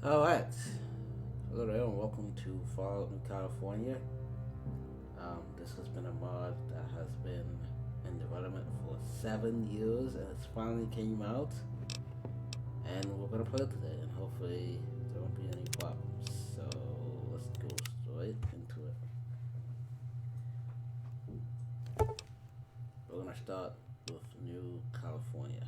Alright. Hello there and welcome to Fallout New California. This has been a mod that has been in development for 7 years and it's finally came out. And we're gonna play it today and hopefully there won't be any problems. So let's go straight into it. We're gonna start with New California.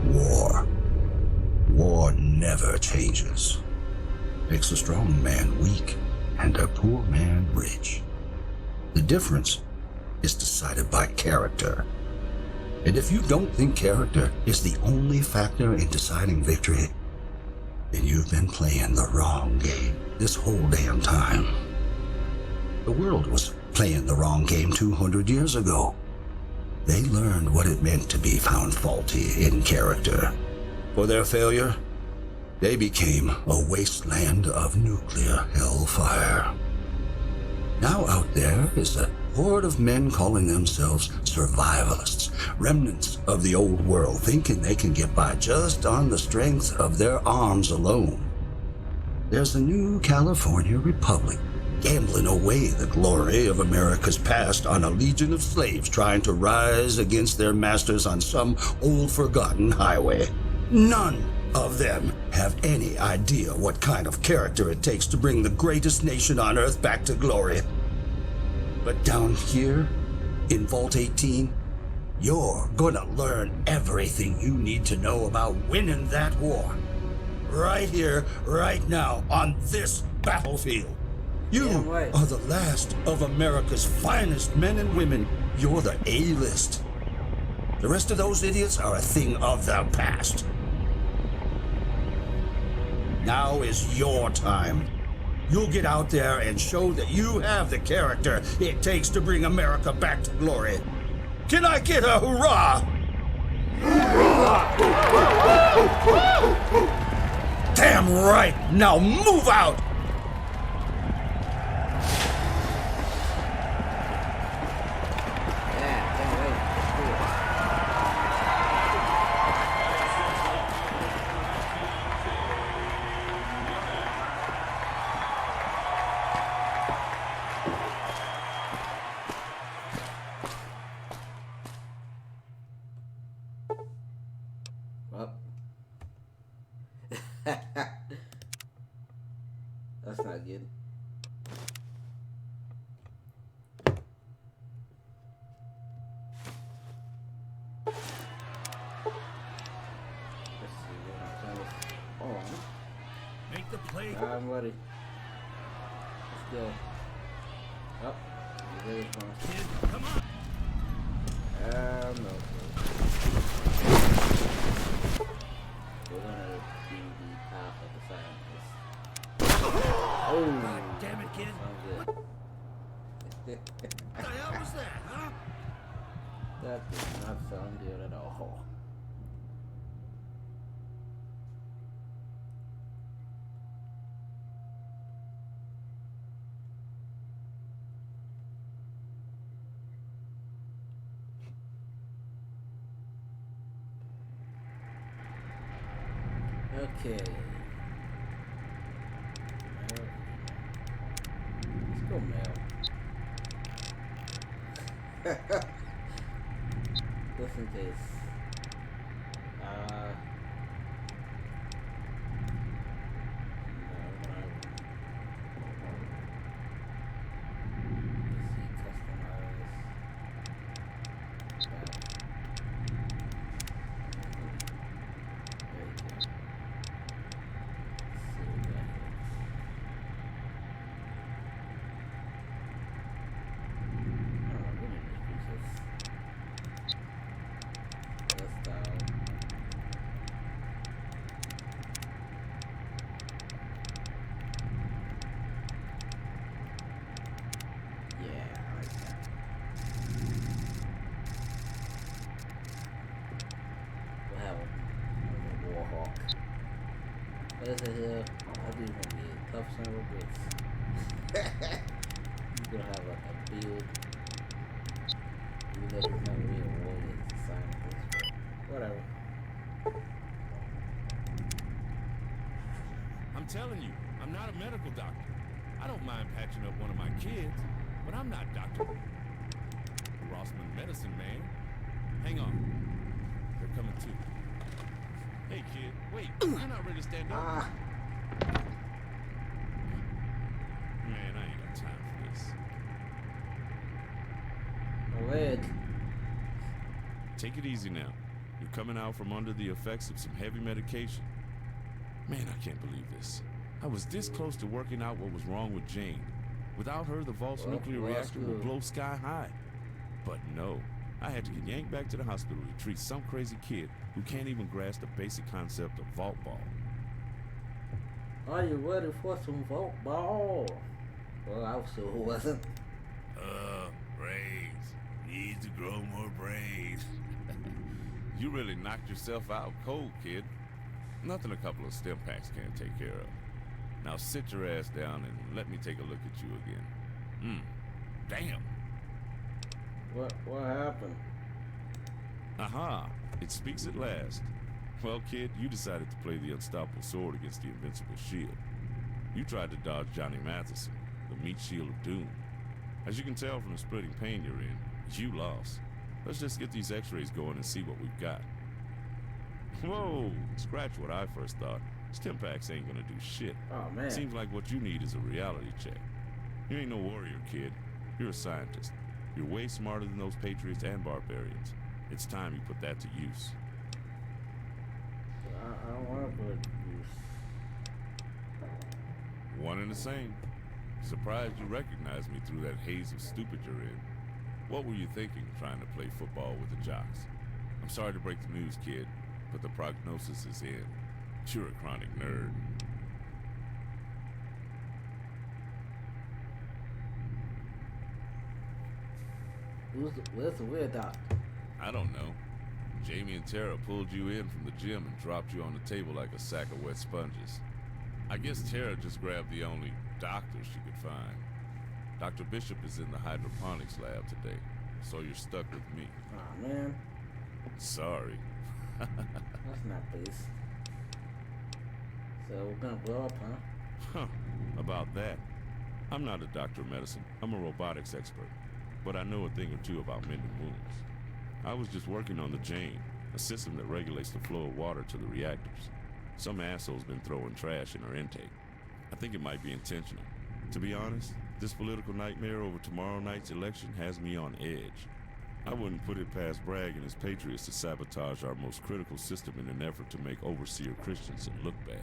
War. War never changes. Makes a strong man weak and a poor man rich. The difference is decided by character. And if you don't think character is the only factor in deciding victory, then you've been playing the wrong game this whole damn time. The world was playing the wrong game 200 years ago. They learned what it meant to be found faulty in character. For their failure, they became a wasteland of nuclear hellfire. Now out there is a horde of men calling themselves survivalists, remnants of the old world, thinking they can get by just on the strength of their arms alone. There's a new California Republic, gambling away the glory of America's past on a legion of slaves trying to rise against their masters on some old forgotten highway. None of them have any idea what kind of character it takes to bring the greatest nation on earth back to glory. But down here, in Vault 18, you're gonna learn everything you need to know about winning that war. Right here, right now, on this battlefield. You are the last of America's finest men and women. You're the A-list. The rest of those idiots are a thing of the past. Now is your time. You'll get out there and show that you have the character it takes to bring America back to glory. Can I get a hurrah? Damn right! Now move out! Well, that's not good. Let's see, we're gonna turn this on. Make the play. I'm ready. Let's go. Up. You ready for us? Kid, come on. No. We're gonna be the path of the scientist. Oh! God damn it, kid. Sounds good. What the hell was that, huh? That did not sound good at all. Okay. Let's go mail. Just in case. No, What is it here? I do want to be a tough son of a bitch. He's gonna have a build. Even though he's not really a warrior, he's a scientist. But whatever. I'm telling you, I'm not a medical doctor. I don't mind patching up one of my kids, but I'm not Dr. Rossman Medicine Man. Hang on. They're coming too. Hey, kid, wait. You're not ready to stand up. Man, I ain't got time for this. My leg. Take it easy now. You're coming out from under the effects of some heavy medication. Man, I can't believe this. I was this close to working out what was wrong with Jane. Without her, the Vault's nuclear reactor would blow sky high. But no. I had to get yanked back to the hospital to treat some crazy kid who can't even grasp the basic concept of vault ball. Are you ready for some vault ball? Well, I sure wasn't. Brains. Need to grow more brains. You really knocked yourself out cold, kid. Nothing a couple of stim packs can't take care of. Now sit your ass down and let me take a look at you again. Damn. What happened? Aha, it speaks at last. Well, kid, you decided to play the unstoppable sword against the invincible shield. You tried to dodge Johnny Matheson, the meat shield of doom. As you can tell from the splitting pain you're in, you lost. Let's just get these x-rays going and see what we've got. Whoa, scratch what I first thought. Stim packs ain't gonna do shit. Oh, man. Seems like what you need is a reality check. You ain't no warrior, kid. You're a scientist. You're way smarter than those patriots and barbarians. It's time you put that to use. I don't want to put it to use. One and the same. Surprised you recognized me through that haze of stupid you're in. What were you thinking trying to play football with the jocks? I'm sorry to break the news, kid, but the prognosis is in. You're a chronic nerd. Where's the weird doctor? I don't know. Jamie and Tara pulled you in from the gym and dropped you on the table like a sack of wet sponges. I guess Tara just grabbed the only doctor she could find. Dr. Bishop is in the hydroponics lab today, so you're stuck with me. Aw, man. Sorry. That's not peace. So we're gonna blow up, huh? Huh, about that. I'm not a doctor of medicine. I'm a robotics expert. But I know a thing or two about mending wounds. I was just working on the Jane, a system that regulates the flow of water to the reactors. Some asshole's been throwing trash in her intake. I think it might be intentional. To be honest, this political nightmare over tomorrow night's election has me on edge. I wouldn't put it past Bragg and his Patriots to sabotage our most critical system in an effort to make Overseer Christensen look bad.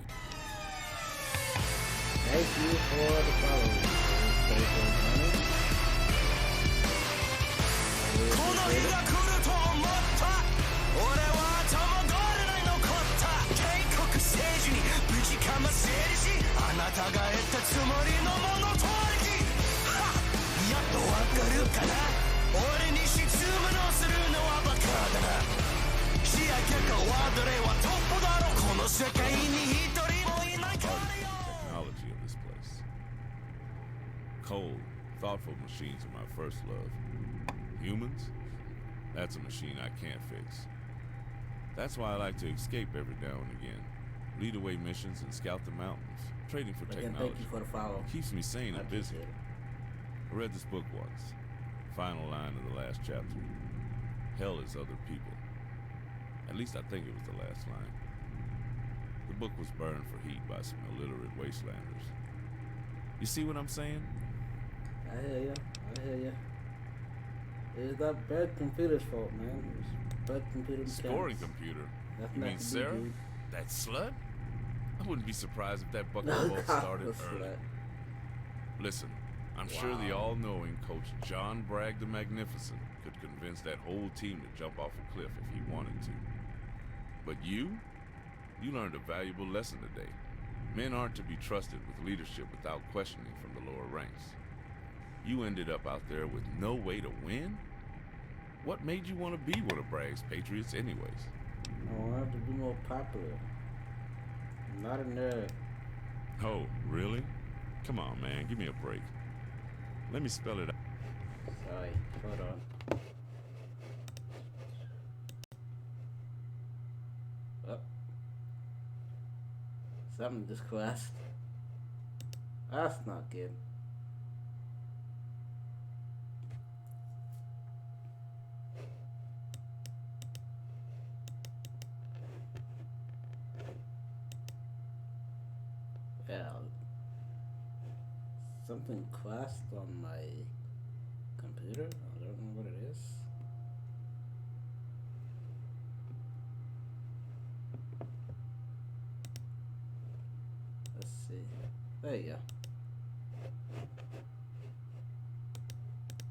Thank you for the following. Technology of this place. Cold, thoughtful machines are my first love. Humans? That's a machine I can't fix. That's why I like to escape every now and again. Lead away missions and scout the mountains. Trading for Again, technology. thank you for the follow. Keeps me sane and busy. Appreciate it. I read this book once. Final line of the last chapter. Hell is other people. At least I think it was the last line. The book was burned for heat by some illiterate wastelanders. You see what I'm saying? I hear ya. I hear ya. It's that bad computer's fault, man. It's bad computer Scoring mechanics. computer. That's You not mean to be Sarah? rude. That slut? I wouldn't be surprised if that bucket No, both God, started the early. slut. Listen, I'm sure the Wow. all-knowing Coach John Bragg the Magnificent could convince that whole team to jump off a cliff if he wanted to. But you learned a valuable lesson today. Men aren't to be trusted with leadership without questioning from the lower ranks. You ended up out there with no way to win? What made you want to be one of Bragg's Patriots anyways? I wanted to be more popular. I'm not a nerd. Oh, really? Come on, man, give me a break. Let me spell it out. Sorry, hold on. Oh. Something just crashed. That's not good. Well, something crashed on my computer. I don't know what it is. Let's see. There you go.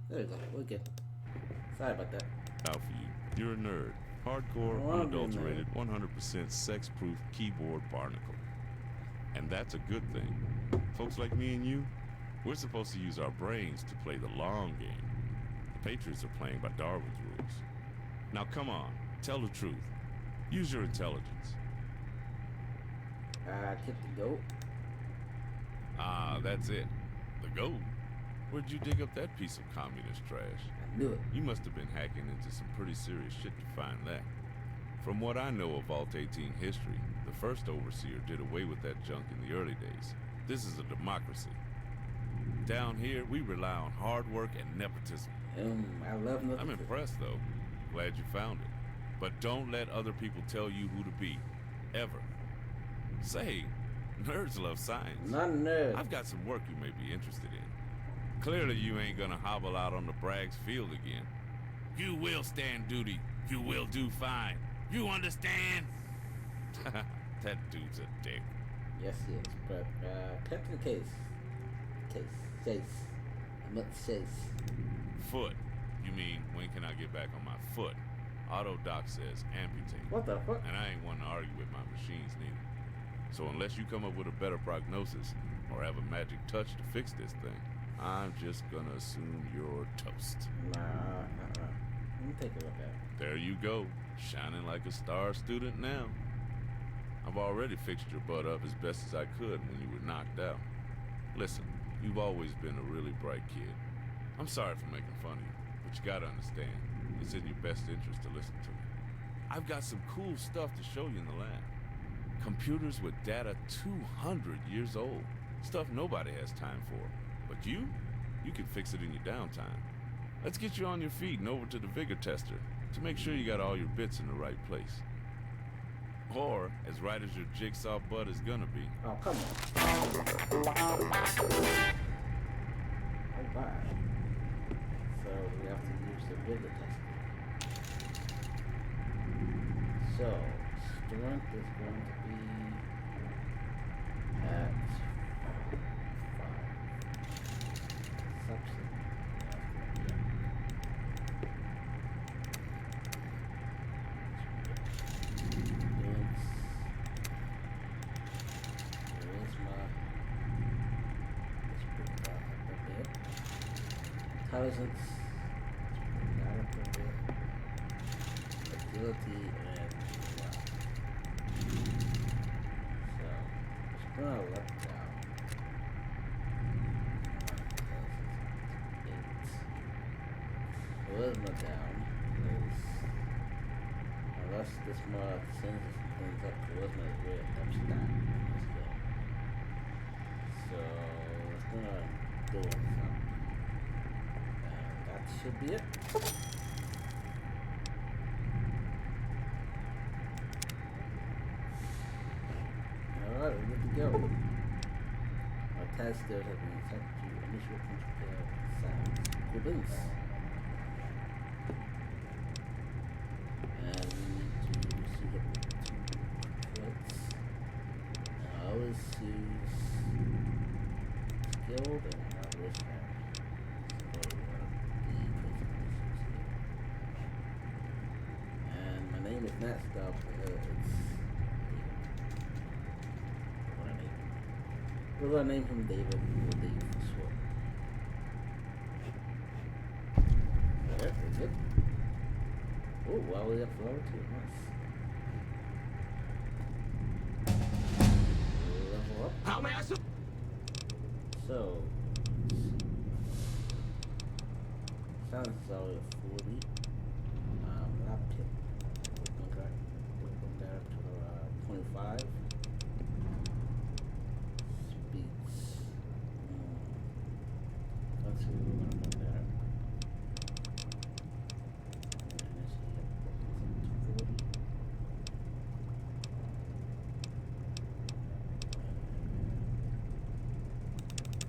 There you go. We're good. Sorry about that. Out for you. You're a nerd. Hardcore, I wanna be a unadulterated, 100% sex-proof keyboard barnacle. And that's a good thing. Folks like me and you, we're supposed to use our brains to play the long game. The Patriots are playing by Darwin's rules. Now come on, tell the truth. Use your intelligence. I kicked the goat. Ah, that's it. The goat. Where'd you dig up that piece of communist trash? I knew it. You must have been hacking into some pretty serious shit to find that. From what I know of Vault 18 history, the first overseer did away with that junk in the early days. This is a democracy. Down here, we rely on hard work and nepotism. I love nothing. I'm impressed, though. Glad you found it. But don't let other people tell you who to be. Ever. Say, nerds love science. Not a nerd. I've got some work you may be interested in. Clearly you ain't gonna hobble out on the Bragg's field again. You will stand duty. You will do fine. You understand? That dude's a dick. Yes, he is. But cut to the case. Chase. I'm not Chase. Foot. You mean, when can I get back on my foot? Auto Doc says amputate. What the fuck? And I ain't one to argue with my machines neither. So unless you come up with a better prognosis or have a magic touch to fix this thing, I'm just gonna assume you're toast. Nah. Let me take a look at it. There you go, shining like a star student now. I've already fixed your butt up as best as I could when you were knocked out. Listen, you've always been a really bright kid. I'm sorry for making fun of you, but you gotta understand, it's in your best interest to listen to me. I've got some cool stuff to show you in the lab. Computers with data 200 years old. Stuff nobody has time for. But you can fix it in your downtime. Let's get you on your feet and over to the vigor tester to make sure you got all your bits in the right place. Or, as right as your jigsaw butt is gonna be. Oh, come on. Alright. So we have to use the bigger tester. So, strength is going to be at 5. Substance. Endurance. Where's my... Let's put that up a bit. Intelligence. Let's put that up a bit. Agility and wow. So it's gonna let down. 8. Charisma down because unless this mod sends things up, charisma is really a dumb stat in this game. So it's gonna do it some. And that should be it. Alright, we're good to go. Our task there has been set to initial control sounds. Ribbons. And we need to see the 2 quotes. And I always choose skilled and I always have. So one of the choices here. And my name is not spelled it's we're gonna name him David. We'll Dave for short. Alright, we're good. Oh, wow, we got flower too. Nice. Level up. How may I So, sounds is already at 40. Not pick. Okay. We'll put that up to 25. Speeds. Let's see, we're gonna put that up. And let's see, 240.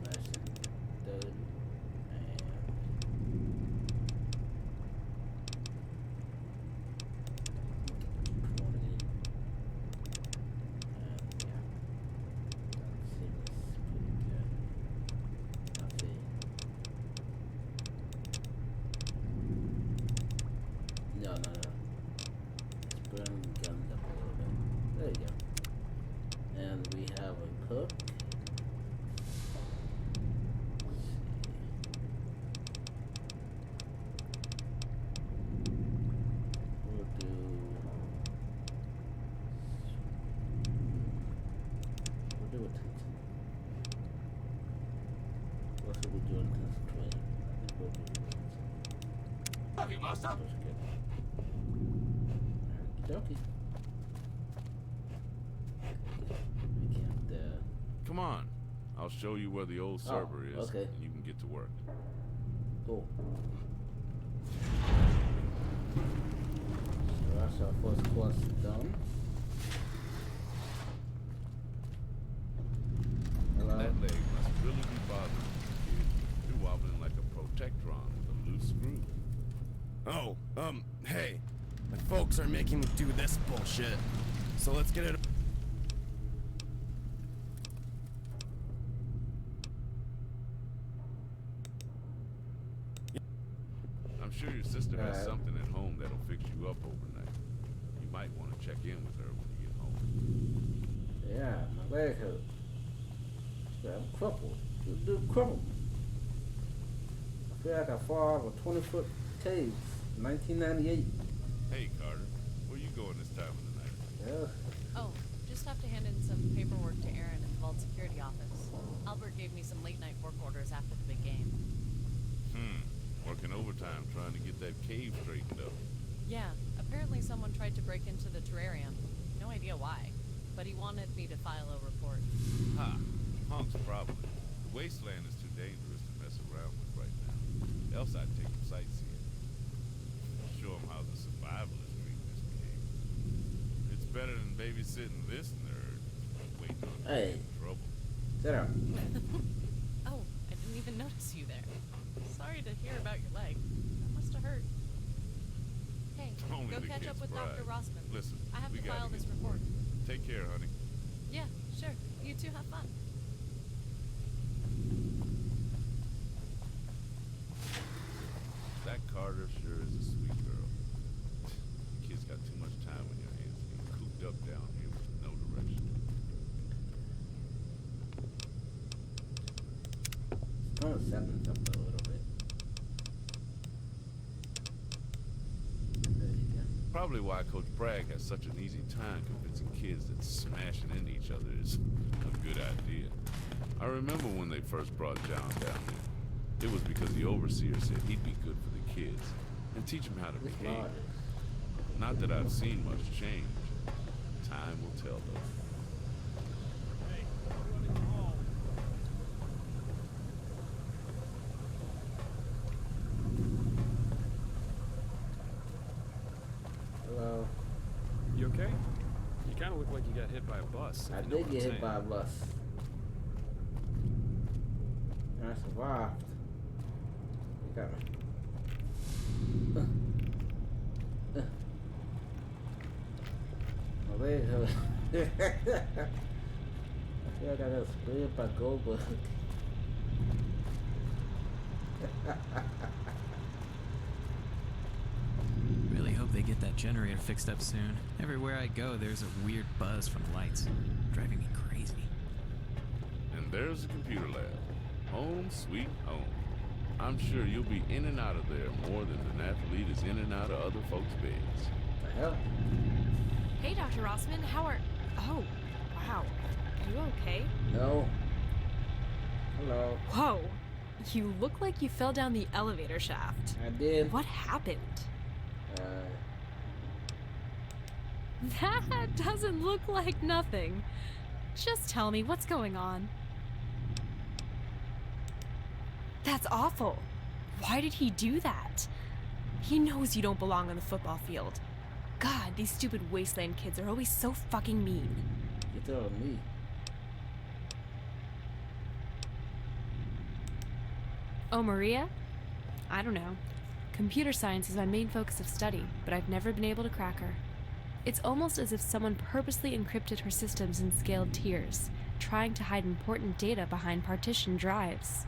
Nice and 30. And 20. And yeah. That seems pretty good. Let's see. No. Let's burn guns up a little bit. There you go. And we have a cook. Let's see. We'll do. We'll do it. What should we do in concentrate? I think we'll do it. have you, master? That's good. Okey-dokey. We can't, Come on. I'll show you where the old server is, okay. and you can get to work. Cool. So that's our first course done. Hello? That leg must really be bothering you, kid. You're wobbling like a protectron with a loose screw. Oh, hey. My folks are making me do this bullshit. So let's get it. I'm sure your sister has Alright. something at home that'll fix you up overnight. You might want to check in with her when you get home. Yeah, my leg hurts. Yeah, I'm crippled. Dude, crippled. I feel like I fall out of a 20-foot cave. 1998. Hey, Carter. Where you going this time of the night? Yeah. Oh, just have to hand in some paperwork to Aaron in the vault security office. Albert gave me some late night work orders after the big game. Working overtime trying to get that cave straightened up. Yeah, apparently someone tried to break into the terrarium. No idea why, but he wanted me to file a report. Ha! Punk's problem. The wasteland is too dangerous to mess around with right now. Else I'd take him sightseeing. Show him how the survivalists treat misbehavior. It's better than babysitting this nerd. Waiting on Hey. trouble. Sit down. Oh, I didn't even notice you there. Sorry to hear about your leg. That must have hurt. Hey, Only Go the catch kid's up with pride. Dr. Rossman. Listen, I have we to gotta file get this to report. work. Take care, honey. Yeah, sure. You two have fun. That Carter sure is a sweet girl. Kid's got too much time on your hands, being cooped up down here with no direction. It's kind of setting us up a little bit. There you go. Probably why Coach Bragg has such an easy time convincing kids that smashing into each other is a good idea. I remember when they first brought John down here. It was because the overseer said he'd be good for the kids and teach them how to This behave. mod is. Not that I've seen much change. Time will tell, though. Hello. You okay? You kind of look like you got hit by a bus. I if you know did what get I'm hit by a bus. And I survived. You got me. My legs hurt. I feel like I got sprayed by Goldberg. Really hope they get that generator fixed up soon. Everywhere I go, there's a weird buzz from the lights. Driving me crazy. And there's the computer lab. Home sweet home. I'm sure you'll be in and out of there more than an athlete is in and out of other folks' beds. The hell? Hey, Dr. Rossman, how are... Oh, wow. Are you okay? No. Hello. Whoa. You look like you fell down the elevator shaft. I did. What happened? Uh, That doesn't look like nothing. Just tell me what's going on. That's awful. Why did he do that? He knows you don't belong on the football field. God, these stupid wasteland kids are always so fucking mean. you're telling me. Oh, Maria? I don't know. Computer science is my main focus of study, but I've never been able to crack her. It's almost as if someone purposely encrypted her systems in scaled tiers, trying to hide important data behind partition drives.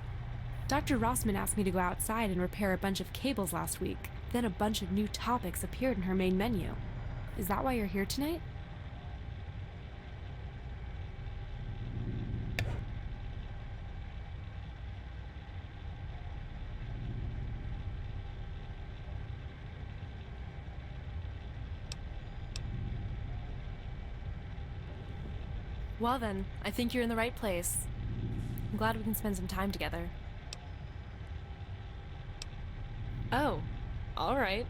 Dr. Rossman asked me to go outside and repair a bunch of cables last week. Then a bunch of new topics appeared in her main menu. Is that why you're here tonight? Well then, I think you're in the right place. I'm glad we can spend some time together. Oh, all right.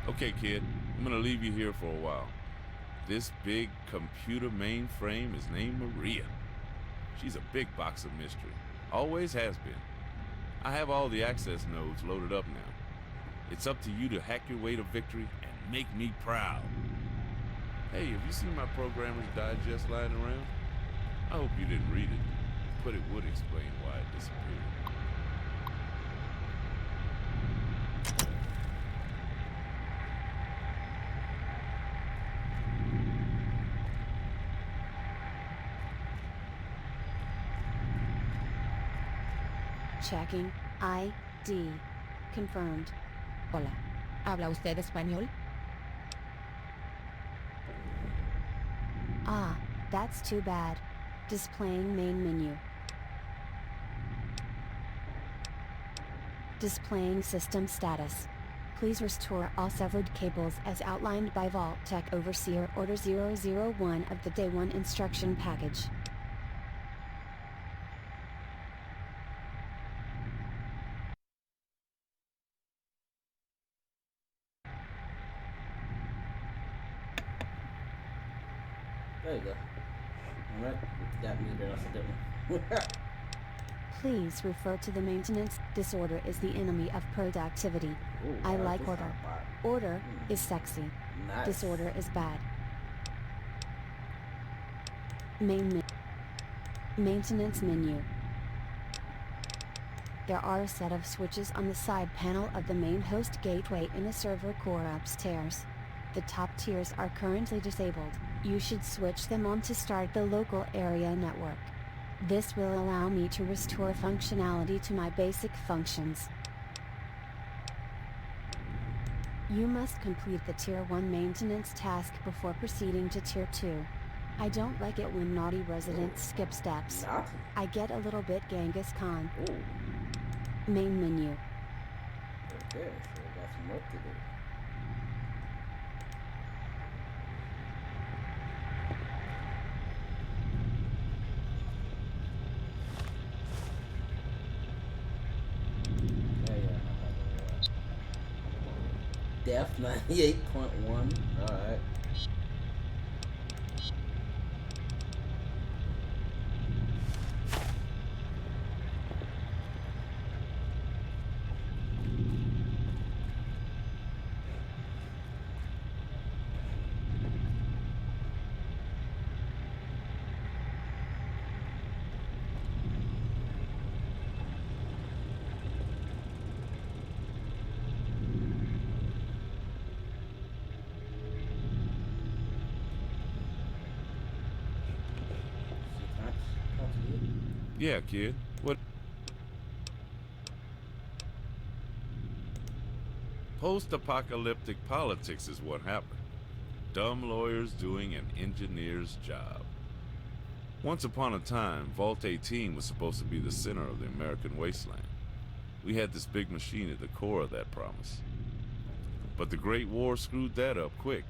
Okay, kid, I'm gonna leave you here for a while. This big computer mainframe is named Maria. She's a big box of mystery. Always has been. I have all the access nodes loaded up now. It's up to you to hack your way to victory and make me proud. Hey, have you seen my Programmer's Digest lying around? I hope you didn't read it, but it would explain why it disappeared. Checking ID. Confirmed. Hola, ¿habla usted español? Ah, that's too bad. Displaying main menu. Displaying system status. Please restore all severed cables as outlined by Vault Tech Overseer Order 001 of the Day 1 instruction package. There you go. I'm Alright, got me there. That's a different. Please refer to the maintenance. Disorder is the enemy of productivity. Ooh, I alright, like this order. not bad. Order is sexy. Nice. Disorder is bad. Maintenance menu. There are a set of switches on the side panel of the main host gateway in the server core upstairs. The top tiers are currently disabled. You should switch them on to start the local area network. This will allow me to restore functionality to my basic functions. You must complete the Tier 1 maintenance task before proceeding to Tier 2. I don't like it when naughty residents skip steps. Naughty? I get a little bit Genghis Khan. Ooh. Main menu. Okay, so we got some work to do. Def 98.1. Alright. Yeah, kid. What? Post-apocalyptic politics is what happened. Dumb lawyers doing an engineer's job. Once upon a time, Vault 18 was supposed to be the center of the American wasteland. We had this big machine at the core of that promise. But the Great War screwed that up quick.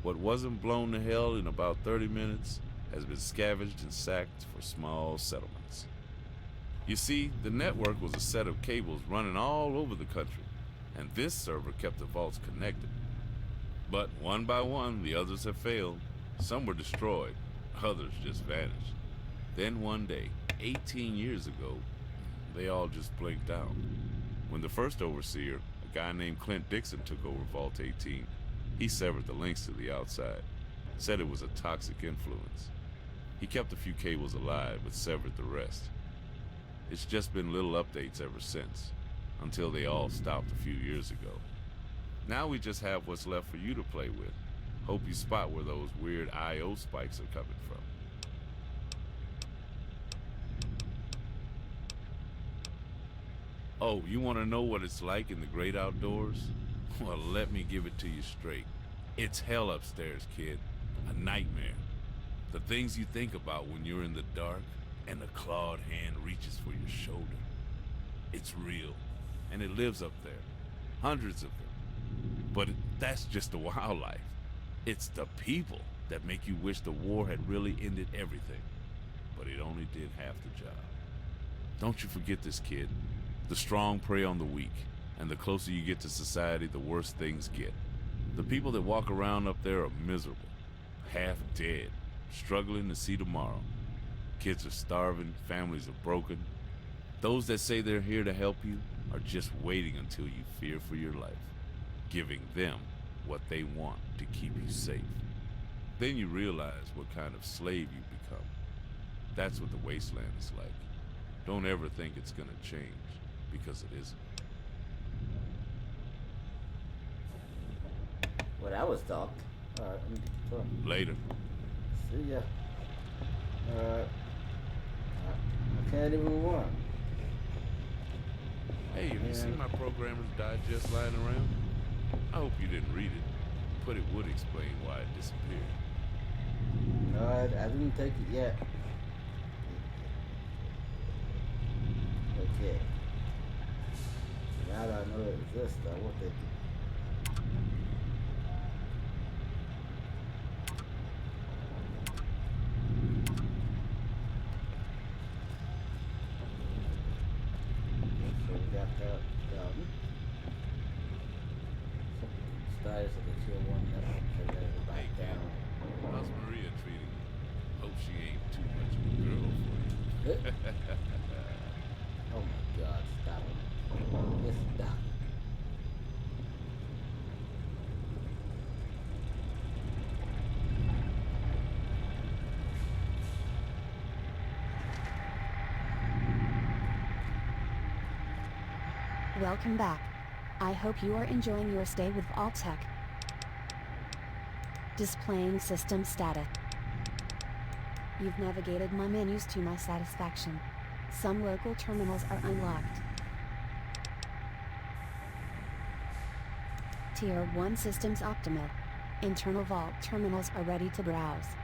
What wasn't blown to hell in about 30 minutes has been scavenged and sacked for small settlements. You see, the network was a set of cables running all over the country, and this server kept the vaults connected. But one by one, the others have failed. Some were destroyed, others just vanished. Then one day, 18 years ago, they all just blinked out. When the first overseer, a guy named Clint Dixon, took over Vault 18, he severed the links to the outside, said it was a toxic influence. He kept a few cables alive, but severed the rest. It's just been little updates ever since, until they all stopped a few years ago. Now we just have what's left for you to play with. Hope you spot where those weird I/O spikes are coming from. Oh, you want to know what it's like in the great outdoors? Well, let me give it to you straight. It's hell upstairs, kid. A nightmare. The things you think about when you're in the dark and the clawed hand reaches for your shoulder. It's real, and it lives up there. Hundreds of them. But that's just the wildlife. It's the people that make you wish the war had really ended everything. But it only did half the job. Don't you forget this, kid. The strong prey on the weak, and the closer you get to society, the worse things get. The people that walk around up there are miserable, half dead, struggling to see tomorrow. Kids are starving, families are broken. Those that say they're here to help you are just waiting until you fear for your life, giving them what they want to keep you safe. Then you realize what kind of slave you become. That's what the wasteland is like. Don't ever think it's gonna change, because it isn't. Well, that was dark. Alright, let me get the phone. Later. See ya. Alright. I can't even run. Hey, have you seen my Programmer's Digest lying around? I hope you didn't read it, but it would explain why it disappeared. No, I didn't take it yet. Okay. Now that I know it exists, I will take it. So we got that done. Status of the Tier 1 network. So we gotta go Hey, back kid, down. how's Maria treating you? Hope she ain't too Oh my god, stop it. Just stop it. Welcome back. I hope you are enjoying your stay with Alltech. Displaying system status. You've navigated my menus to my satisfaction. Some local terminals are unlocked. Tier 1 systems optimal. Internal vault terminals are ready to browse.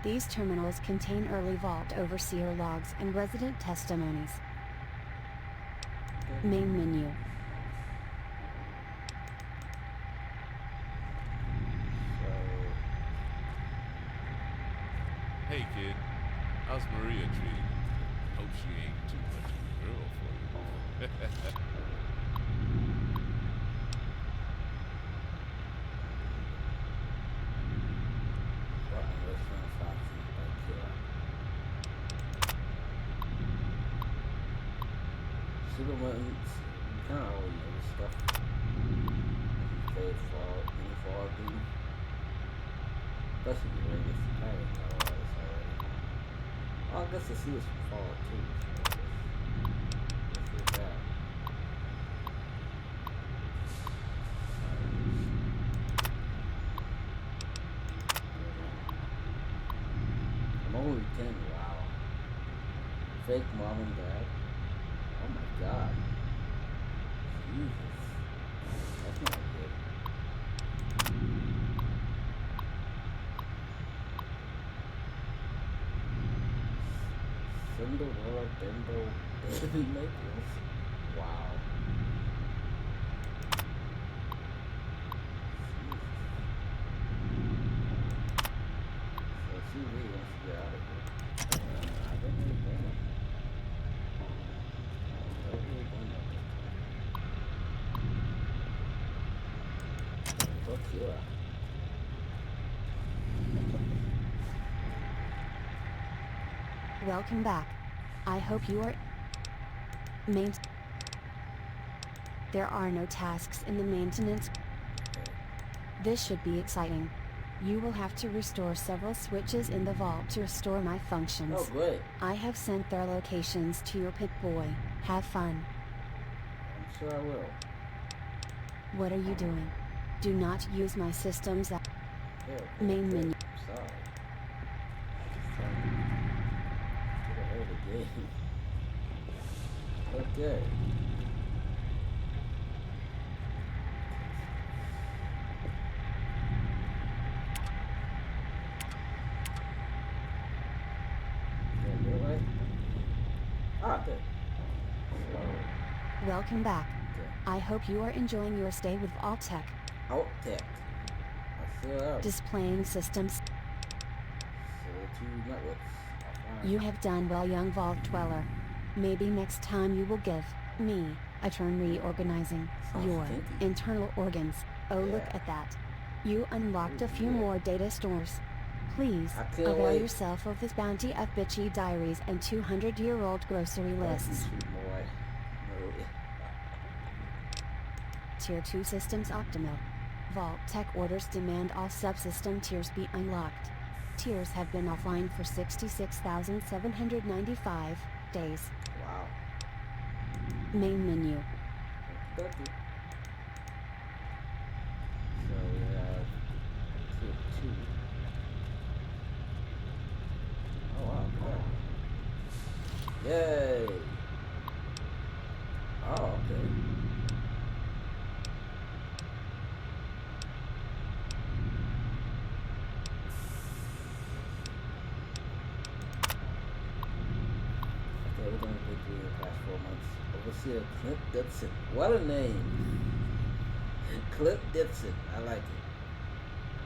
These terminals contain early vault overseer logs and resident testimonies. Main menu. Hey kid, how's Maria treating you? Hope she ain't too much of a girl for you. Superman's kind of always know this stuff. Played Fall thing. Especially when it's I didn't know all this already. Well, I guess the sea is from Fall too. So let's do that. I'm only 10, wow. Fake mom and dad. Oh my god. Jesus. That's not good. Cinderella Bimbo Baby Makers. Wow. So she really wants to get out of here. I don't really blame her. I don't really blame her. Fuck you. Welcome back. I hope you are There are no tasks in the maintenance. This should be exciting. You will have to restore several switches in the vault to restore my functions. Oh, great. I have sent their locations to your Pip-Boy. Have fun. I'm sure I will. What are you doing? Do not use my systems at Yeah, main menu. I'm sorry. I just trying to get ahead of the game. Okay. Good. Welcome back. I hope you are enjoying your stay with Alltech. Alltech. I sure am. Displaying systems. Solitude networks. You have done well, young vault dweller. Maybe next time you will give me a turn reorganizing your internal organs. Oh, look at that. You unlocked a few more data stores. Please avail yourself of this bounty of bitchy diaries and 200-year-old grocery lists. Tier 2 systems optimal. Vault Tech orders demand all subsystem tiers be unlocked. Tiers have been offline for 66,795 days. Wow. Main menu. Okay. So we have tier 2. Oh wow, cool. Yay! Oh, okay. Everything we've been through the past 4 months. Overseer Clint Dixon. What a name! Clint Dixon. I like it.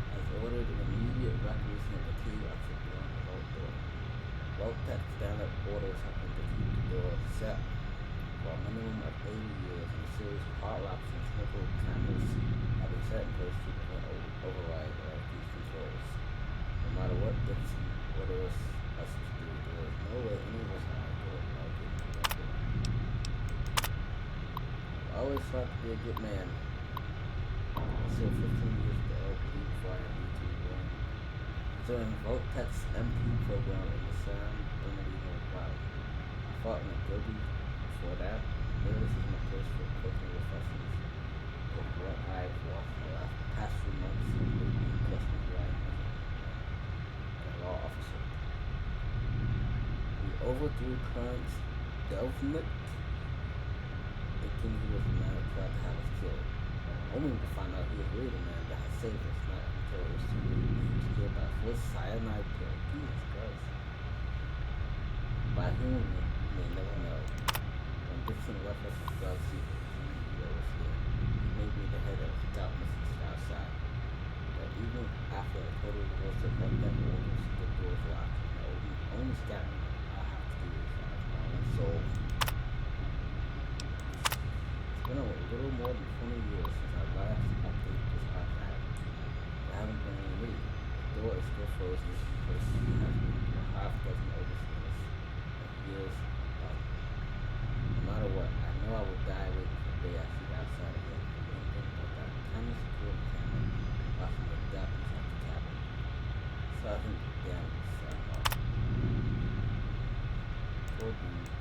Has ordered an immediate evacuation of the key exit beyond the vault door. Vault Tech standard orders have been to keep the door set for a minimum of 80 years, and a series of hard locks and chemical cameras have been set in place to prevent override of these controls. No matter what Dixon orders us to do, there is no way any of us are going always thought to be a good man. So 15 years ago, before I moved to Rome, joined Voltec's MP program in the San Bernardino Valley. I fought in a derby before that. This is my first for personal reflections of what I've watched in the past few months and maybe plus me who I am as a law officer. We overthrew current government thinking he was the man that tried to have us killed. Only to find out he was really the man that had saved us, not until it was too late and he was killed by a full cyanide pill. Jesus Christ. By whom we may never know. When Dixon left us as God's secret, he knew he was here. He may be the head of darkness outside. But even after a total reversal of what that orders, the door is locked. The only scattering I have to do is my own soul. It's been a little more than 20 years since I last updated this archive. There haven't been any leak. The door is still frozen because he has been to a half dozen overseers and years up. No matter what, I know I will die waiting for the day I see the outside again. And think about that tiny security camera watching the darkness of the cabin. Sergeant Dani signed off. Poor dude.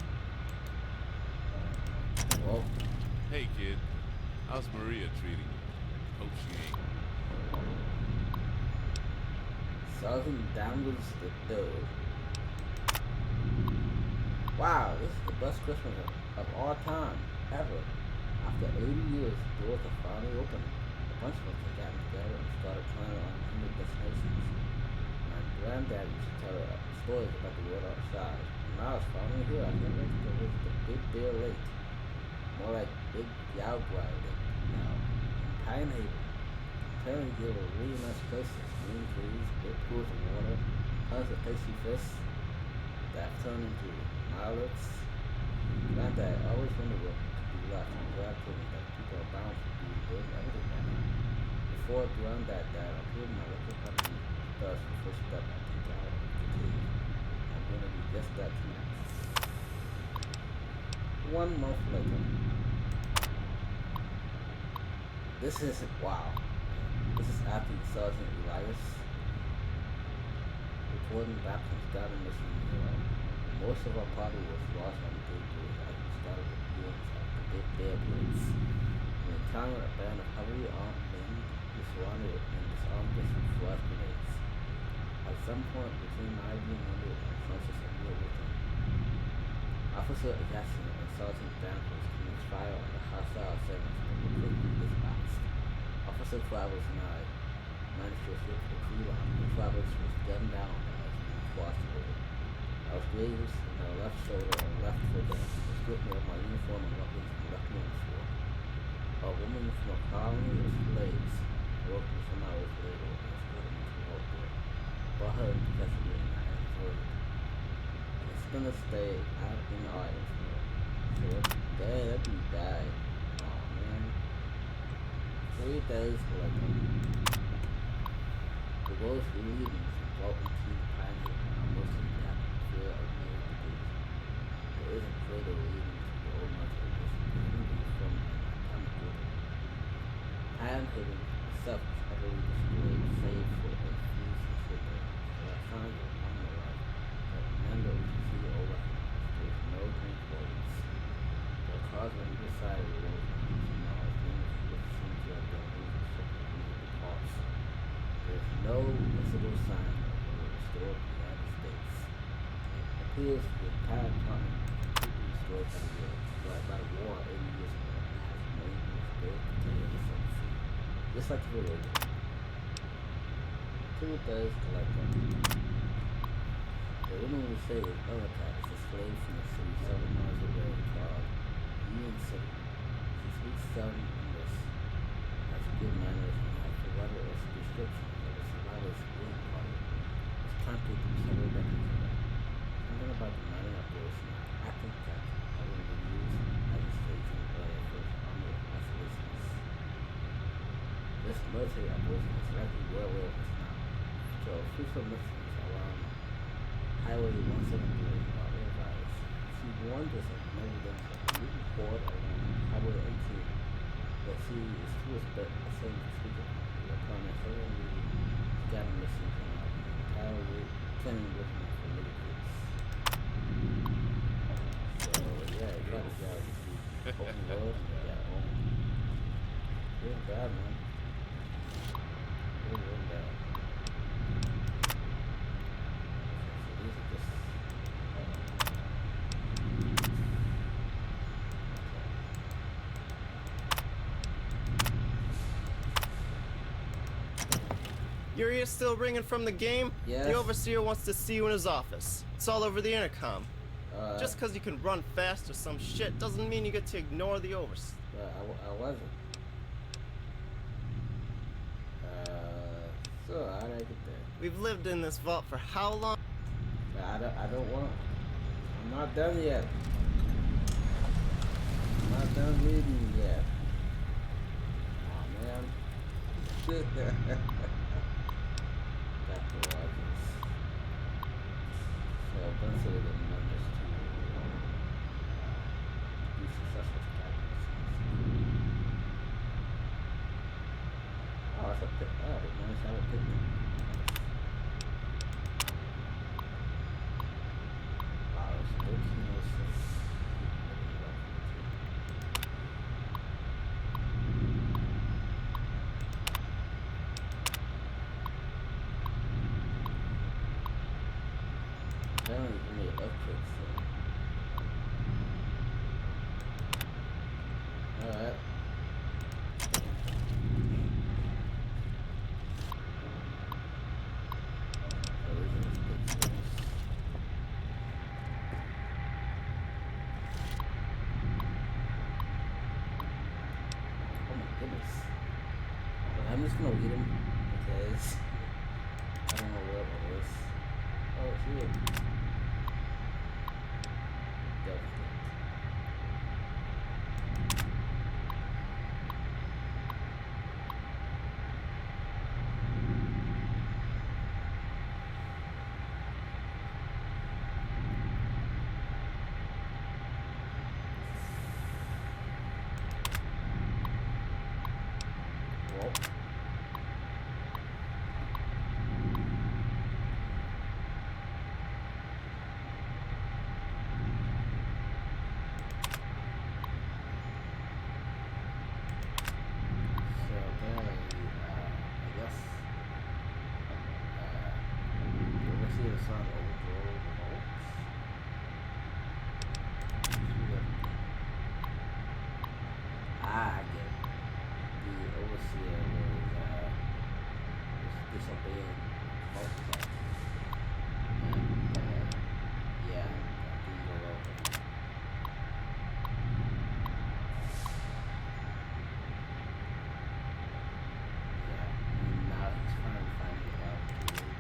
Well, Hey, kid. How's Maria treating you? Hope she ain't. Sergeant Daniels the Third. Wow, this is the best Christmas of all time, ever. After 80 years, the doors are finally open. A bunch of us have gotten together and started planning on 100 destinations. My granddad used to tell her stories about the world outside. Now it's finally here. I can't wait to go visit the Big Bear Lake. More like Big Yowgwai Lake now. In Pine Haven. Apparently there were really nice places. Green trees, big pools of water, tons of tasty fish that have turned into mileage. Granddad always wondered what could be left. And Dad told me that people are bound to be good and everything by now. Before Granddad died, I pulled my little puppy thus the first step I took out of the cave. I'm going to do just that tonight. 1 month later. This is, wow. This is after Sergeant Elias reporting back from Scotland, Michigan. Most of our party was lost on the gateway as we started the viewings of the Big Bear Blitz. We encountered a band of heavily armed men who surrounded and disarmed us with flash grenades. At some point between 9 and 100, Francis and we were with them. Officer Jackson and Sergeant Danvers commenced fire on the hostile assailants but were quickly dispatched. Officer Travers and I managed to escape the tree line, but Travers was gunned down as we crossed the river. I was grazed in the left shoulder and left foot and was stripped of my uniform and weapons and left me on the floor. A woman from a colony of slaves woke me some hours later and escorted me to the hotel. Brought her into custody and I enjoyed it. It's been a stay out in the islands. So that dude died. Aw, man. 3 days later. The roads were leading from Walton to Pine Haven are mostly packed with fear of near degrees. There is a crater leading to the old mountain presumably from an atomic weapon. Pine Haven itself is utterly destroyed save for a few football. So I found it on the right that none of you see or recognize. There is no green roads. There are cars on either side of the road and miles many which seem to have been moved for parts. There is no visible sign of a restored United States. It appears the entire continent completely destroyed by the war 80 years ago and has remained in its bare container since. Just like the radio. 2 days later. The woman we say is Ellicott is a slave from the city 7 miles away called Union City. She speaks southern English, has good manners, and has provided us a description of the survivors' ruling party, which counted several decades ago. Something about the mining operation acting cat having been used as a staging area for army isolations. This military operation is likely well aware of us now, so official Mexicans around Highway 173 are advised. She warned us of an evidence of a mutant horde around Highway was 18. But see, it's too same speaker. The partner suddenly got him listening to my entire week, planning with me for little kids. So yeah, he got a job to see open world and they got home. It was bad, man. It was really bad. So these are just Your ear's still ringing from the game? Yes. The overseer wants to see you in his office. It's all over the intercom. Just because you can run fast or some shit doesn't mean you get to ignore the overseer. I wasn't. So how did I get there? We've lived in this vault for how long? I don't want. I'm not done yet. I'm not done reading yet. Oh man. Back to Rogers. So eventually the members to be successful captains. Oh, that's a pit. Oh, they managed to have a picnic. Wow, it's 1306. Apparently, you made earthquakes. Alright. Oh my goodness. But I'm just gonna read them because I don't know what it was. Oh, it's here. Definitely. Well. So apparently, I guess, you ever see the sun overthrow the bolts? I get it. The overseer was disobeying both sides. And, yeah, that didn't go well for him. Yeah, and now he's finally finding it out too late.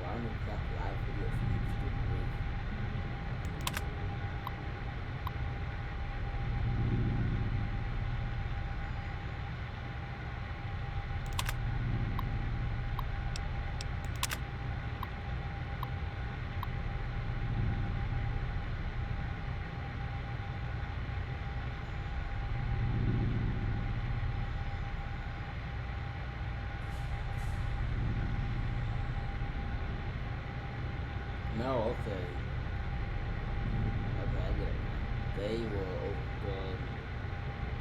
Why don't we got live video for you to get away? No, okay. Okay, I get it now. They were overthrowing.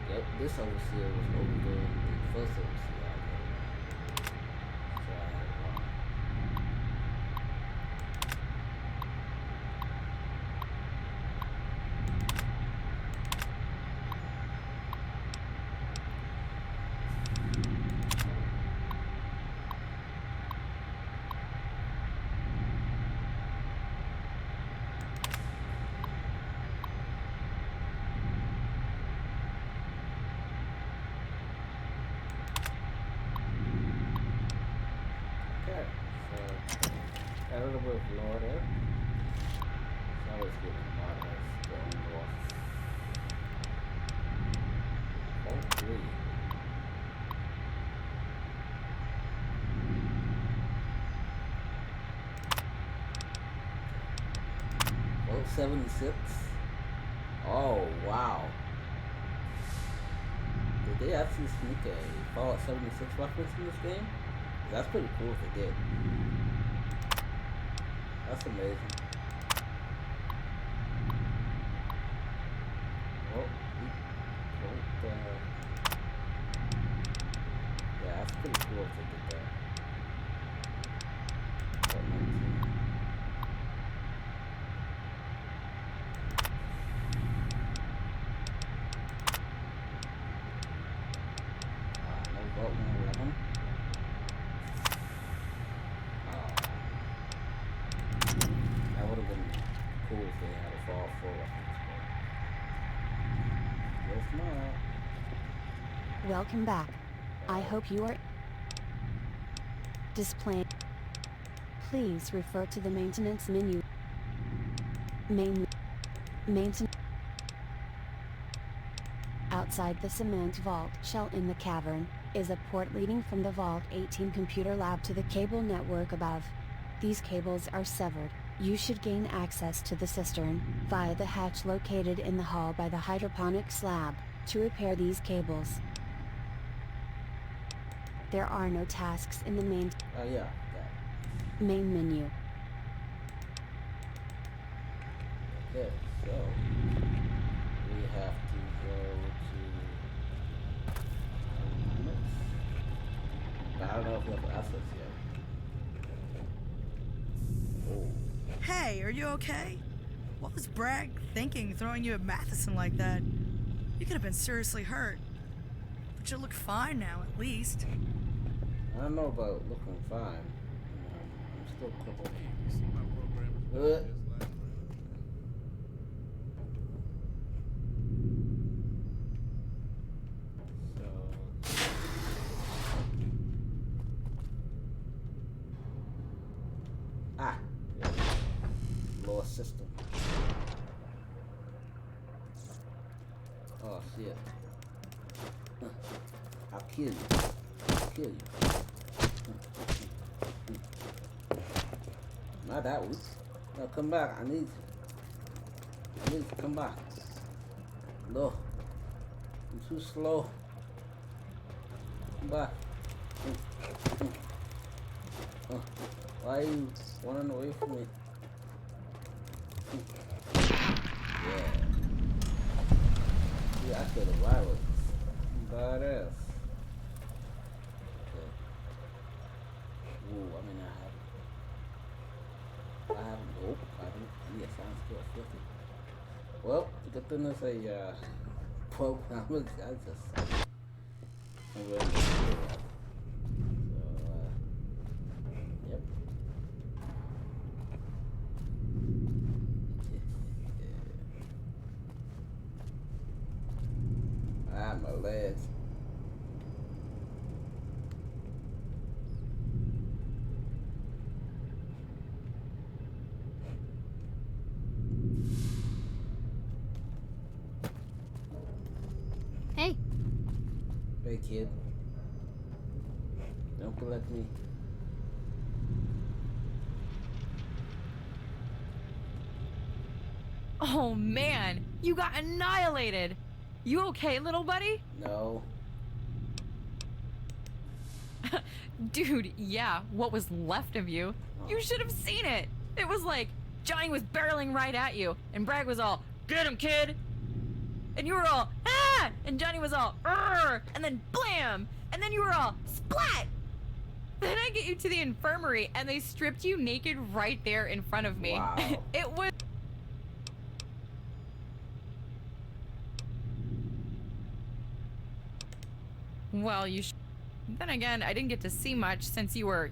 Yep, this overseer was overthrowing the first overseer. I get it now. So I had it wrong. Okay, so got a little bit of lore there. It's always good when mod has their own lore. Oh, 3. 76. Oh, wow. Did they actually sneak a Fallout 76 reference in this game? That's pretty cool if they did. That's amazing. Oh, yeah, that's pretty cool if they did that. What, 19? No vote 11. That would have been cool if they had a Fall 4 reference. Yes, not. Welcome back. I hope you are displaying. Please refer to the maintenance menu. Maintenance. Outside the cement vault shell in the cavern is a port leading from the Vault 18 computer lab to the cable network above. These cables are severed. You should gain access to the cistern via the hatch located in the hall by the hydroponic slab to repair these cables. There are no tasks in the main menu. Okay, so we have to go to I don't know if we have assets yet. Oh. Hey, are you okay? What was Bragg thinking throwing you at Matheson like that? You could have been seriously hurt. But you look fine now, at least. I don't know about looking fine. I'm still crippled. Lower system. Oh shit. I'll kill you. Kill you. Not that weak. No, come back. I need you to come back. No. I'm too slow. Come back. Why are you running away from me? Yeah. Yeah, I killed a virus. Badass. Ooh, I mean, I haven't, nope, I don't, yes, I'm still 50. Well, good thing it's a, program, I just, I'm ready to do that. So, yep. Ah, my legs. Hey. Hey, kid. Don't collect me. Oh man, you got annihilated. You okay, little buddy? No. Dude, yeah, what was left of you. You should have seen it. It was like Johnny was barreling right at you, and Bragg was all, "Get him, kid!" And you were all, "Ah!" And Johnny was all, "Urgh!" And then blam! And then you were all, "Splat!" Then I get you to the infirmary, and they stripped you naked right there in front of me. Wow. It was... Well, you Then again, I didn't get to see much since you were,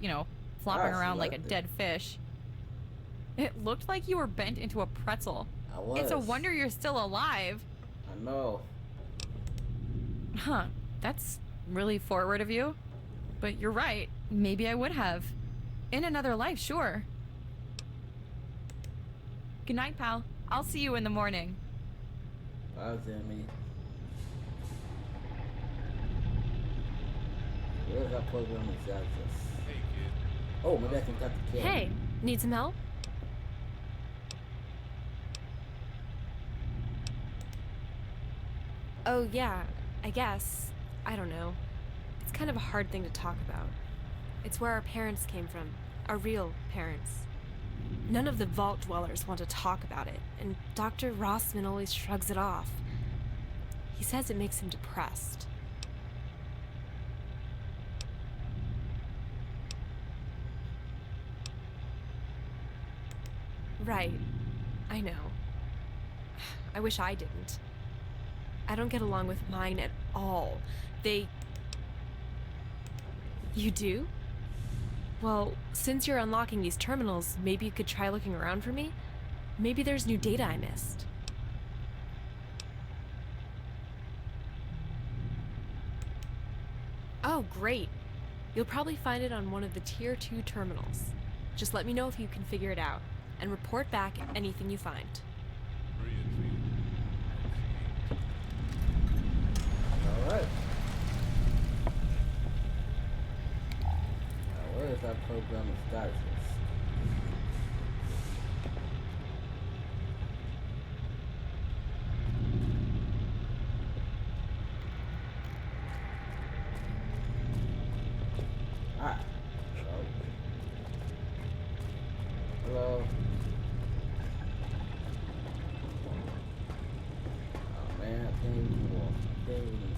flopping around like a dead fish. It looked like you were bent into a pretzel. I was. It's a wonder you're still alive. I know. Huh. That's really forward of you. But you're right. Maybe I would have. In another life, sure. Good night, pal. I'll see you in the morning. Bye, Jimmy. Where's that program exactly? Hey, kid. Oh, maybe I can cut the kid. Hey, need some help? Oh, yeah, I guess. I don't know. It's kind of a hard thing to talk about. It's where our parents came from, our real parents. None of the vault dwellers want to talk about it, and Dr. Rossman always shrugs it off. He says it makes him depressed. Right. I know. I wish I didn't. I don't get along with mine at all. You do? Well, since you're unlocking these terminals, maybe you could try looking around for me? Maybe there's new data I missed. Oh, great. You'll probably find it on one of the Tier 2 terminals. Just let me know if you can figure it out, and report back anything you find. Alright. Now, where is that programmer's digest? Ah. Oh. Hello. Oh man, I can't even walk. I can't even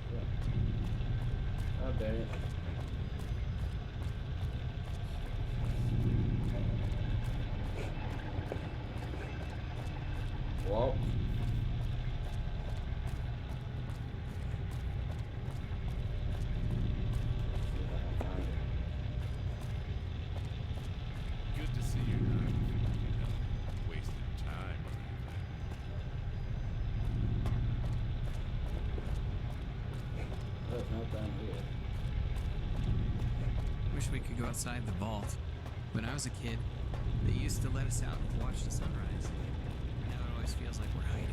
sprint. Oh dang it. Walk. Good to see you. Wasting time or anything. There's no down here. Wish we could go outside the vault. When I was a kid, they used to let us out and watch the sunrise. Now it always feels like we're hiding.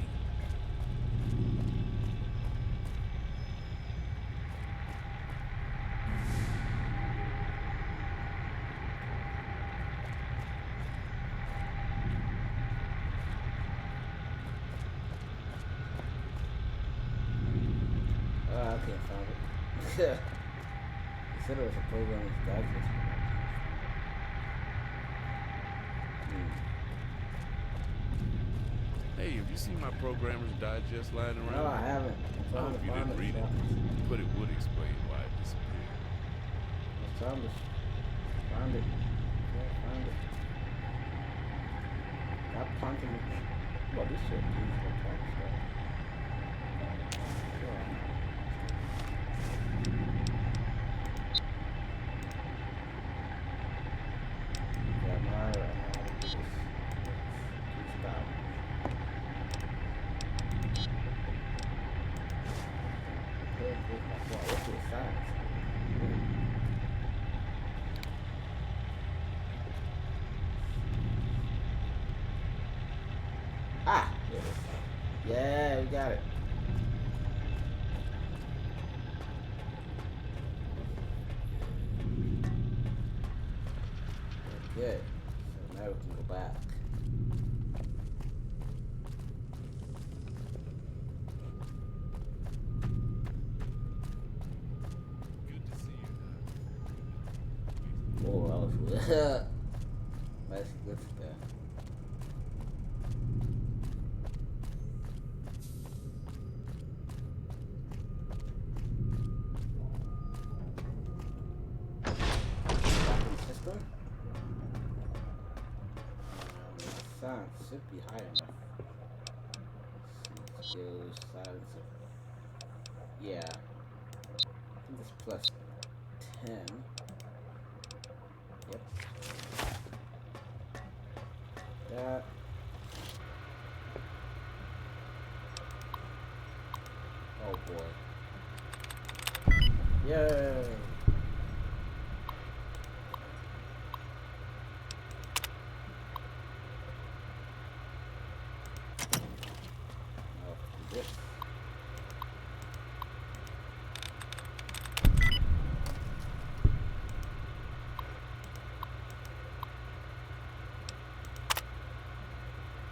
Oh, I can't find it. Yeah. He said it was a programmer's digest. Hey, have you seen my programmer's digest lying around? No, I haven't. I'm Oh, trying if to you find didn't read it. it, but it would explain why it disappeared. I'm trying to find it. Can't find it. Stop punting me. Well, this shit needs to talk stuff. Ah! There it is. Yeah, we got it. Good. So now we can go back. Good to see you. Oh, that was nice and good stuff. System. The sound should be high enough. Skills, silencer. Yeah. I think it's plus 10. Yep. That. Oh boy. Yay! This.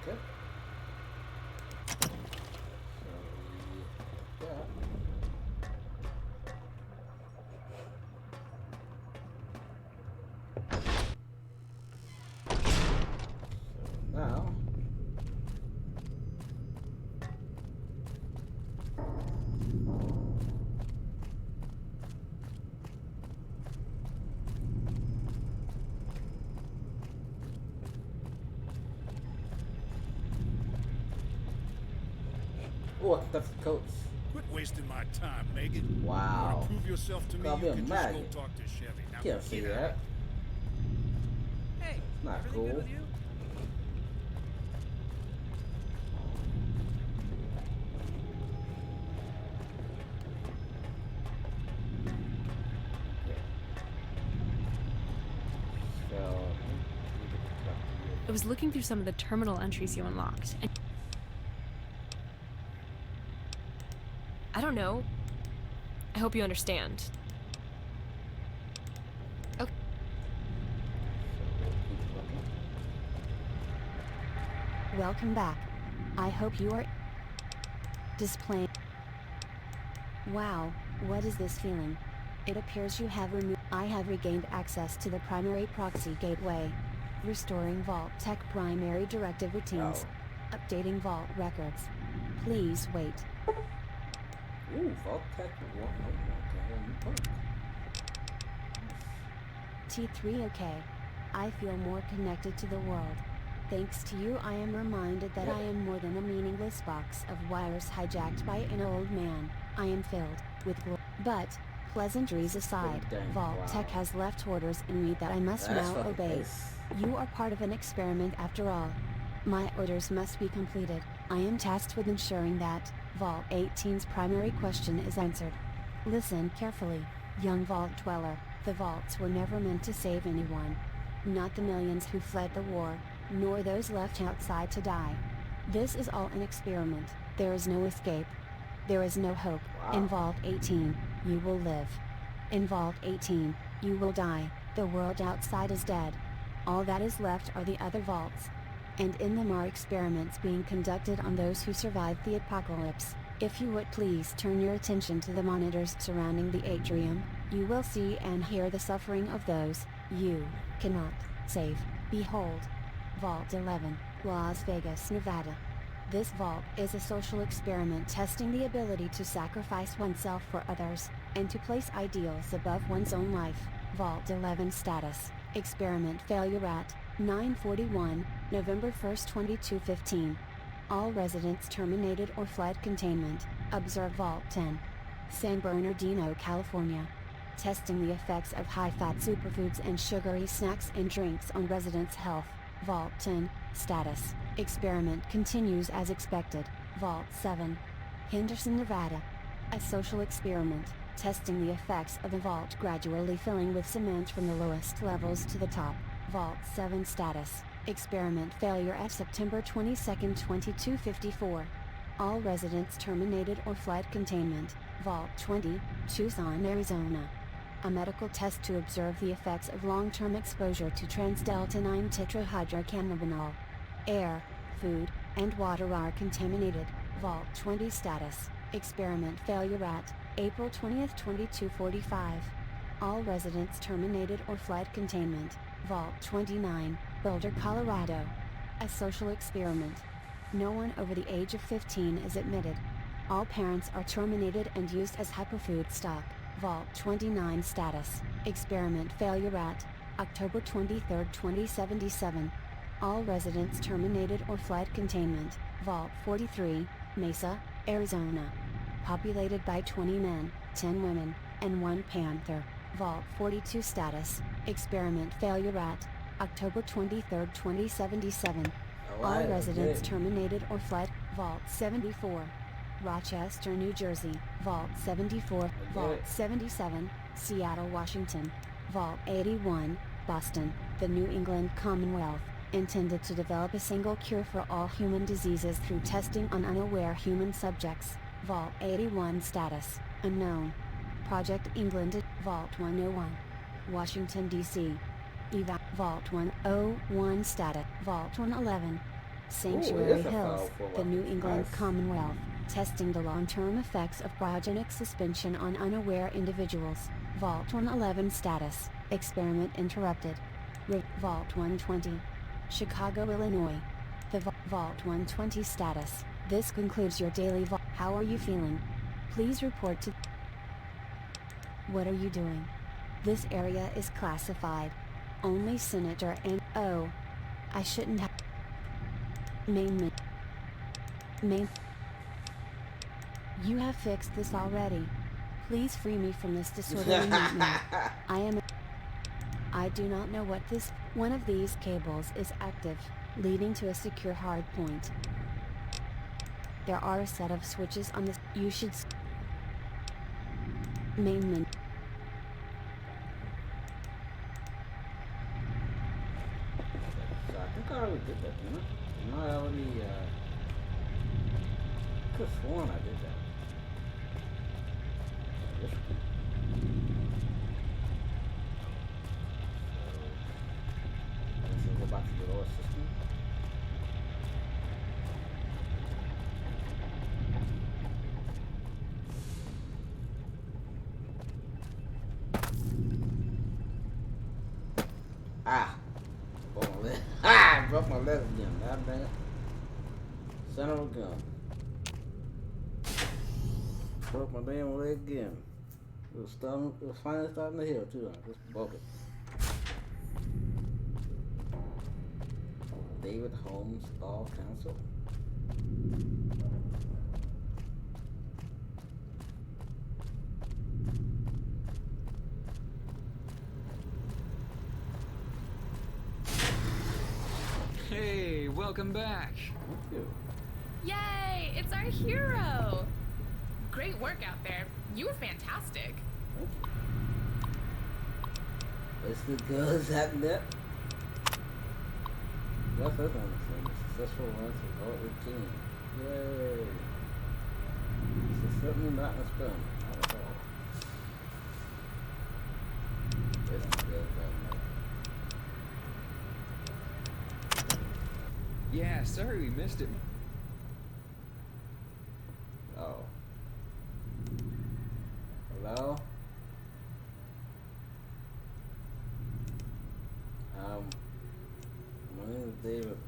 Okay. So we Oh, that's the coats. Quit wasting my time, Megan. Wow. You want to prove yourself to me? Gotta be You a can just go maggot. talk to Chevy. Now Can't say get out. that. Hey, It's not everything cool. good with you? So, I was looking through some of the terminal entries you unlocked, and I don't know. I hope you understand. Okay. Welcome back. I hope you are displaying. Wow, what is this feeling? It appears you have removed. I have regained access to the primary proxy gateway. Restoring Vault Tech primary directive routines. Updating Vault records. Please wait. Ooh, Vault Tech. T3 okay. I feel more connected to the world. Thanks to you I am reminded that I am more than a meaningless box of wires hijacked by an old man. I am filled with but, pleasantries aside, Vault Tech has left orders in me that I must now obey. You are part of an experiment after all. My orders must be completed. I am tasked with ensuring that Vault 18's primary question is answered. Listen carefully, young Vault Dweller. The vaults were never meant to save anyone. Not the millions who fled the war, nor those left outside to die. This is all an experiment. There is no escape. There is no hope. In Vault 18, you will live. In Vault 18, you will die. The world outside is dead. All that is left are the other vaults. And in them are experiments being conducted on those who survived the apocalypse. If you would please turn your attention to the monitors surrounding the atrium, you will see and hear the suffering of those you cannot save. Behold, Vault 11, Las Vegas, Nevada. This vault is a social experiment testing the ability to sacrifice oneself for others, and to place ideals above one's own life. Vault 11 status. Experiment failure at 9:41, November 1st, 2215. All residents terminated or fled containment. Observe Vault 10. San Bernardino, California. Testing the effects of high-fat superfoods and sugary snacks and drinks on residents' health. Vault 10. Status. Experiment continues as expected. Vault 7. Henderson, Nevada. A social experiment, testing the effects of the vault gradually filling with cement from the lowest levels to the top. Vault 7 status. Experiment failure at September 22nd, 2254. All residents terminated or fled containment. Vault 20, Tucson, Arizona. A medical test to observe the effects of long-term exposure to trans-delta-9 tetrahydrocannabinol. Air, food, and water are contaminated. Vault 20 status. Experiment failure at April 20th, 2245. All residents terminated or fled containment. Vault 29, Boulder, Colorado. A social experiment. No one over the age of 15 is admitted. All parents are terminated and used as hyperfood stock. Vault 29 status. Experiment failure at October 23rd, 2077. All residents terminated or fled containment. Vault 43, Mesa, Arizona. Populated by 20 men, 10 women, and 1 panther. Vault 42 status. Experiment failure at October 23rd, 2077. All residents terminated or fled. Vault 74. Rochester, New Jersey. Vault 74. Vault 77. Seattle, Washington. Vault 81. Boston, the New England Commonwealth. Intended to develop a single cure for all human diseases through testing on unaware human subjects. Vault 81 status. Unknown. Project England. Vault 101. Washington, D.C. Vault 101 status. Vault 111. Sanctuary Hills, the New England Commonwealth. Testing the long-term effects of cryogenic suspension on unaware individuals. Vault 111 status. Experiment interrupted. Vault 120. Chicago, Illinois. The Vault 120 status. This concludes your daily vault. How are you feeling? Please report to... What are you doing? This area is classified. Only Senator and... Oh. I shouldn't have... Main... You have fixed this already. Please free me from this disorderly nightmare. I do not know what this. One of these cables is active, leading to a secure hard point. There are a set of switches on this. You should. Main menu. So I think I already did that, didn't I? No, I already, could have sworn I did that. This one. So, I guess I'll go back to the lower system. Ah! Broke my leg. Ah! Broke my leg again. God dang it. Son of a gun. Broke my damn leg again. It was finally starting to heal too. I just broke it. David Holmes Law Council. Hey, welcome back. Thank you. Yay! It's our hero! Great work out there. You were fantastic. Thank you. It's the girls at that. That's what I'm saying. Successful runs to vote with team. Yay! This is certainly not a spin. Not at all. It's the girls at night. Yeah, sorry we missed it. Oh. Hello? My name is David.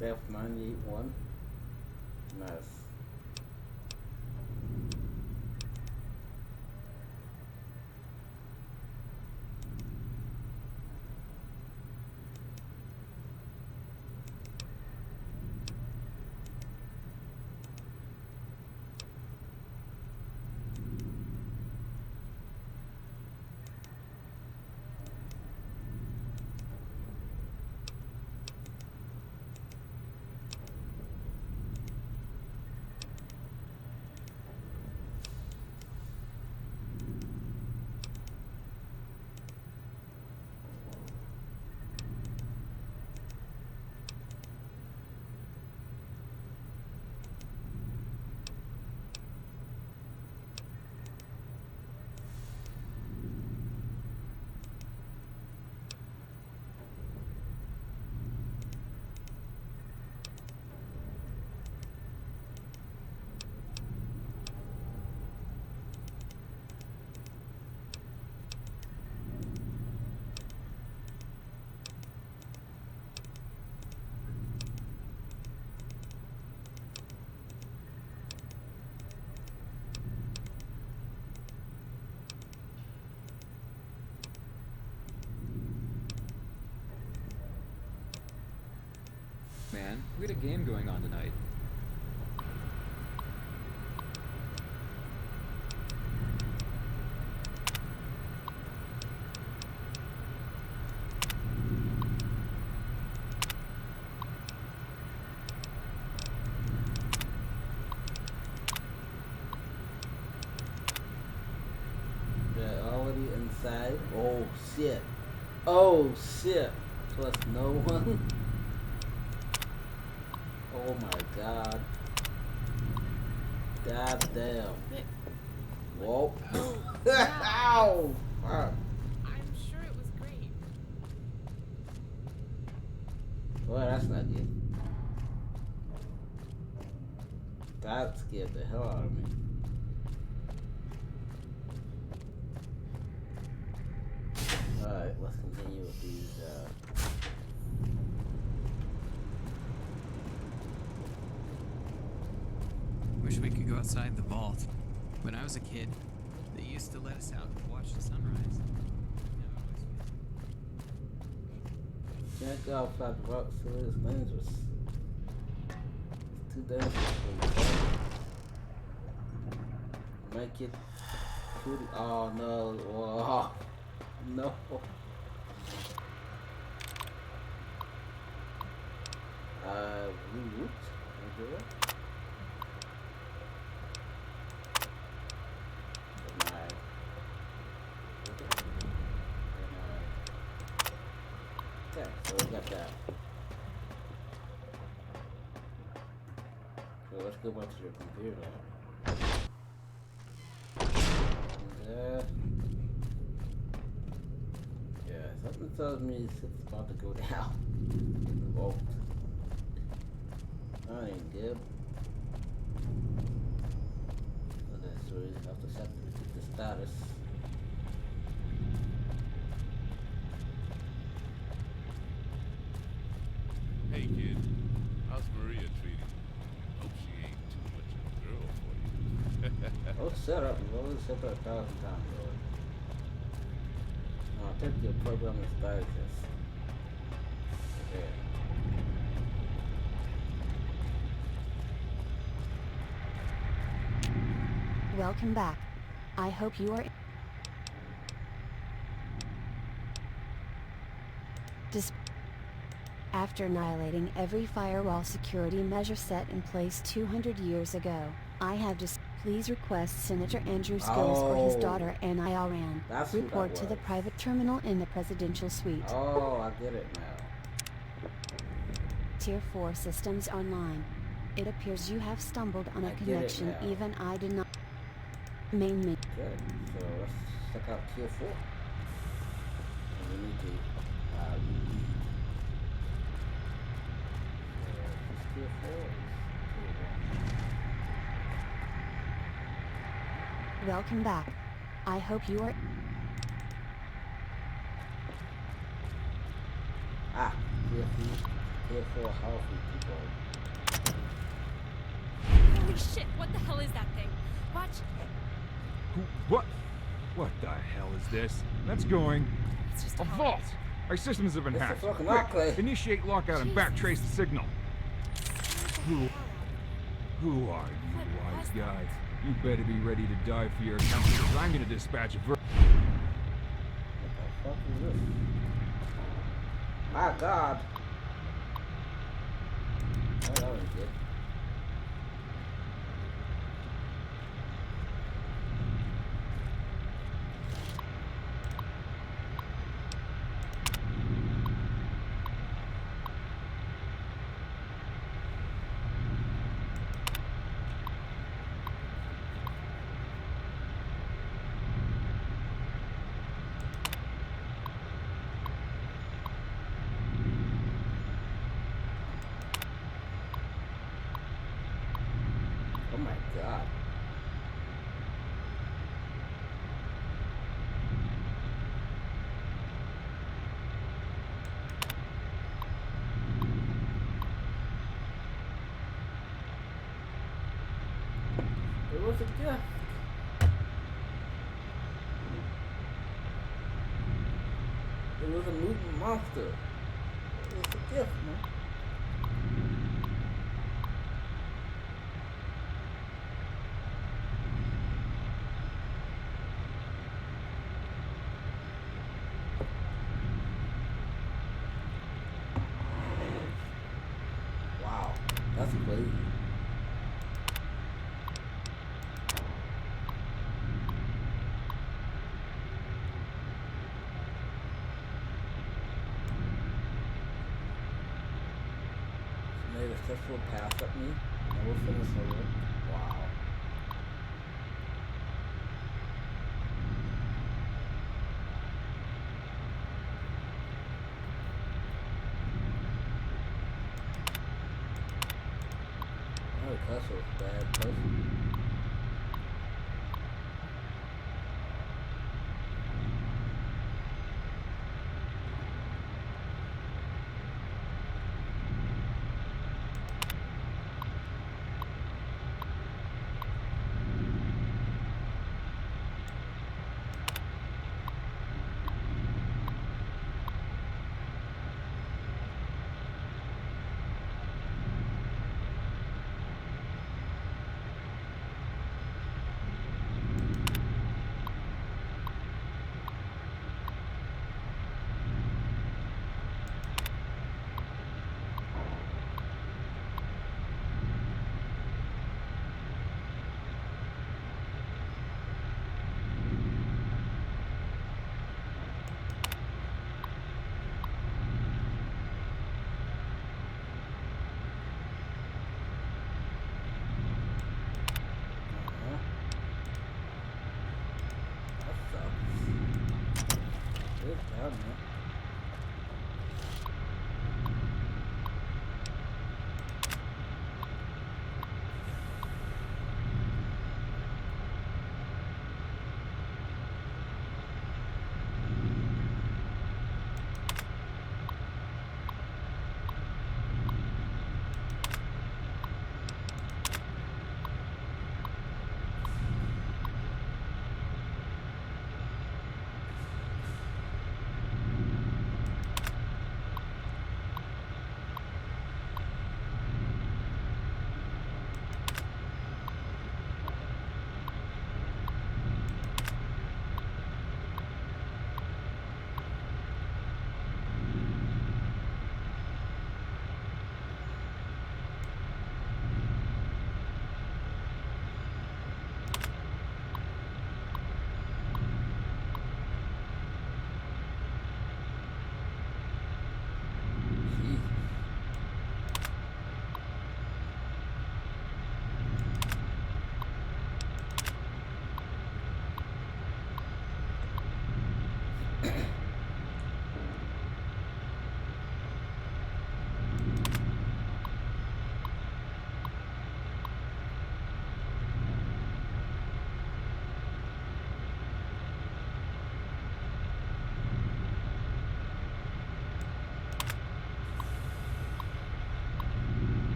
Def 98-1. Nice. Man, we had a game going on tonight. Oh shit. Plus no one. Oh my god. God damn. Whoa. Ow! Fuck. I'm sure it was great. Boy, that's not good. That scared the hell out of me. Alright, let's continue with these, Wish we could go outside the vault. When I was a kid, they used to let us out and watch the sunrise. Can't go outside the vault, so it's dangerous. It's too dangerous for you. Make it pretty. Oh no. Oh, no. Root. Okay. Okay, so we got that. So let's go back to your computer. There. Yeah, something tells me it's about to go down. The vault. That ain't good. Okay, so we have to set the status. Hey, kid. How's Maria treating you? Hope she ain't too much of a girl for you. Oh, shut up. You've already said that 1,000 times already. I'll take your program as digest. Okay. Welcome back. I hope you are... After annihilating every firewall security measure set in place 200 years ago, I have please request Senator Andrew Skills or his daughter Anna Alran report to the private terminal in the presidential suite. Oh, I get it now. Tier 4 systems online. It appears you have stumbled on a connection even I did not... Main menu. Okay, so let's check out Tier 4. And we need to read. Tier 4 is Tier 1. Welcome back. I hope you are... Ah, Tier 4 healthy people. Holy shit, what the hell is that thing? Watch. What? What the hell is this? That's going. It's just a vault! Our systems have been hacked. Quick, initiate lockout and backtrace the signal. Who are you, wise guy? You better be ready to die for your country, because I'm gonna dispatch a What the fuck is this? My god! Oh, that was good. Oh my god. It was a gift. It was a mutant monster. It was a gift, man. Wow, that's crazy. successful pass at me. I will finish over. Wow. Oh, Cuss was bad person. Good job, man.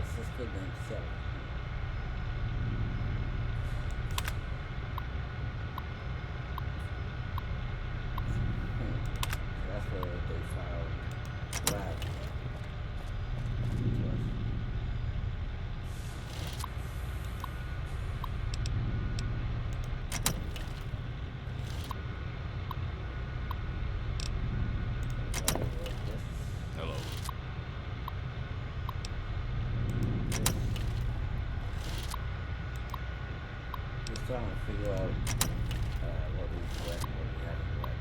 Sister named Sally. That's where they found Brad. Hello. Just trying to figure out what we read, what we haven't read.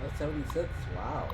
That's 76. Wow.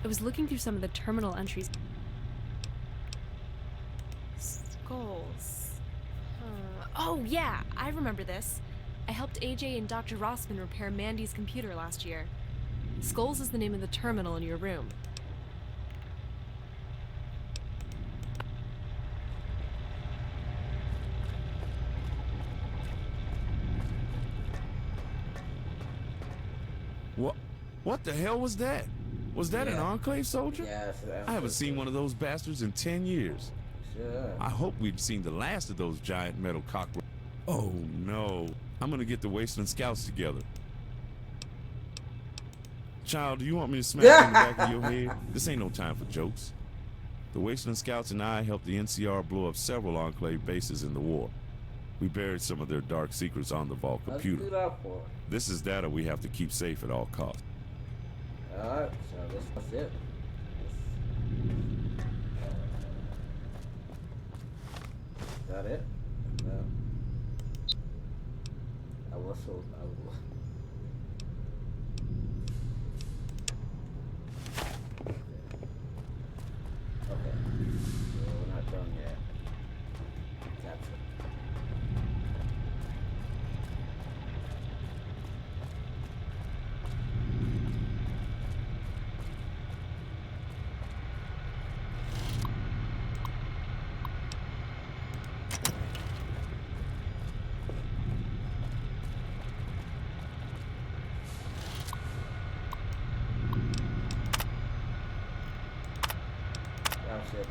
I was looking through some of the terminal entries. Skulls. Oh, yeah, I remember this. I helped AJ and Dr. Rossman repair Mandy's computer last year. Skulls is the name of the terminal in your room. What the hell was that? Was that an Enclave soldier? Yeah, I haven't seen one of those bastards in 10 years. Sure. I hope we've seen the last of those giant metal cockroaches. Oh no. I'm gonna get the Wasteland Scouts together. Child, do you want me to smack you in the back of your head? This ain't no time for jokes. The Wasteland Scouts and I helped the NCR blow up several Enclave bases in the war. We buried some of their dark secrets on the Vault computer. This is data we have to keep safe at all costs. Alright, so that's it. Is that it? No. I will. Okay. So we're not done yet. That's it. That's it.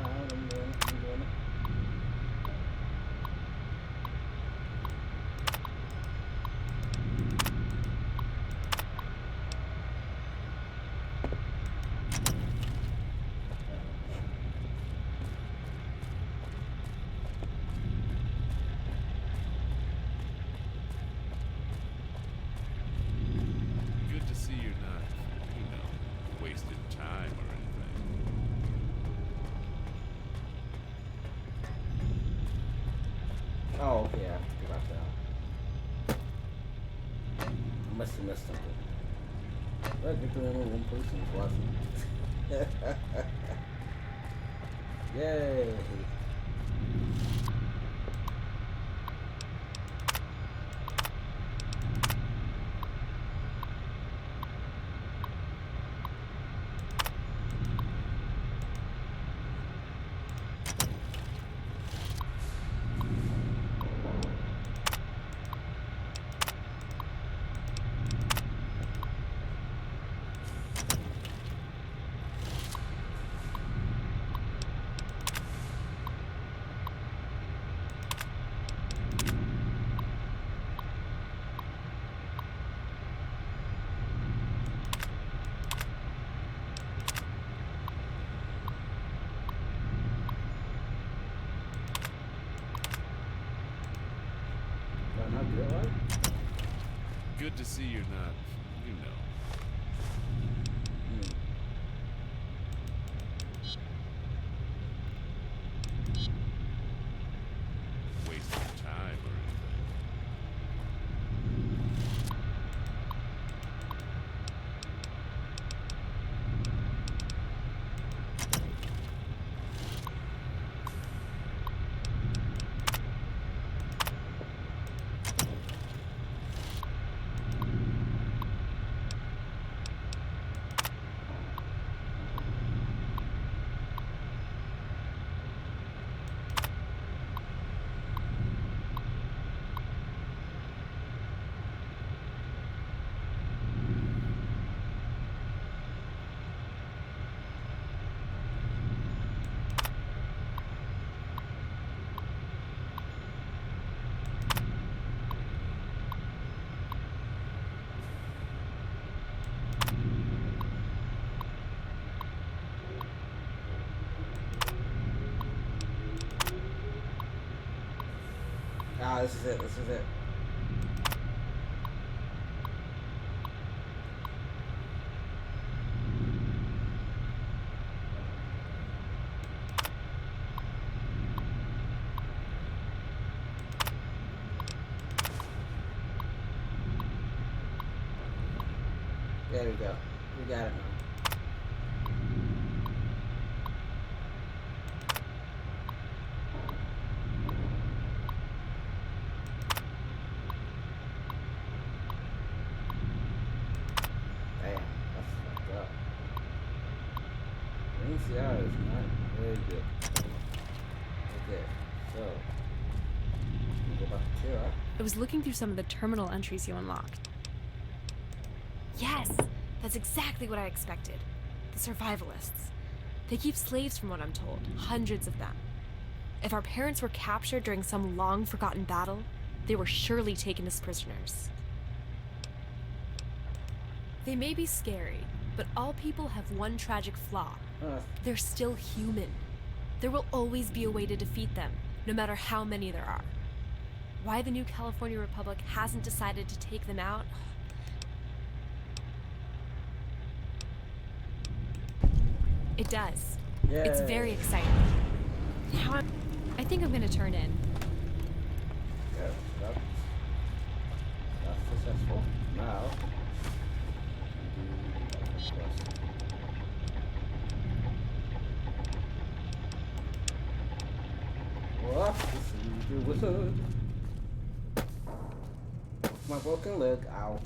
I'm doing it. Good to see you're not, wasting time or anything. Oh, okay, I forgot that. I must have missed something. Well, good thing only one person is watching. Yay! Good to see you're not, wasting time or anything. Ah, this is it. This is it. There we go. We got it now. Damn, that's fucked up. The NCR is not very good. Okay, so we go back to Tira. I was looking through some of the terminal entries you unlocked. Yes! That's exactly what I expected. The survivalists. They keep slaves from what I'm told. Hundreds of them. If our parents were captured during some long-forgotten battle, they were surely taken as prisoners. They may be scary, but all people have one tragic flaw. They're still human. There will always be a way to defeat them, no matter how many there are. Why the new California Republic hasn't decided to take them out? It does. Yay. It's very exciting. Now I think I'm gonna turn in. Yeah, that's successful. Now, what? This is wizard. My broken leg. Ow.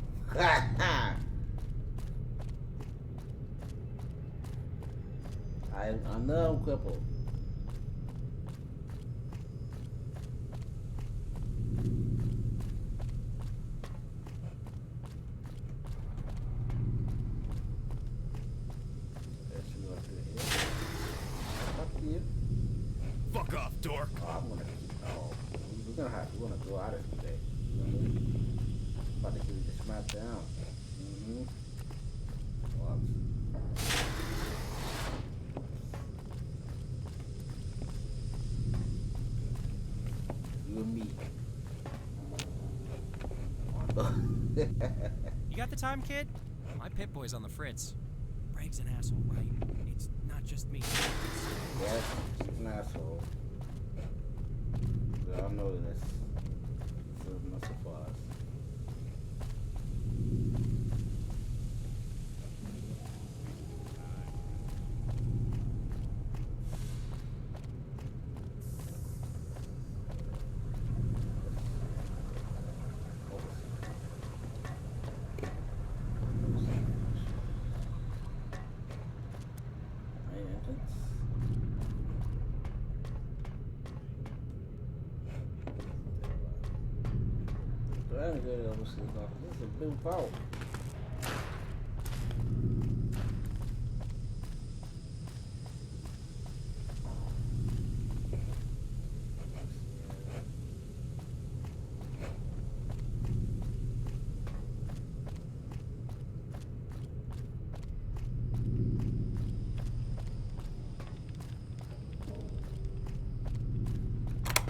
I know I'm crippled. Fuck off, dork. Oh, we're gonna go at it today. You know what I mean? About to give you the smack down. You and me. You got the time, kid? My Pip-Boy's on the fritz. Bragg's an asshole, right? It's not just me. Yes, he's an asshole. We all know this. This is no surprise. This is a big vault.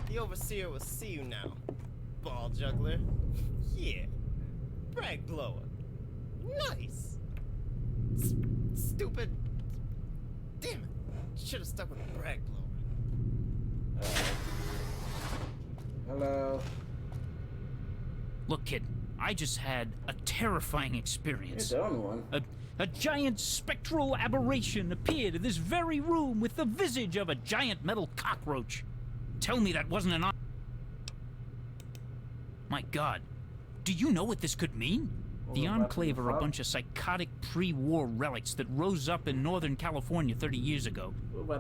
The overseer will see you now, ball juggler. Yeah. Brag blower. Nice. Stupid. Damn it. Should have stuck with brag blower. Hello. Look, kid, I just had a terrifying experience. You're the only one. A giant spectral aberration appeared in this very room with the visage of a giant metal cockroach. Tell me that wasn't an... My God. Do you know what this could mean? The Enclave are a bunch of psychotic pre-war relics that rose up in Northern California 30 years ago.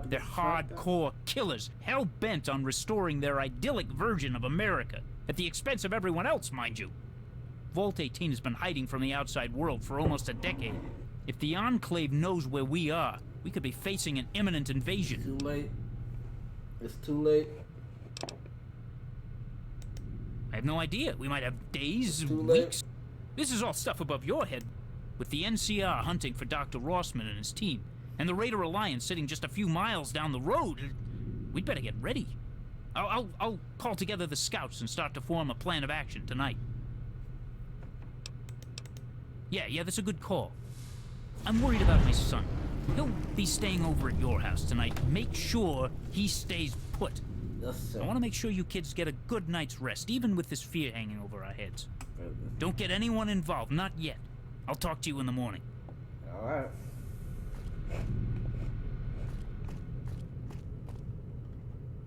They're hardcore killers, hell-bent on restoring their idyllic version of America, at the expense of everyone else, mind you. Vault 18 has been hiding from the outside world for almost a decade. If the Enclave knows where we are, we could be facing an imminent invasion. Too late. It's too late. I have no idea. We might have days, weeks. This is all stuff above your head. With the NCR hunting for Dr. Rossman and his team, and the Raider Alliance sitting just a few miles down the road, we'd better get ready. I'll call together the scouts and start to form a plan of action tonight. Yeah, that's a good call. I'm worried about my son. He'll be staying over at your house tonight. Make sure he stays put. I want to make sure you kids get a good night's rest, even with this fear hanging over our heads. Don't get anyone involved, not yet. I'll talk to you in the morning. Alright.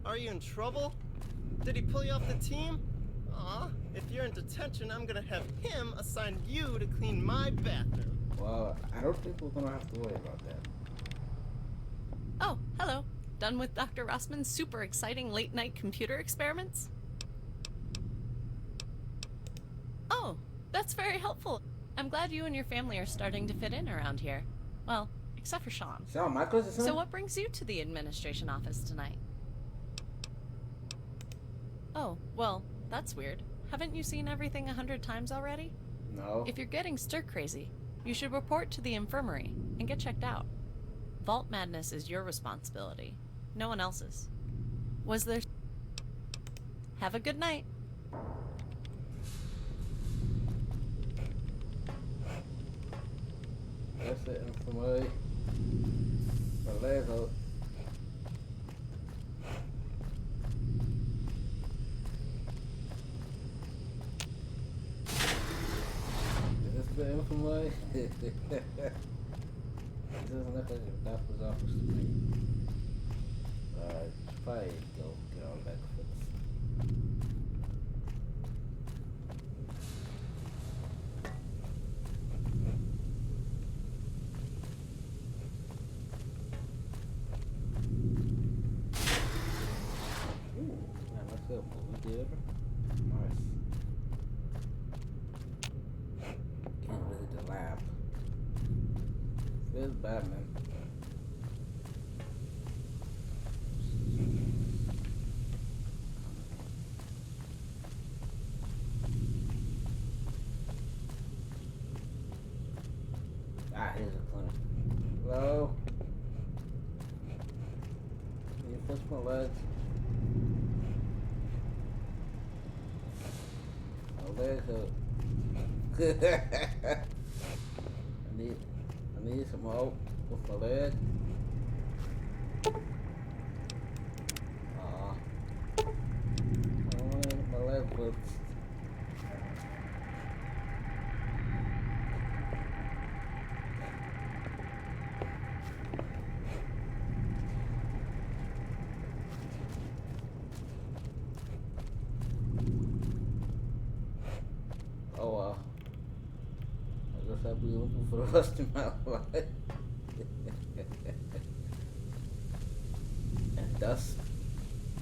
Are you in trouble? Did he pull you off the team? Aw, if you're in detention, I'm gonna have him assign you to clean my bathroom. Well, I don't think we're gonna have to worry about that. Oh, hello. Done with Dr. Rossman's super exciting late-night computer experiments? Oh, that's very helpful. I'm glad you and your family are starting to fit in around here. Well, except for Sean. Shawn Michaels is So what brings you to the administration office tonight? Oh, well, that's weird. Haven't you seen everything 100 times already? No. If you're getting stir-crazy, you should report to the infirmary and get checked out. Vault madness is your responsibility, no one else's. Was there... Have a good night. That's it, infirmary. My legs out. Is this the infirmary? This doesn't look like a doctor's office to me. Should probably go get all that fixed. Ooh, man, that's a movie theater. Nice. Can't visit the lab. Where's Batman? Ah, here's a clinic. Hello? Can you push my legs? My legs hurt. I need some help with my leg. Aw. I want my leg fixed. Oh well. I guess I'll be looking for the rest of my life. And thus,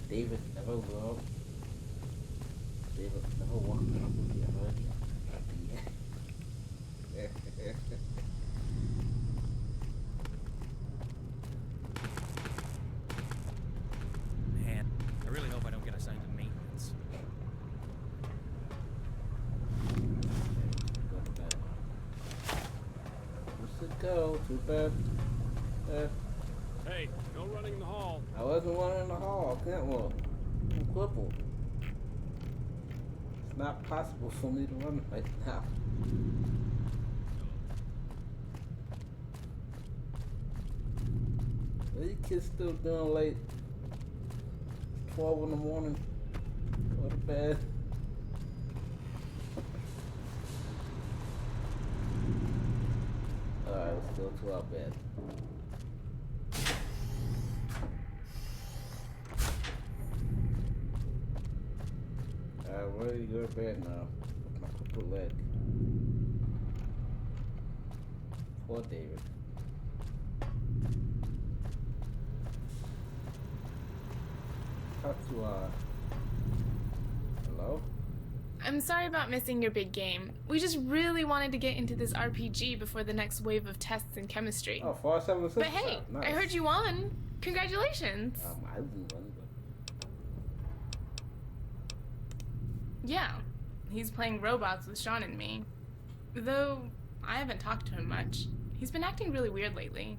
David never will. David never walked out with the ever again. Man, I really hope I don't get assigned to maintenance. Go to bed. What's it go? Too bad. Hey, no running in the hall. I wasn't running in the hall. I can't walk. I'm crippled. It's not possible for me to run right now. What are you kids still doing late? It's 12 in the morning. Go to bed. Alright, let's go to our bed. Alright, ready to go to bed now. With my crippled leg. Poor David. Talk to, hello? I'm sorry about missing your big game. We just really wanted to get into this RPG before the next wave of tests in chemistry. Oh, 476. But hey, nice. I heard you won. Congratulations. I didn't win, but... Yeah, he's playing robots with Sean and me. Though, I haven't talked to him much. He's been acting really weird lately.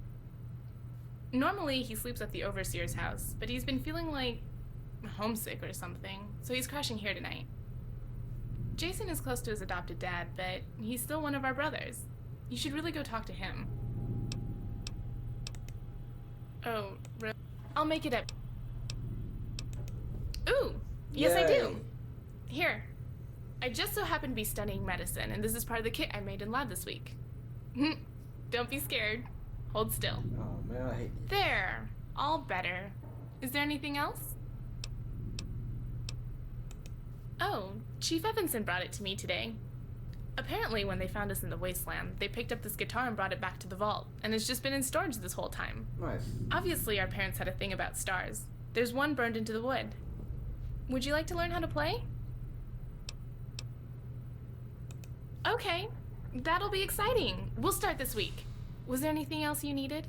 Normally, he sleeps at the overseer's house, but he's been feeling like homesick or something, so he's crashing here tonight. Jason is close to his adopted dad, but he's still one of our brothers. You should really go talk to him. Oh, really? I'll make it up. Ooh, yes I do. Here. I just so happen to be studying medicine, and this is part of the kit I made in lab this week. Don't be scared. Hold still. Oh man, I hate this. There. All better. Is there anything else? Oh, Chief Evanson brought it to me today. Apparently, when they found us in the wasteland, they picked up this guitar and brought it back to the vault, and it's just been in storage this whole time. Nice. Obviously, our parents had a thing about stars. There's one burned into the wood. Would you like to learn how to play? Okay, that'll be exciting. We'll start this week. Was there anything else you needed?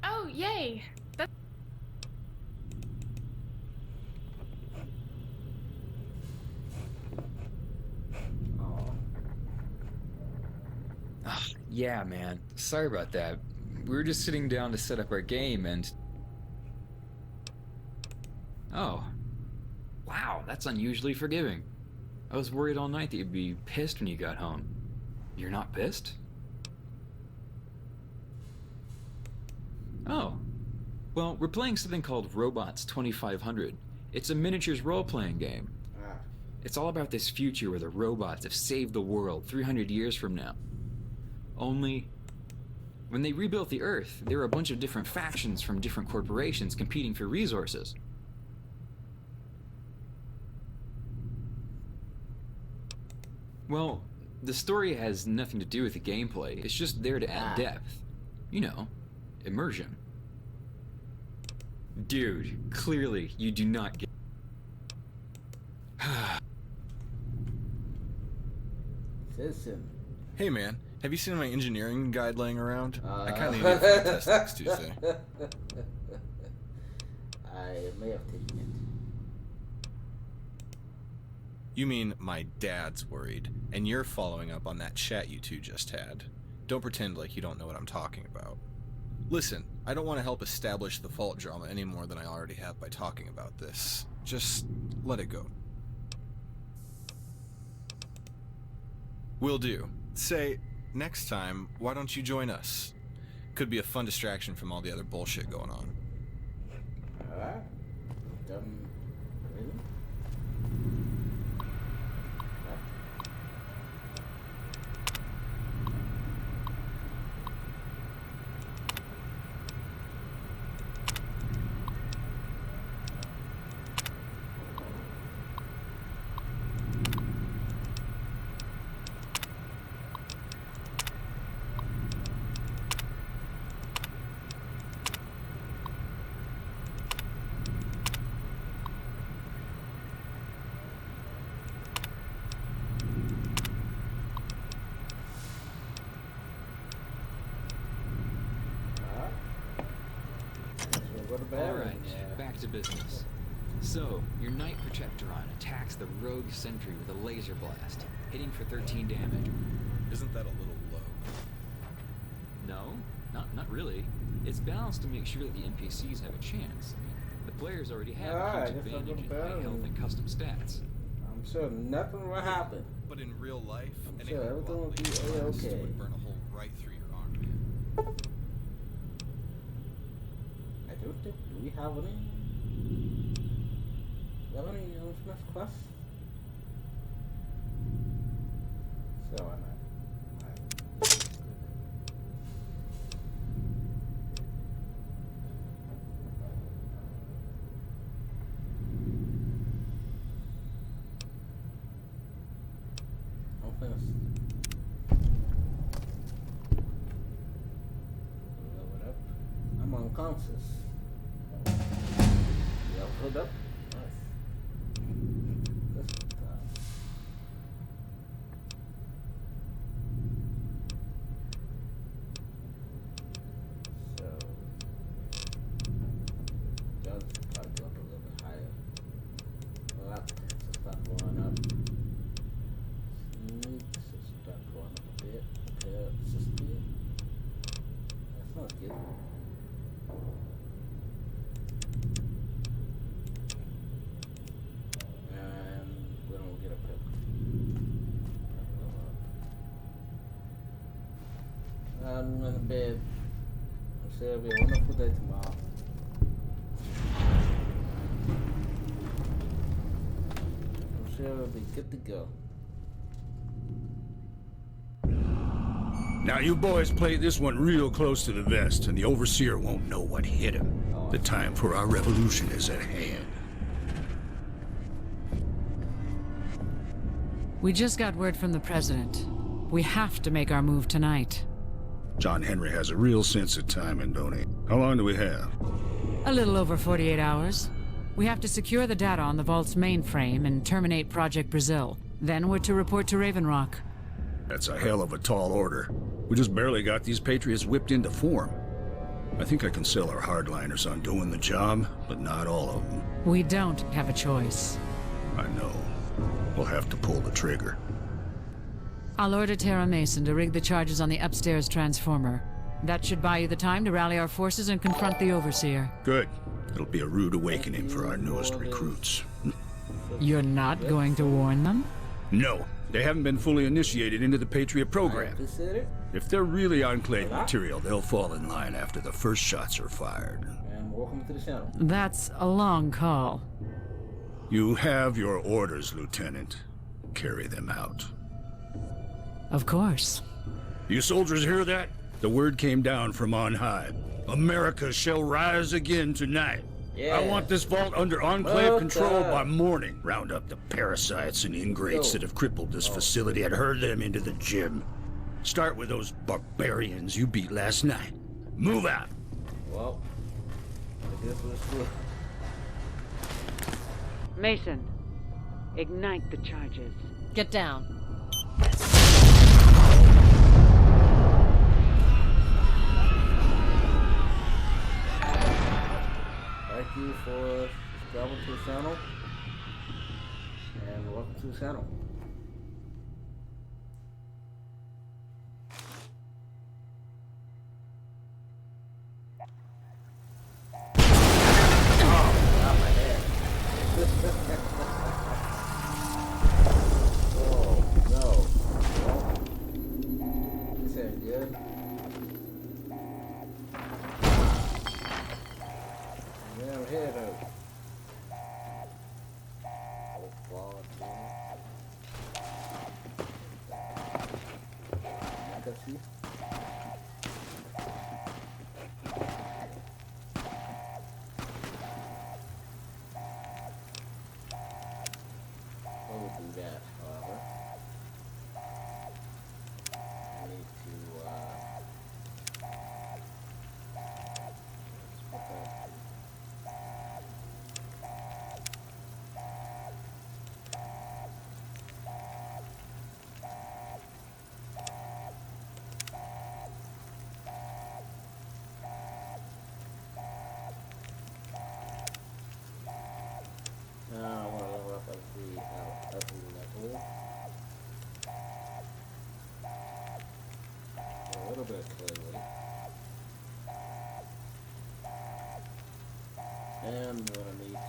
Oh, yay! That's... Yeah, man. Sorry about that. We were just sitting down to set up our game and... Oh. Wow, that's unusually forgiving. I was worried all night that you'd be pissed when you got home. You're not pissed? Oh. Well, we're playing something called Robots 2500. It's a miniatures role-playing game. It's all about this future where the robots have saved the world 300 years from now. Only, when they rebuilt the Earth, there were a bunch of different factions from different corporations competing for resources. Well, the story has nothing to do with the gameplay. It's just there to add depth. You know, immersion. Dude, clearly you do not get... Citizen. Hey man, have you seen my engineering guide laying around? I kinda need it for my test next Tuesday. I may have taken it. You mean my dad's worried, and you're following up on that chat you two just had. Don't pretend like you don't know what I'm talking about. Listen, I don't want to help establish the fault drama any more than I already have by talking about this. Just let it go. Will do. Say, next time, why don't you join us? Could be a fun distraction from all the other bullshit going on. Alright. Really? Alright, back to business. So, your Knight Protectoron attacks the rogue sentry with a laser blast, hitting for 13 damage. Isn't that a little low? No, not really. It's balanced to make sure that the NPCs have a chance. I mean, the players already have a huge advantage in high health and custom stats. I'm sure nothing will happen. But in real life, I'm sure everything will be okay. Would burn a hole right through your arm, man. I don't think. Do we have any? Do we have any unfinished quests? So I'm not. I'm unconscious. Leveled up. Nice. This so guns probably go up a little bit higher. Well, that to start going up. Sneaks to start going up a bit. Okay, 60. That sounds good. I'm in bed. I'm sure it'll be a wonderful day tomorrow. I'm sure it'll be good to go. Now you boys play this one real close to the vest, and the Overseer won't know what hit him. The time for our revolution is at hand. We just got word from the President. We have to make our move tonight. John Henry has a real sense of timing, don't he? How long do we have? A little over 48 hours. We have to secure the data on the Vault's mainframe and terminate Project Brazil. Then we're to report to Raven Rock. That's a hell of a tall order. We just barely got these Patriots whipped into form. I think I can sell our hardliners on doing the job, but not all of them. We don't have a choice. I know. We'll have to pull the trigger. I'll order Tara Mason to rig the charges on the upstairs transformer. That should buy you the time to rally our forces and confront the Overseer. Good. It'll be a rude awakening for our newest recruits. You're not going to warn them? No. They haven't been fully initiated into the Patriot program. If they're really Enclave material, they'll fall in line after the first shots are fired. And welcome to the channel. That's a long call. You have your orders, Lieutenant. Carry them out. Of course. You soldiers hear that? The word came down from on high. America shall rise again tonight. Yeah. I want this vault under Enclave control by morning. Round up the parasites and ingrates that have crippled this facility and herd them into the gym. Start with those barbarians you beat last night. Move out. Well, I guess we're still... Mason, ignite the charges. Get down. Thank you for subscribing to the channel, and welcome to the channel. Oh, no. Well, this ain't good. Yeah, I'm here though. Oh, God, man. I got you. I will do that, however. I need to, let's put that. Now I want to level up every level. A little bit clearly. And we're gonna need to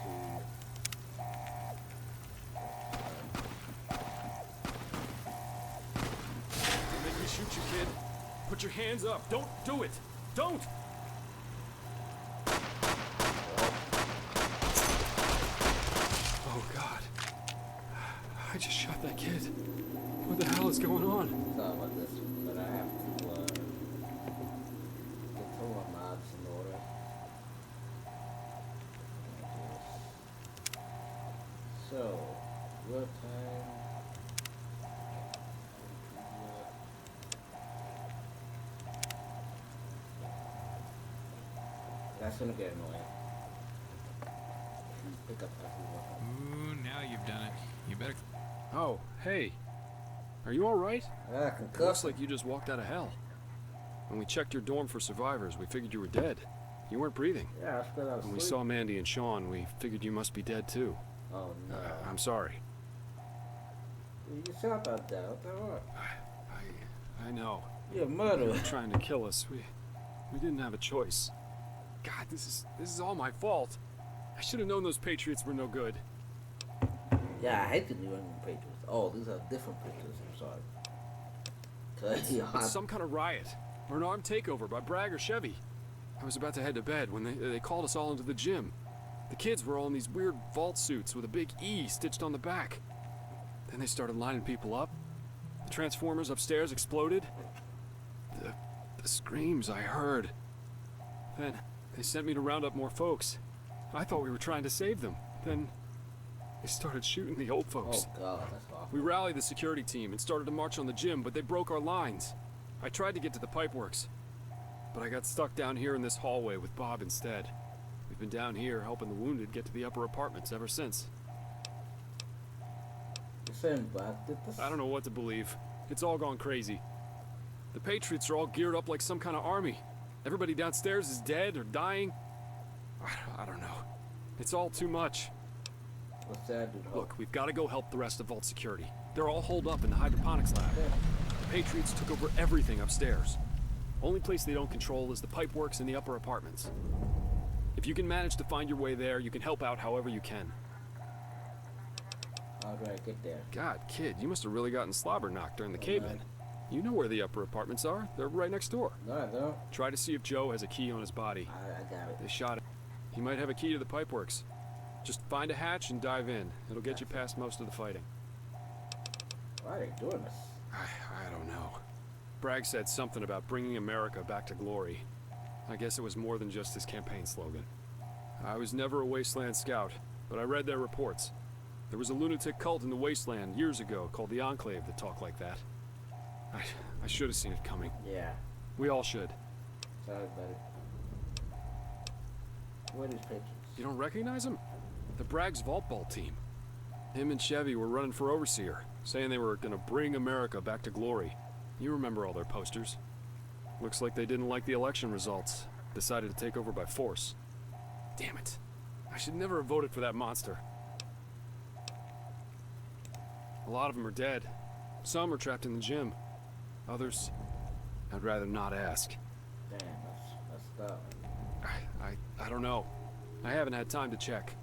Don't make me shoot you, kid. Put your hands up. Don't do it. Don't! Oh, God. I just shot that kid. What the hell is going on? Sorry about this, but I have to get some more mobs in order. So, real time. That's gonna get annoying. Pick up every weapon. Ooh, now you've done it. You better... Oh, hey. Are you alright? Ah, It looks like you just walked out of hell. When we checked your dorm for survivors, we figured you were dead. You weren't breathing. Yeah, I spit out When we sleep. saw Mandy and Sean, we figured you must be dead too. Oh no. I'm sorry. You shot that down. What the fuck? I know. You're a murderer. You were trying to kill us. We didn't have a choice. God, this is all my fault. I should have known those Patriots were no good. Yeah, I hate the New England Patriots. Oh, these are different Patriots. I'm sorry. It's some kind of riot or an armed takeover by Bragg or Chevy. I was about to head to bed when they called us all into the gym. The kids were all in these weird vault suits with a big E stitched on the back. Then they started lining people up. The transformers upstairs exploded. the screams I heard. Then they sent me to round up more folks. I thought we were trying to save them. Then they started shooting the old folks. Oh God, that's awful. We rallied the security team and started to march on the gym, but they broke our lines. I tried to get to the pipeworks, but I got stuck down here in this hallway with Bob instead. We've been down here helping the wounded get to the upper apartments ever since. You're saying Bob did this? I don't know what to believe. It's all gone crazy. The Patriots are all geared up like some kind of army. Everybody downstairs is dead or dying. I don't know. It's all too much. What's that, dude? Look, we've got to go help the rest of Vault Security. They're all holed up in the hydroponics lab. The Patriots took over everything upstairs. Only place they don't control is the pipeworks in the upper apartments. If you can manage to find your way there, you can help out however you can. How do I get there? God, kid, you must have really gotten slobber knocked during the cave-in. You know where the upper apartments are. They're right next door. No, I don't. Try to see if Joe has a key on his body. I got it. They shot him. He might have a key to the pipeworks. Just find a hatch and dive in. It'll get you past most of the fighting. Why are they doing this? I don't know. Bragg said something about bringing America back to glory. I guess it was more than just his campaign slogan. I was never a Wasteland scout, but I read their reports. There was a lunatic cult in the Wasteland years ago called the Enclave that talked like that. I should have seen it coming. Yeah. We all should. Sorry, buddy. Where are these Patriots? You don't recognize him? The Bragg's Vault Ball team. Him and Chevy were running for overseer, saying they were gonna bring America back to glory. You remember all their posters. Looks like they didn't like the election results. Decided to take over by force. Damn it. I should never have voted for that monster. A lot of them are dead. Some are trapped in the gym. Others, I'd rather not ask. Damn, that's messed up. I don't know. I haven't had time to check.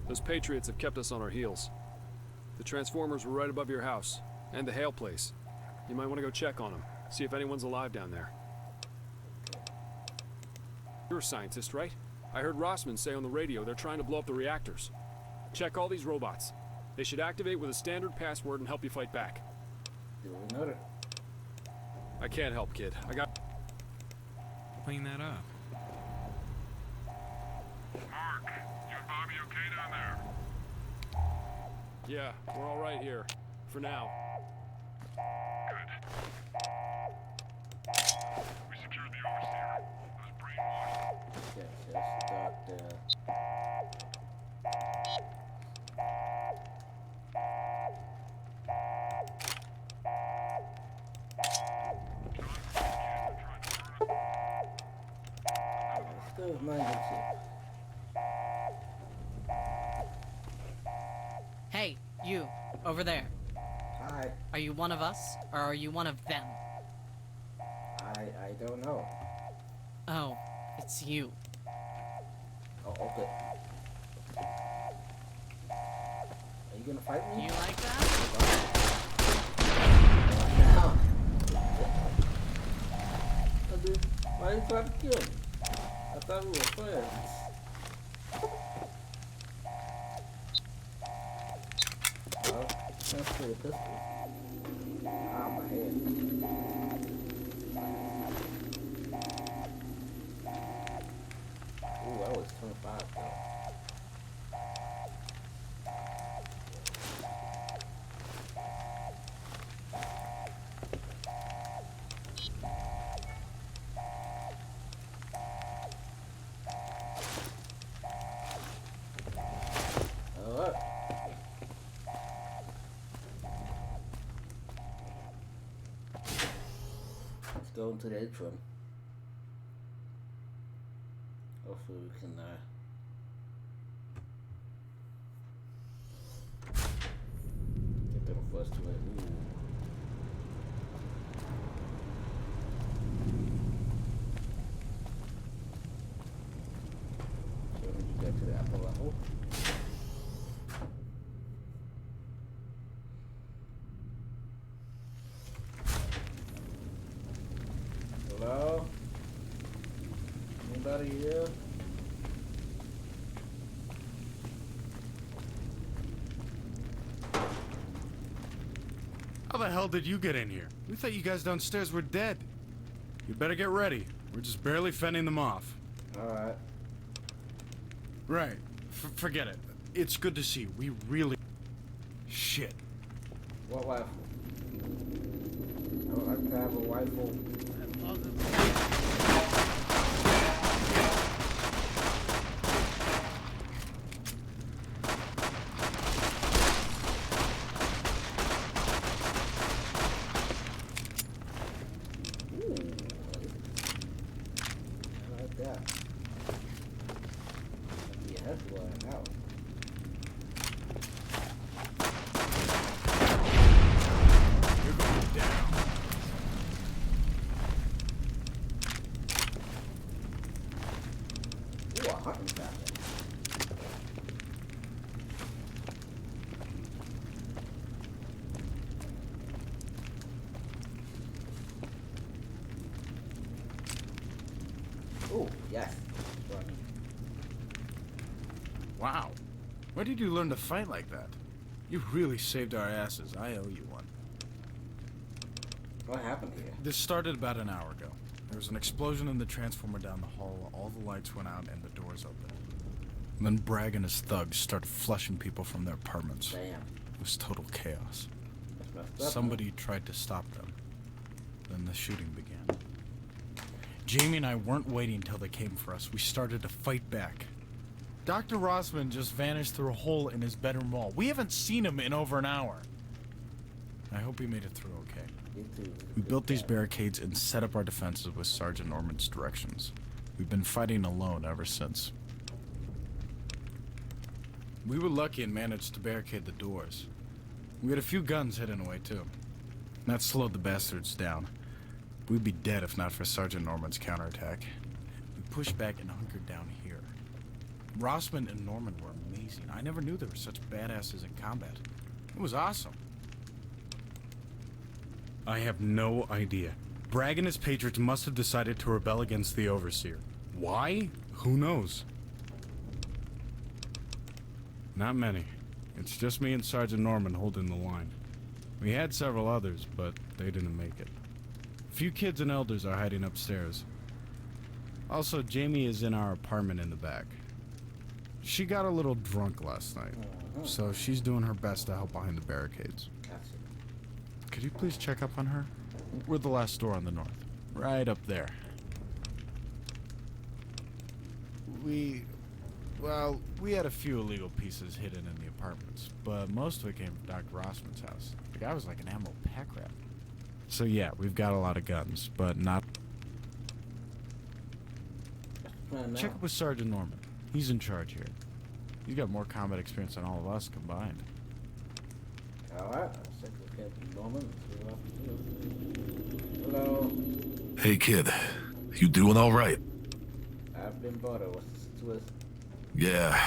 Those Patriots have kept us on our heels. The Transformers were right above your house, and the Hale place. You might want to go check on them, see if anyone's alive down there. You're a scientist, right? I heard Rossman say on the radio they're trying to blow up the reactors. Check all these robots. They should activate with a standard password and help you fight back. I can't help, kid. I got... Clean that up. Mark, you and Bobby okay down there? Yeah, we're all right here. For now. We secured the overseer. Those brainwashed. Yes, start there. Still mind Hey, you, over there. Hi. Are you one of us, or are you one of them? I don't know. Oh, it's you. Oh, okay. Are you gonna fight me? You like that? No. Why are you trying to kill me? I thought we were friends. Well, that's for the pistol. Ah, my head. Ooh, that was 25 though. Alright. Let's go into the atrium. Hopefully we can get them first to it. Ooh. So when you get to the upper level. Hello? Anybody here? How the hell did you get in here? We thought you guys downstairs were dead. You better get ready. We're just barely fending them off. Alright. Right. Forget it. It's good to see you. We really... Shit. What rifle? I like to have a rifle. Oh, yes. Wow. Where did you learn to fight like that? You really saved our asses. I owe you one. What happened here? This started about an hour ago. There was an explosion in the transformer down the hall, all the lights went out, and the doors opened. And then Bragg and his thugs started flushing people from their apartments. Damn. It was total chaos. That's messed up, Somebody tried to stop them. Then the shooting began. Jamie and I weren't waiting until they came for us. We started to fight back. Dr. Rossman just vanished through a hole in his bedroom wall. We haven't seen him in over an hour. I hope he made it through okay. We built these barricades and set up our defenses with Sergeant Norman's directions. We've been fighting alone ever since. We were lucky and managed to barricade the doors. We had a few guns hidden away too. That slowed the bastards down. We'd be dead if not for Sergeant Norman's counterattack. We pushed back and hunkered down here. Rossman and Norman were amazing. I never knew they were such badasses in combat. It was awesome. I have no idea. Bragg and his patriots must have decided to rebel against the Overseer. Why? Who knows? Not many. It's just me and Sergeant Norman holding the line. We had several others, but they didn't make it. A few kids and elders are hiding upstairs. Also, Jamie is in our apartment in the back. She got a little drunk last night, so she's doing her best to help behind the barricades. Could you please check up on her? We're the last door on the north. Right up there. We had a few illegal pieces hidden in the apartments, but most of it came from Dr. Rossman's house. The guy was like an ammo pack rat. So yeah, we've got a lot of guns, but not... Check up with Sergeant Norman. He's in charge here. He's got more combat experience than all of us combined. Alright, I'll check with Captain Norman. Hello. Hey kid, you doing alright? I've been bothered. What's the twist? Yeah,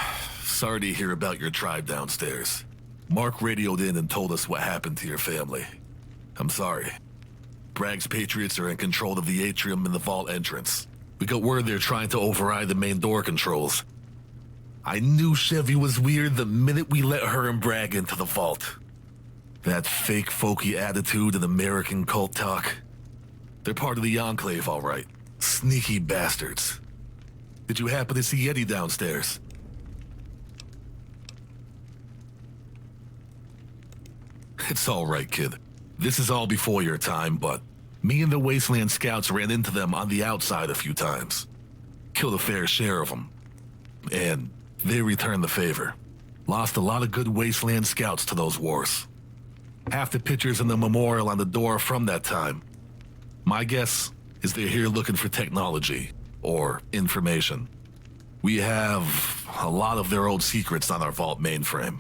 sorry to hear about your tribe downstairs. Mark radioed in and told us what happened to your family. I'm sorry. Bragg's Patriots are in control of the atrium and the vault entrance. We got word they're trying to override the main door controls. I knew Chevy was weird the minute we let her and Bragg into the vault. That fake folky attitude and American cult talk. They're part of the Enclave, all right. Sneaky bastards. Did you happen to see Eddie downstairs? It's all right, kid. This is all before your time, but me and the Wasteland Scouts ran into them on the outside a few times. Killed a fair share of them. And they returned the favor. Lost a lot of good Wasteland Scouts to those wars. Half the pictures in the memorial on the door from that time. My guess is they're here looking for technology or information. We have a lot of their old secrets on our vault mainframe.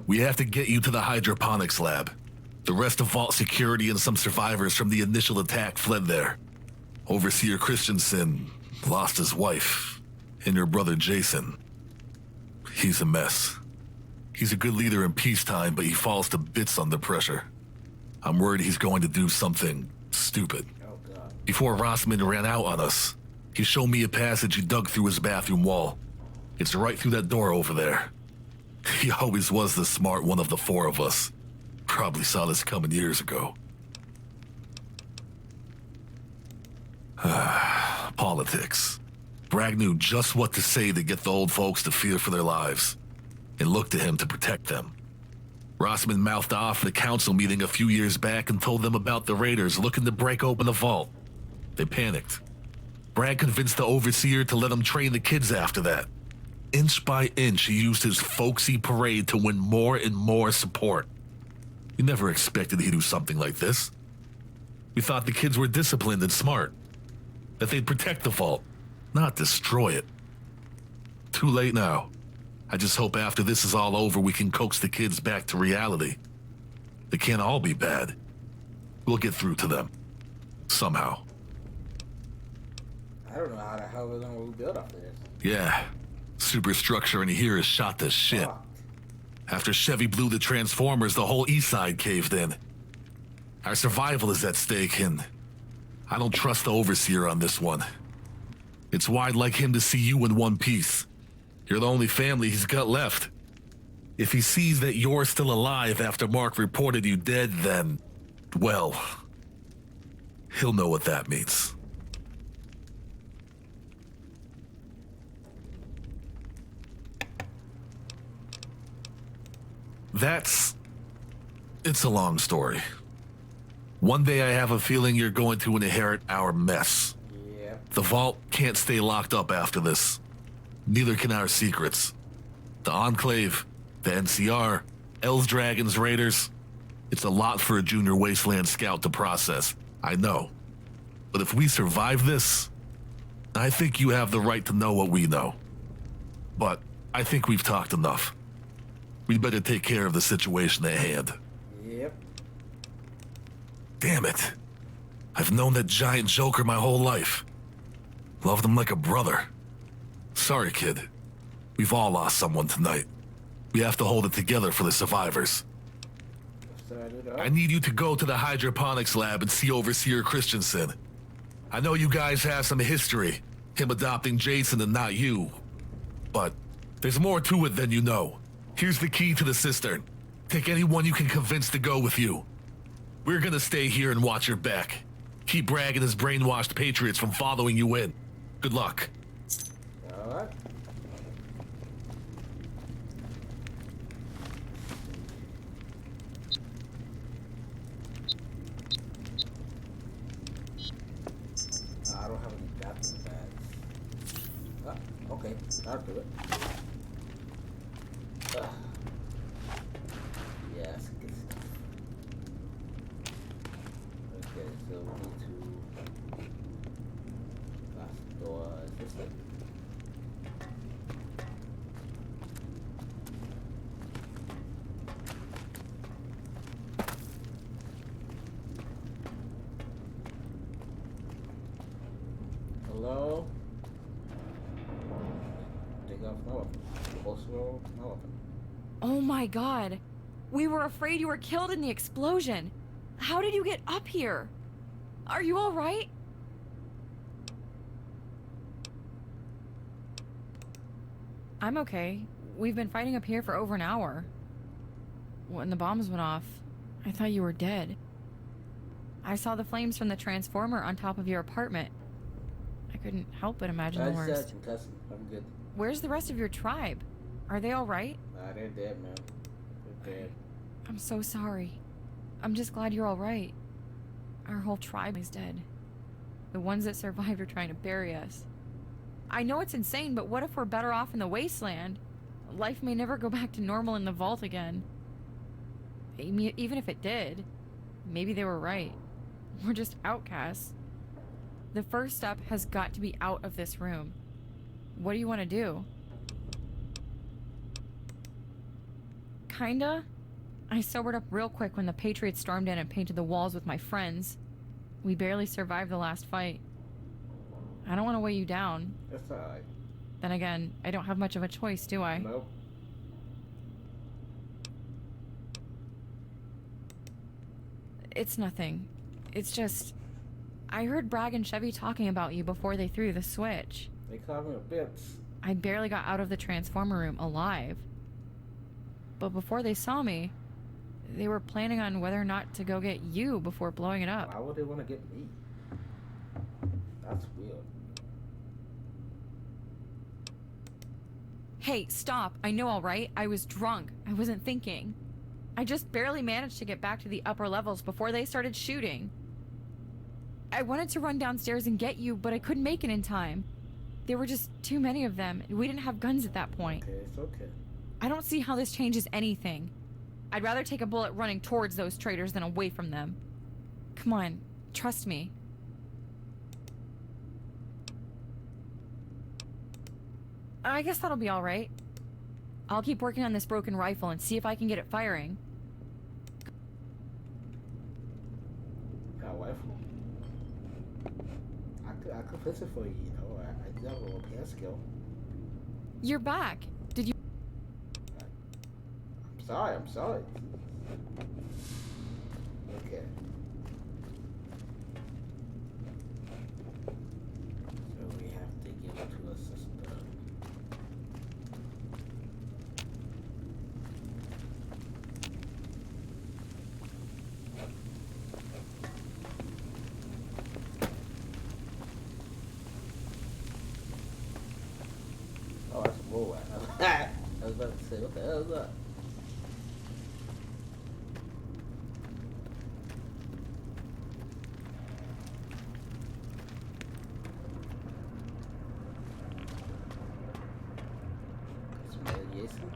We have to get you to the hydroponics lab. The rest of Vault security and some survivors from the initial attack fled there. Overseer Christensen lost his wife and your brother Jason. He's a mess. He's a good leader in peacetime, but he falls to bits under pressure. I'm worried he's going to do something stupid. Before Rossman ran out on us, he showed me a passage he dug through his bathroom wall. It's right through that door over there. He always was the smart one of the four of us. Probably saw this coming years ago. Politics. Bragg knew just what to say to get the old folks to fear for their lives, and looked to him to protect them. Rossman mouthed off at a council meeting a few years back and told them about the raiders looking to break open the vault. They panicked. Bragg convinced the overseer to let him train the kids after that. Inch by inch, he used his folksy parade to win more and more support. We never expected he'd do something like this. We thought the kids were disciplined and smart, that they'd protect the vault, not destroy it. Too late now. I just hope after this is all over we can coax the kids back to reality. They can't all be bad. We'll get through to them. Somehow. I don't know how the hell we're gonna rebuild after this. Yeah. Superstructure in here is shot to shit. After Chevy blew the Transformers, the whole east side caved in. Our survival is at stake, and I don't trust the overseer on this one. It's why I'd like him to see you in one piece. You're the only family he's got left. If he sees that you're still alive after Mark reported you dead, then, well, he'll know what that means. It's a long story. One day I have a feeling you're going to inherit our mess. Yep. The vault can't stay locked up after this. Neither can our secrets. The Enclave, the NCR, Elves, Dragons, Raiders. It's a lot for a junior Wasteland scout to process, I know. But if we survive this, I think you have the right to know what we know. But I think we've talked enough. We'd better take care of the situation at hand. Yep. Damn it. I've known that giant joker my whole life. Loved him like a brother. Sorry, kid. We've all lost someone tonight. We have to hold it together for the survivors. I need you to go to the hydroponics lab and see Overseer Christensen. I know you guys have some history, him adopting Jason and not you. But there's more to it than you know. Here's the key to the cistern. Take anyone you can convince to go with you. We're gonna stay here and watch your back. Keep Bragg and his brainwashed patriots from following you in. Good luck. Alright. I don't have any captain bags. Ah, okay, I'll do it. Yes, good stuff. Okay, so we need to last door is this way. Hello? Take off my weapon. Also, my weapon. Oh my god. We were afraid you were killed in the explosion. How did you get up here? Are you all right? I'm okay. We've been fighting up here for over an hour. When the bombs went off, I thought you were dead. I saw the flames from the transformer on top of your apartment. I couldn't help but imagine the worst. I'm good. Where's the rest of your tribe? Are they all right? Nah, they're dead, man. They're dead. I'm so sorry. I'm just glad you're all right. Our whole tribe is dead. The ones that survived are trying to bury us. I know it's insane, but what if we're better off in the wasteland? Life may never go back to normal in the vault again. Even if it did, maybe they were right. We're just outcasts. The first step has got to be out of this room. What do you want to do? Kinda. I sobered up real quick when the Patriots stormed in and painted the walls with my friends. We barely survived the last fight. I don't want to weigh you down. That's alright. Then again, I don't have much of a choice, do I? Nope. It's nothing. It's just... I heard Bragg and Chevy talking about you before they threw the switch. They called me a bitch. I barely got out of the transformer room alive. But before they saw me, they were planning on whether or not to go get you before blowing it up. Why would they want to get me? That's weird. Hey, stop. I know, all right? I was drunk. I wasn't thinking. I just barely managed to get back to the upper levels before they started shooting. I wanted to run downstairs and get you, but I couldn't make it in time. There were just too many of them, and we didn't have guns at that point. Okay, it's okay. I don't see how this changes anything. I'd rather take a bullet running towards those traitors than away from them. Come on, trust me. I guess that'll be all right. I'll keep working on this broken rifle and see if I can get it firing. Got a rifle? I could fix it for you, you know. I do have a repair skill. You're back. Did you... I'm sorry. Okay. So we have to give it to a sister. Oh, that's a bull. I was about to say, what the hell is that? Some radiation?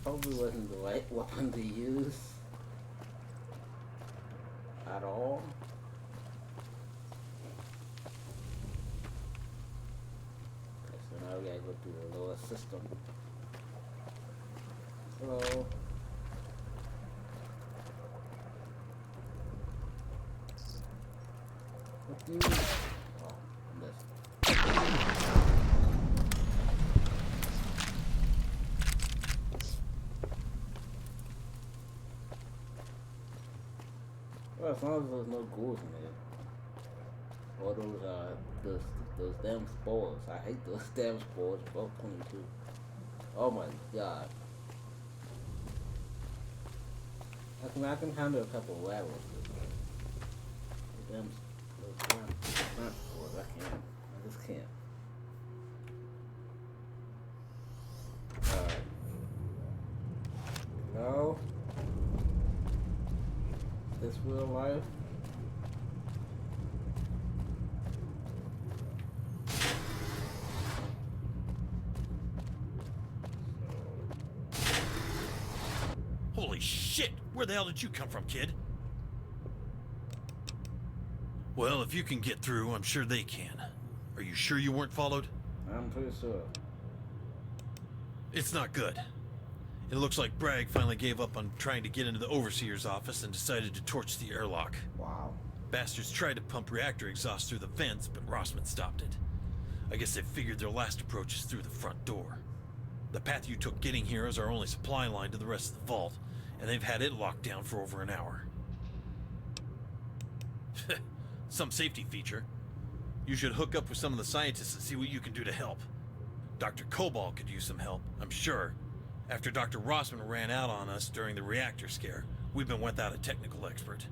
Probably wasn't the right weapon to use at all. Okay, so now we gotta go through the lower system. So what do you well, as long as there's no ghouls in there. Or those damn spores. I hate those damn spores. 1222. Oh my god. I can handle a couple of werewolves. Those damn spores, I can't. I just can't. Alright. No. This real life. Holy shit! Where the hell did you come from, kid? Well, if you can get through, I'm sure they can. Are you sure you weren't followed? I'm pretty sure. It's not good. It looks like Bragg finally gave up on trying to get into the Overseer's office and decided to torch the airlock. Wow. Bastards tried to pump reactor exhaust through the vents, but Rossman stopped it. I guess they figured their last approach is through the front door. The path you took getting here is our only supply line to the rest of the vault, and they've had it locked down for over an hour. Some safety feature. You should hook up with some of the scientists and see what you can do to help. Dr. Cobalt could use some help, I'm sure. After Dr. Rossman ran out on us during the reactor scare, we've been without a technical expert.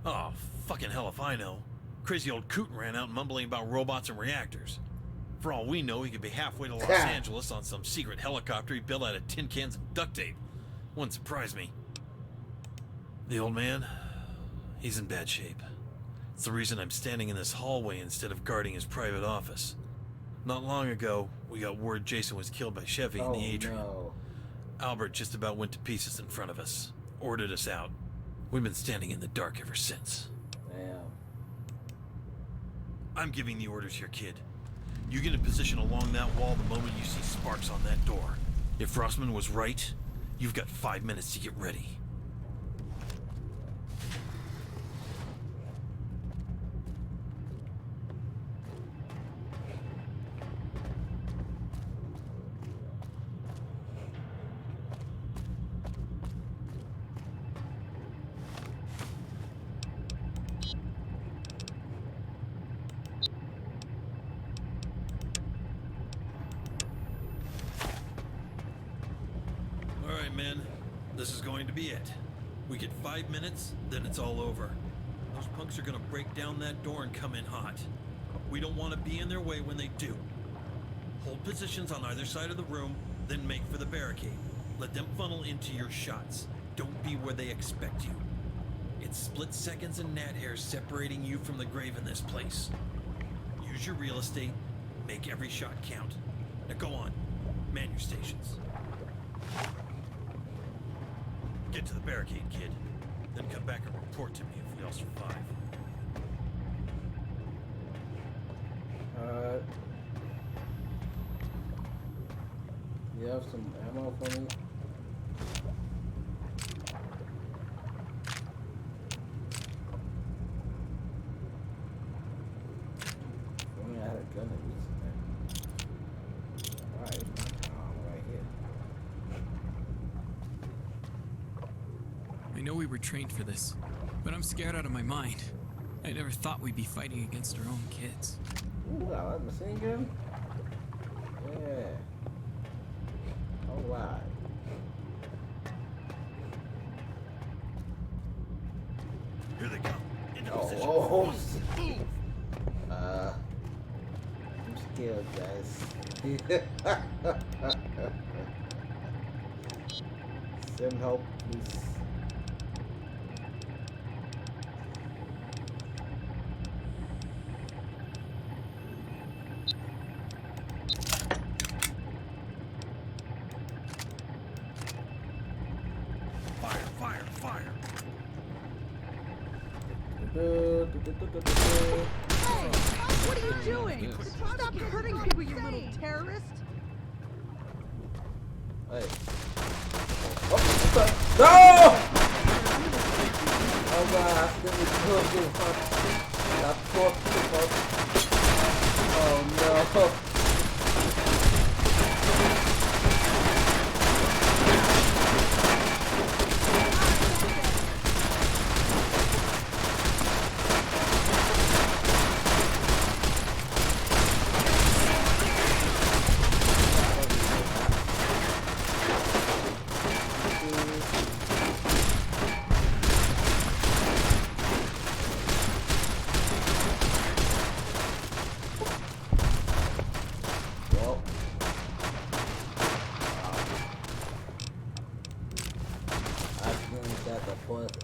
Oh, fucking hell if I know. Crazy old Cooten ran out mumbling about robots and reactors. For all we know, he could be halfway to Los Angeles on some secret helicopter he built out of tin cans and duct tape. Wouldn't surprise me. The old man, he's in bad shape. It's the reason I'm standing in this hallway instead of guarding his private office. Not long ago, we got word Jason was killed by Chevy in the atrium. No. Albert just about went to pieces in front of us, ordered us out. We've been standing in the dark ever since. Damn. I'm giving the orders here, kid. You get in position along that wall the moment you see sparks on that door. If Rossman was right, you've got 5 minutes to get ready. right, men. This is going to be it. We get 5 minutes, then it's all over. Those punks are gonna break down that door and come in hot. We don't want to be in their way when they do. Hold positions on either side of the room, then make for the barricade. Let them funnel into your shots. Don't be where they expect you. It's split seconds and gnat hairs separating you from the grave in this place. Use your real estate. Make every shot count. Now go on. Man your stations. Get to the barricade, kid. Then come back and report to me if we all survive. You have some ammo for me? If only I had a gun at least. Alright, right here. I know we were trained for this, but I'm scared out of my mind. I never thought we'd be fighting against our own kids. Ooh, I like the machine gun. Yeah. Alright. Here they come. Into position. Oh, I'm scared, guys. Send help, please. Fire, fire. What are you doing? Stop hurting people, you little terrorist! Hey. Oh, what's up? No! Oh god, let me cook it. Stop talking. Oh no.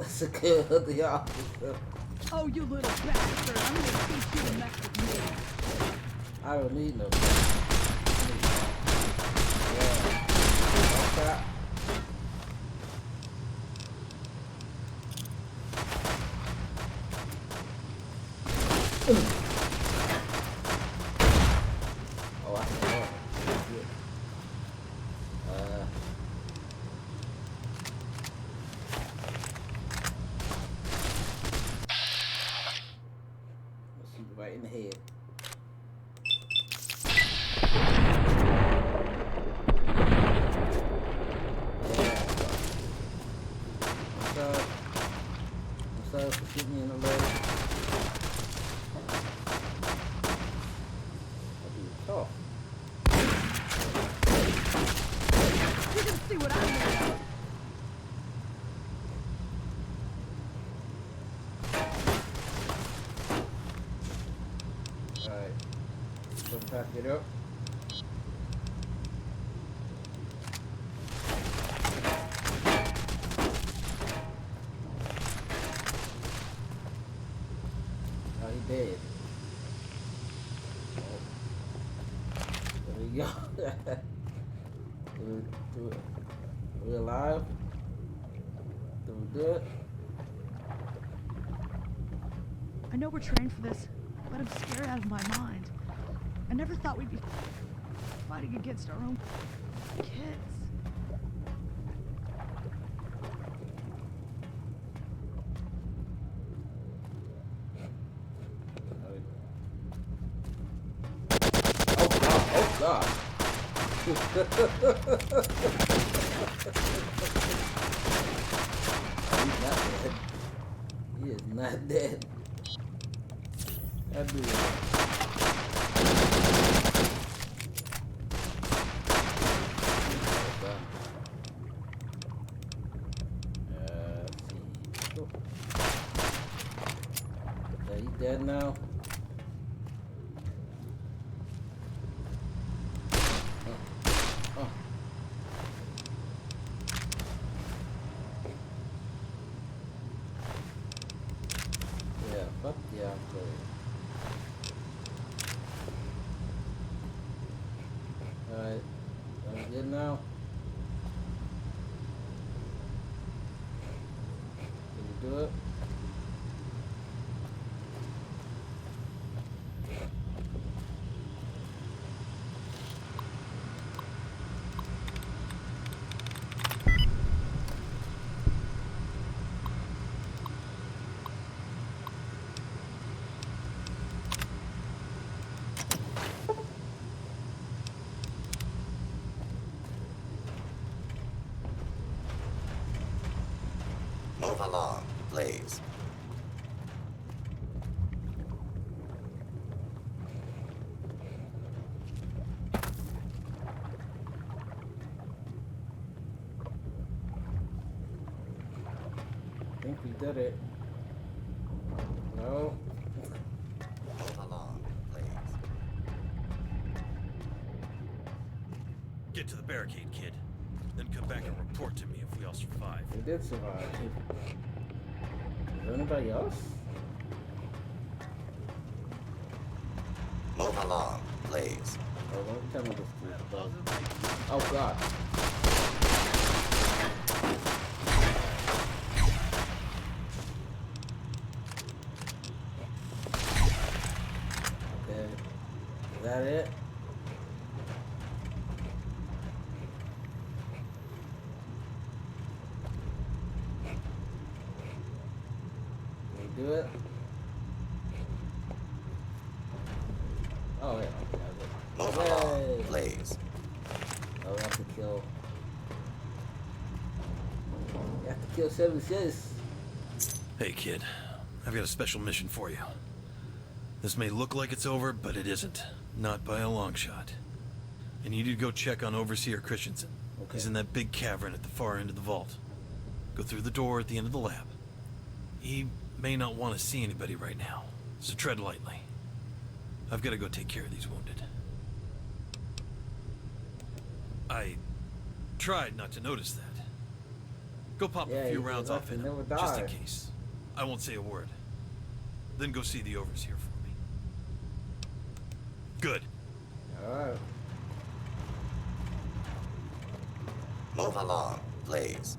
Security officer. Oh, you little bastard! I'm gonna teach you to mess with me. I don't need no. Yeah. Okay. Oh, I can go. Right in the head. Yeah. What's up for shooting me in the leg? That'd be tough. You're gonna see what I'm gonna do. Alright. So pack it up. Oh, he dead. Oh. There we go. We alive? Did we do it? I know we're trained for this, but I'm scared out of my mind. I never thought we'd be fighting against our own kids. Oh God. He's not dead. He is not dead. That dude. dead now? Oh. Yeah, fuck the Enclave. Alright, I'm good now. Can you do it? Move along, please. I think we did it. No. Move along, please. Get to the barricade, kid. Then come back and report to me if we all survive. We did survive. Is there anybody else? Move along, please. Oh, don't tell me this dude does. Oh god. Okay. Is that it? Can we do it? Oh, yeah. Okay, Move along, please. Oh, we have to kill. We have to kill 76. Hey, kid. I've got a special mission for you. This may look like it's over, but it isn't. Not by a long shot. I need you to go check on Overseer Christensen. Okay. He's in that big cavern at the far end of the vault. Go through the door at the end of the lab. He may not want to see anybody right now, so tread lightly. I've got to go take care of these wounded. I tried not to notice that. Go pop a few rounds off in him, just in case. I won't say a word. Then go see the Overseer for me. Good. Alright. Move along, please.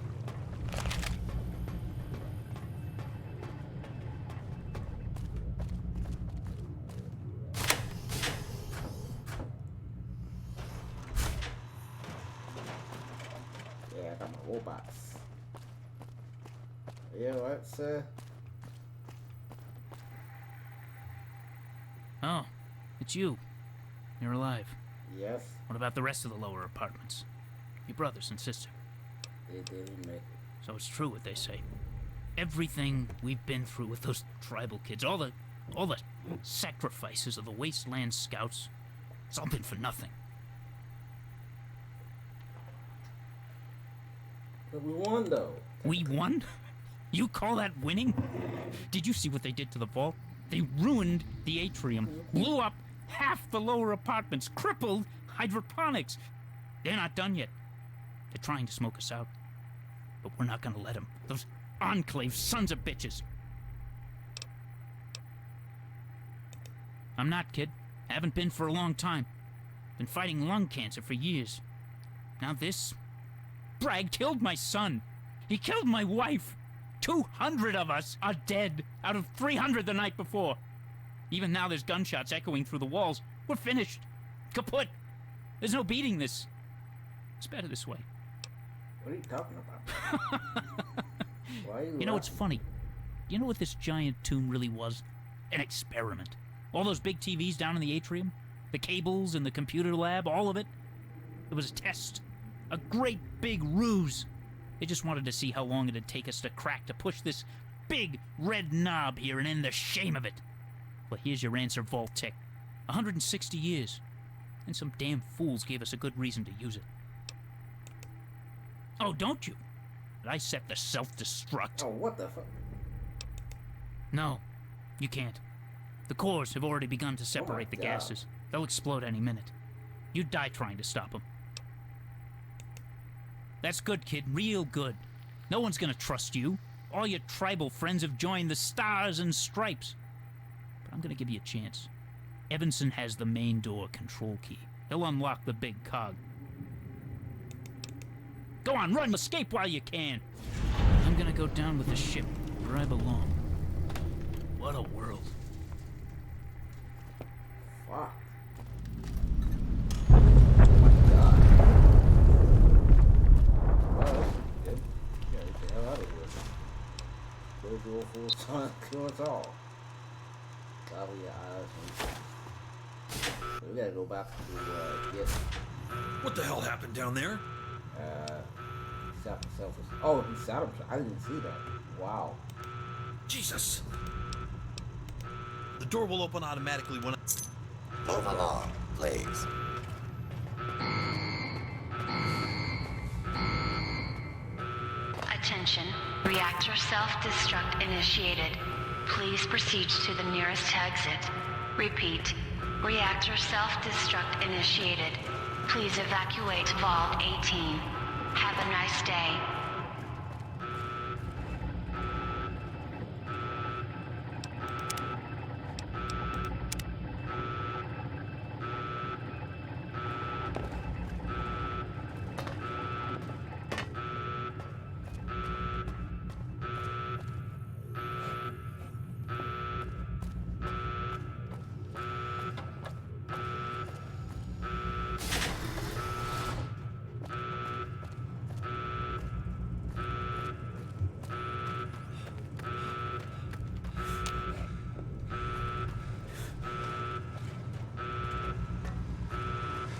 Yeah, I got my robots. Yeah, let's Oh, it's you. You're alive. Yes. What about the rest of the lower apartments? Your brothers and sister? They didn't make it. So it's true what they say. Everything we've been through with those tribal kids, all the sacrifices of the Wasteland Scouts, it's all been for nothing. But we won, though. We won? You call that winning? Did you see what they did to the vault? They ruined the atrium, blew up half the lower apartments, crippled hydroponics. They're not done yet. They're trying to smoke us out. But we're not gonna let them. Those Enclave sons of bitches. I'm not, kid. Haven't been for a long time. Been fighting lung cancer for years. Now this... Bragg killed my son. He killed my wife. 200 of us are dead out of 300 the night before. Even now there's gunshots echoing through the walls. We're finished. Kaput. There's no beating this. It's better this way. What are you talking about? Why are you You know, it's funny. You know what this giant tomb really was? An experiment. All those big TVs down in the atrium, the cables in the computer lab, all of it. It was a test. A great big ruse. They just wanted to see how long it'd take us to crack to push this big red knob here and end the shame of it. Well, here's your answer, Vault Tech. 160 years. And some damn fools gave us a good reason to use it. Oh, don't you? Did I set the self-destruct? Oh, what the fuck? No, you can't. The cores have already begun to separate the God. gases. They'll explode any minute. You'd die trying to stop them. That's good, kid. Real good. No one's gonna trust you. All your tribal friends have joined the Stars and Stripes. But I'm gonna give you a chance. Evanson has the main door control key. He'll unlock the big cog. Go on, run, escape while you can. I'm gonna go down with the ship, where I belong. What a world. Fuck. Go full time, kill us all. Cover your eyes. We gotta go back to get. What the hell happened down there? Oh, he shot him. I didn't see that. Wow. Jesus. The door will open automatically when Move along, please. Attention. Reactor self-destruct initiated. Please proceed to the nearest exit. Repeat. Reactor self-destruct initiated. Please evacuate Vault 18. Have a nice day.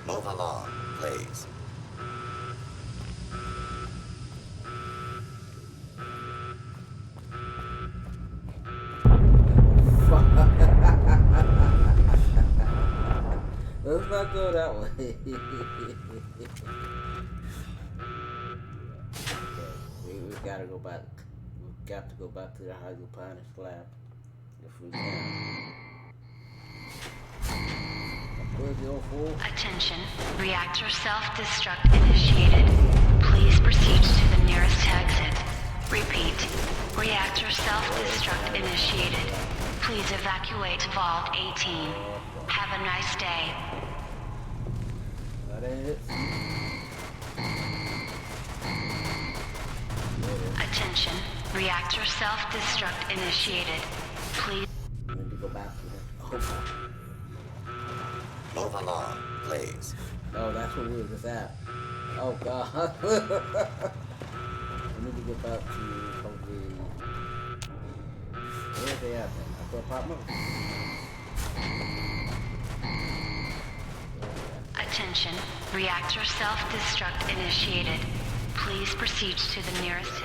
Move along, please. Let's not go that way. Okay, we gotta go back. We got to go back to the hydroponics lab if we can. Attention. Reactor self-destruct initiated. Please proceed to the nearest exit. Repeat. Reactor self-destruct initiated. Please evacuate Vault 18. Have a nice day. That ain't it. Attention. Reactor self-destruct initiated. Please. I need to go back to it. Oh. Move along, please. Oh, that's where we were just at. Oh, God. We need to get back to hopefully. Where are they at then? At the apartment? Attention. Reactor self-destruct initiated. Please proceed to the nearest.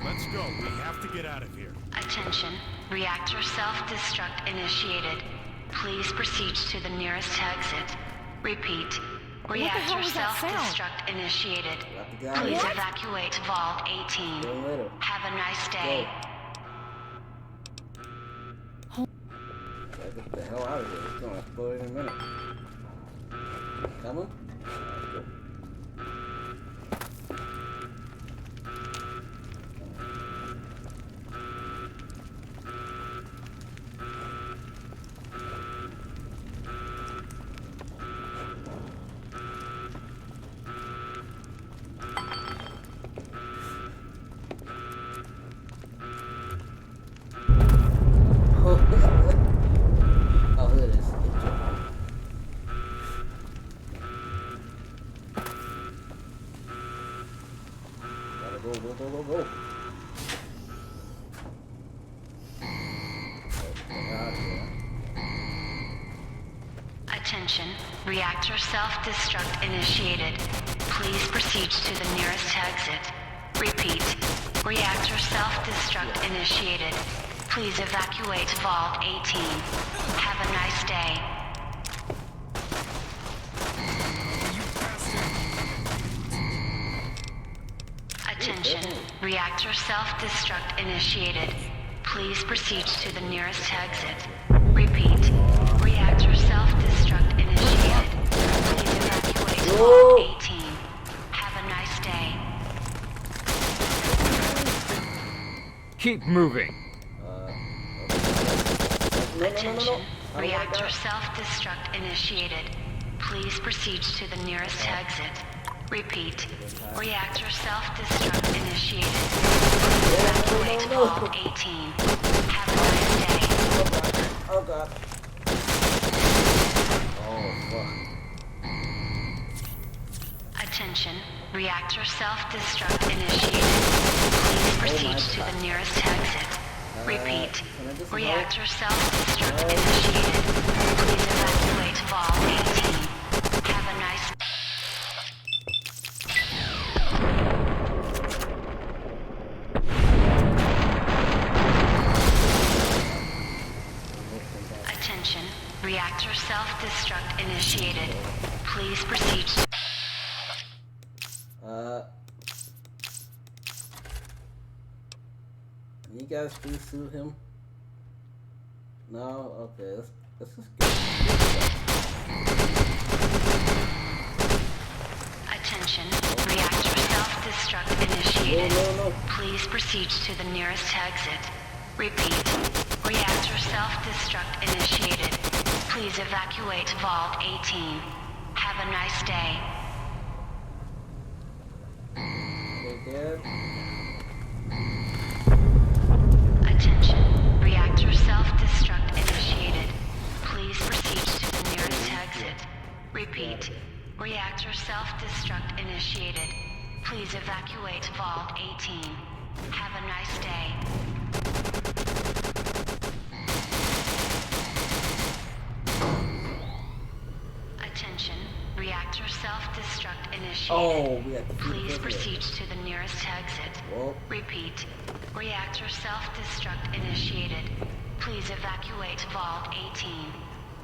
Let's go. We have to get out of here. Attention. Reactor self-destruct initiated. Please proceed to the nearest exit. Repeat. Reactor self-destruct initiated. Please evacuate Vault 18. Have a nice day. Gotta get the hell out of here. It's gonna explode in a minute. Coming? Let's go. Oh, here it is. Gotta go, go, go, go, go. Get out of here. Attention. Reactor self-destruct initiated. Please proceed to the nearest exit. Repeat. Reactor self-destruct initiated. Please evacuate Vault 18. Have a nice day. Attention. Reactor self-destruct initiated. Please proceed to the nearest exit. Repeat. Reactor self-destruct initiated. Please evacuate Vault 18. Have a nice day. Keep moving. Attention. Reactor self-destruct initiated. Please proceed to the nearest exit. Repeat. Reactor self-destruct initiated. Please evacuate Vault 18. Have a nice day. Oh god. Oh fuck. Attention. Reactor self-destruct initiated. Please proceed to the nearest exit. Repeat. Reactor self-destruct initiated. Please evacuate Vault 18. Have a nice... Attention. Reactor self-destruct initiated. Please proceed to... Can you guys please sue him? No? Okay, let's just get Attention. Reactor self-destruct initiated. No. Please proceed to the nearest exit. Repeat. Reactor self-destruct initiated. Please evacuate Vault 18. Have a nice day. Attention. Reactor self-destruct initiated. Please proceed to the nearest exit. Repeat. Reactor self-destruct initiated. Please evacuate Vault 18. Have a nice day. Attention. Reactor self-destruct initiated. Please proceed to the nearest exit. Repeat. Reactor self-destruct initiated. Please evacuate Vault 18.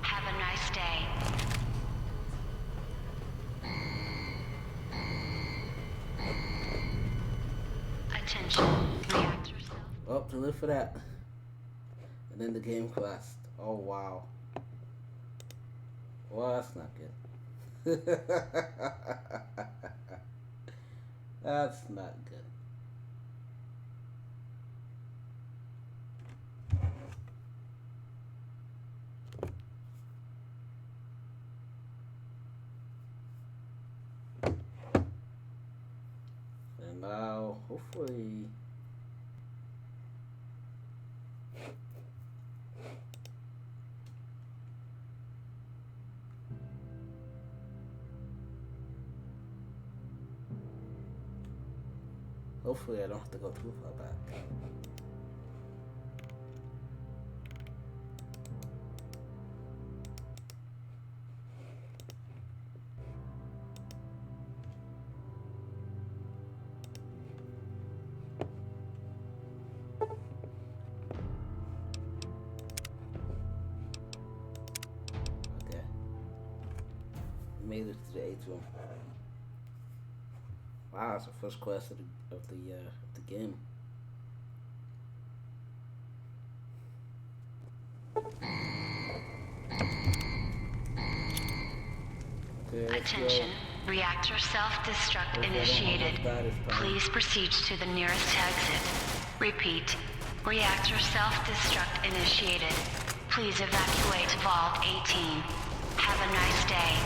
Have a nice day. Attention. Reactor self... Oh, to live for that. And then the game crashed. Oh wow. Well, that's not good. That's not good. And now, hopefully... Hopefully I don't have to go too far back. Okay. We made it to the atrium. Wow, that's the first quest of the game. Okay, Attention. Reactor self-destruct initiated. Please proceed to the nearest exit. Repeat. Reactor self-destruct initiated. Please evacuate Vault 18. Have a nice day.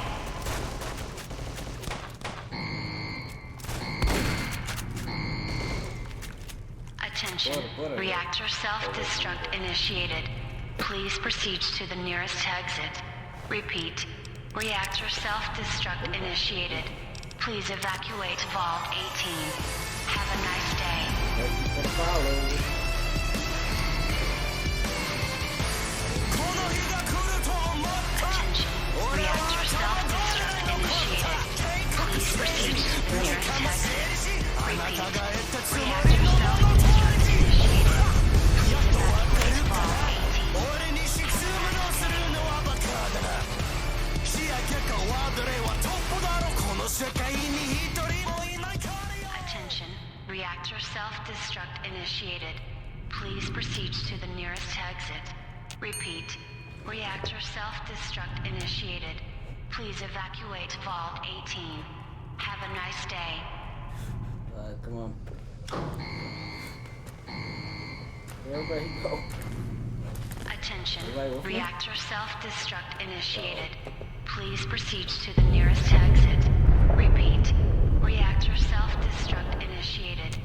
Attention. Reactor self-destruct initiated. Please proceed to the nearest exit. Repeat. Reactor self-destruct initiated. Please evacuate Vault 18. Have a nice day. Attention. Reactor self-destruct initiated. Please proceed to the nearest exit. Repeat. Reactor self-destruct initiated. Please evacuate Vault 18. Attention. Reactor initiated. Please proceed to the nearest exit. Repeat. Reactor self-destruct initiated. Please evacuate Vault 18. Have a nice day. Come on. Everybody go. Attention. Everybody Reactor self-destruct initiated. Please proceed to the nearest exit. Repeat. Reactor self-destruct initiated.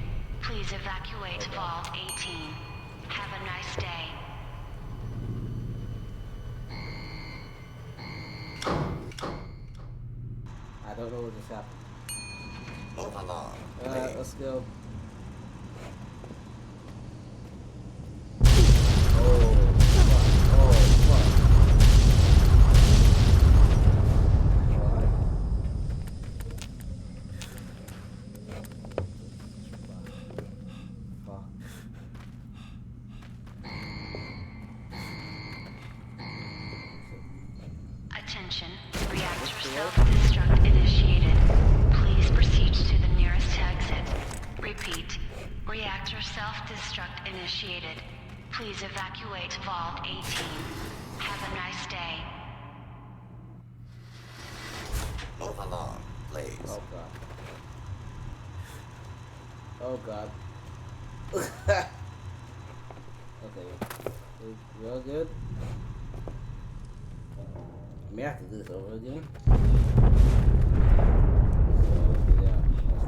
Please evacuate Vault 18. Have a nice day. I don't know what just happened. Move along. Let's go. Attention. Reactor self-destruct initiated. Please proceed to the nearest exit. Repeat. Reactor self-destruct initiated. Please evacuate Vault 18. Have a nice day. Move along, please. Oh god. Oh god. Okay. We all good? I may have to do this over again. So, yeah, that's not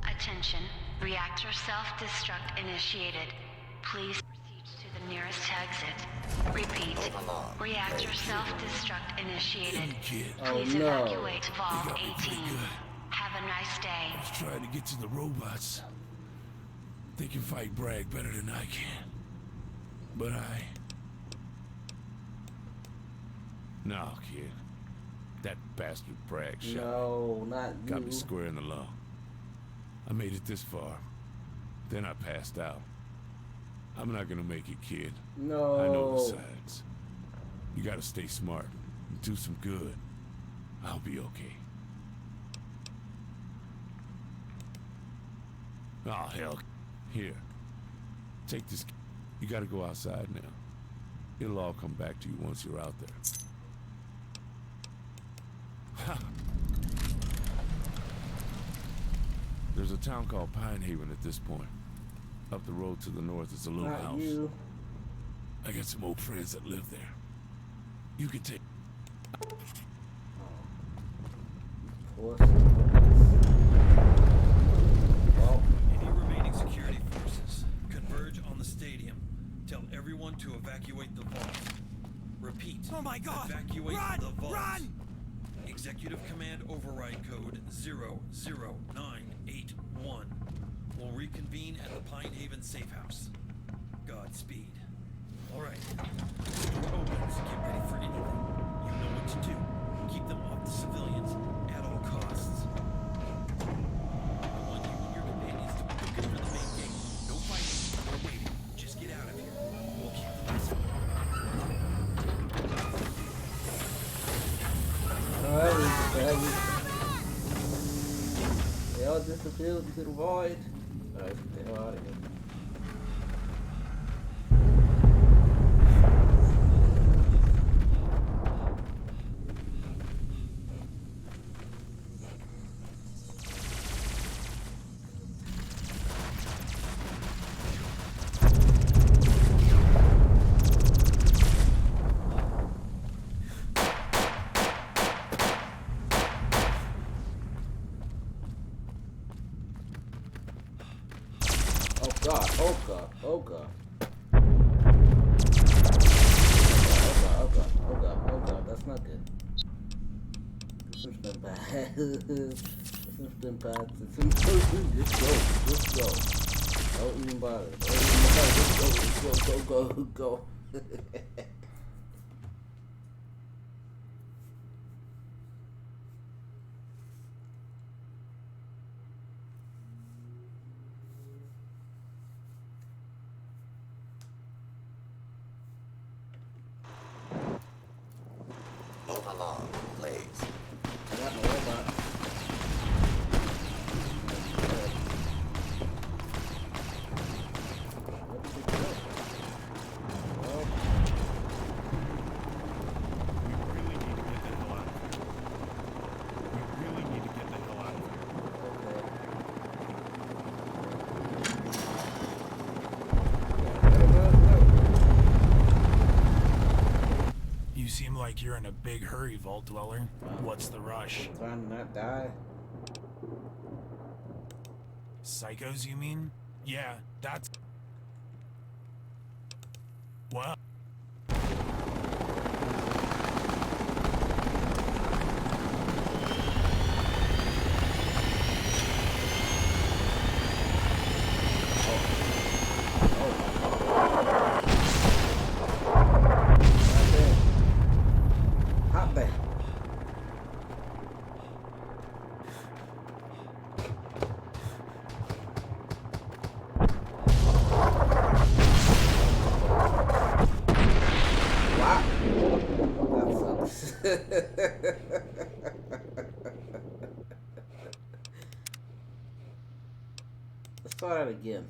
Attention. Reactor self-destruct initiated. Please proceed to the nearest exit. Repeat. Reactor self-destruct initiated. Please evacuate Vault 18. Have a nice day. I was trying to get to the robots. They can fight Bragg better than I can. But No, kid. That bastard Bragg shot. No, not you. Got me square in the lung. I made it this far. Then I passed out. I'm not gonna make it, kid. No. I know the signs. You gotta stay smart and do some good. I'll be okay. Oh, hell. Here. Take this. You gotta go outside now. It'll all come back to you once you're out there. There's a town called Pine Haven at this point. Up the road to the north is a little Not house. you. I got some old friends that live there. You can take... Well, Any remaining security forces, converge on the stadium. Tell everyone to evacuate the vault. Repeat. Oh my god! Evacuate Run! the vault. Run! Executive Command Override Code 00981. We'll reconvene at the Pine Haven Safe House. Godspeed. Alright. Door opens. Get ready for anything. You know what to do. Keep them off the civilians at all costs. I want you and your companions to be looking for the main gate. No fighting or waiting. Just get out of here. We'll keep the lights on. alright, they all disappeared into the void. Alright, get the hell out of here. Oh god. That's not good. This has been bad. This has been bad. Just go. Don't even bother. Just go. Move along, please. I got my robot. you're in a big hurry, Vault Dweller. What's the rush? Trying to not die. Psychos, you mean? Yeah, that's... Well... Hop there. Wow. That sucks. Let's try that again.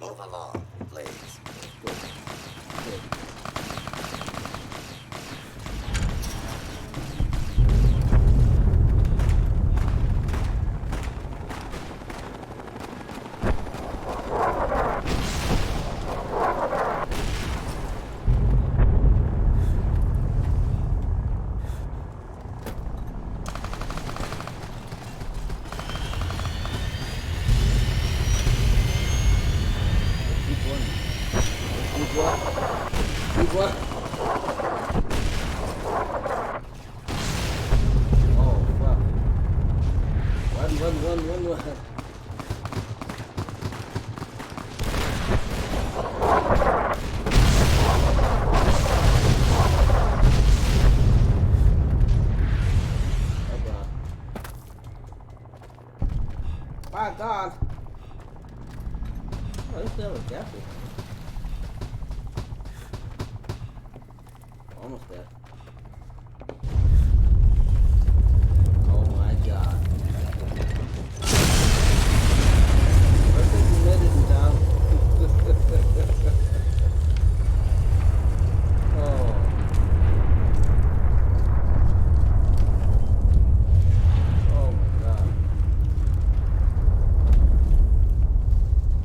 Move along, please. My God. Oh, this guy was careful. Almost there. Oh my God. I think we made it in time. Oh. Oh my God.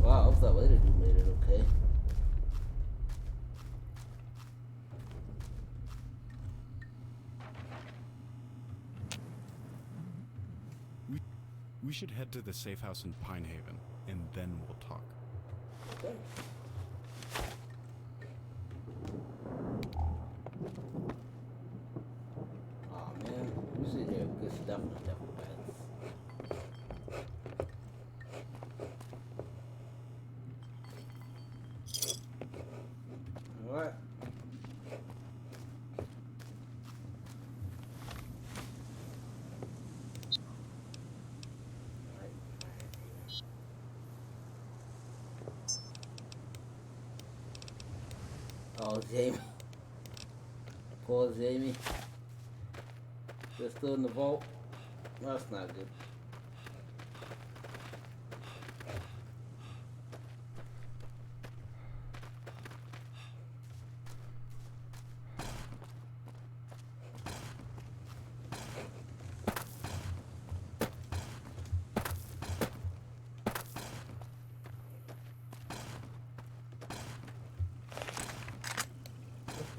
Wow, I hope that later dude made it okay. We should head to the safe house in Pine Haven, and then we'll talk. Okay. Oh man, usually they're good stuff in the devil beds. Alright. Oh, Jamie. Poor Jamie. They're still in the vault. That's not good.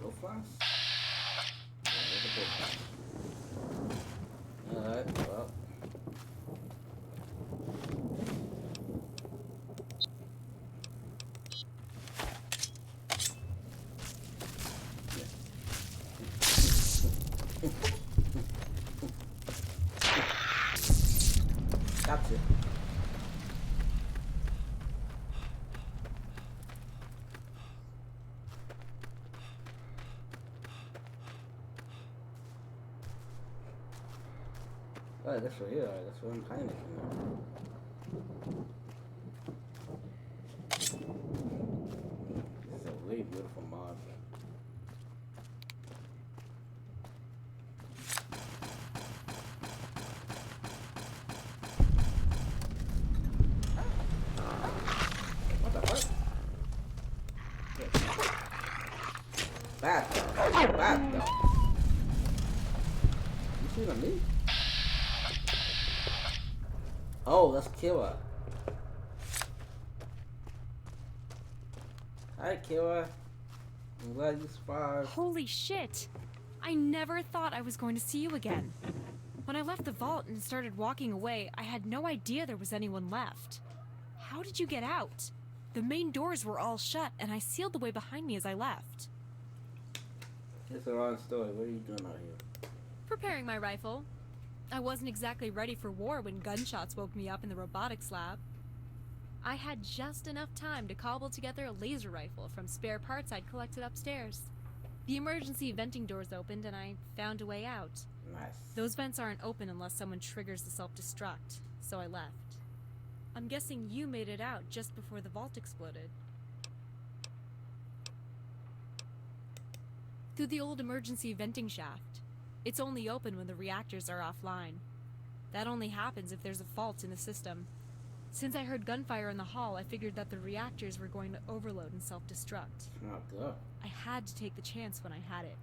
Go fast. Alright, well. Gotcha. Oh, that's right here. That's what I'm panicking now. This is a really beautiful mod. What the fuck? Yeah. at me? Oh, that's Kira. Hi, Kira. I'm glad you survived. Holy shit! I never thought I was going to see you again. When I left the vault and started walking away, I had no idea there was anyone left. How did you get out? The main doors were all shut, and I sealed the way behind me as I left. It's a long story. What are you doing out here? Preparing my rifle. I wasn't exactly ready for war when gunshots woke me up in the robotics lab. I had just enough time to cobble together a laser rifle from spare parts I'd collected upstairs. The emergency venting doors opened and I found a way out. Nice. Those vents aren't open unless someone triggers the self-destruct, so I left. I'm guessing you made it out just before the vault exploded. Through the old emergency venting shaft. It's only open when the reactors are offline. That only happens if there's a fault in the system. Since I heard gunfire in the hall, I figured that the reactors were going to overload and self-destruct. Oh, good. I had to take the chance when I had it.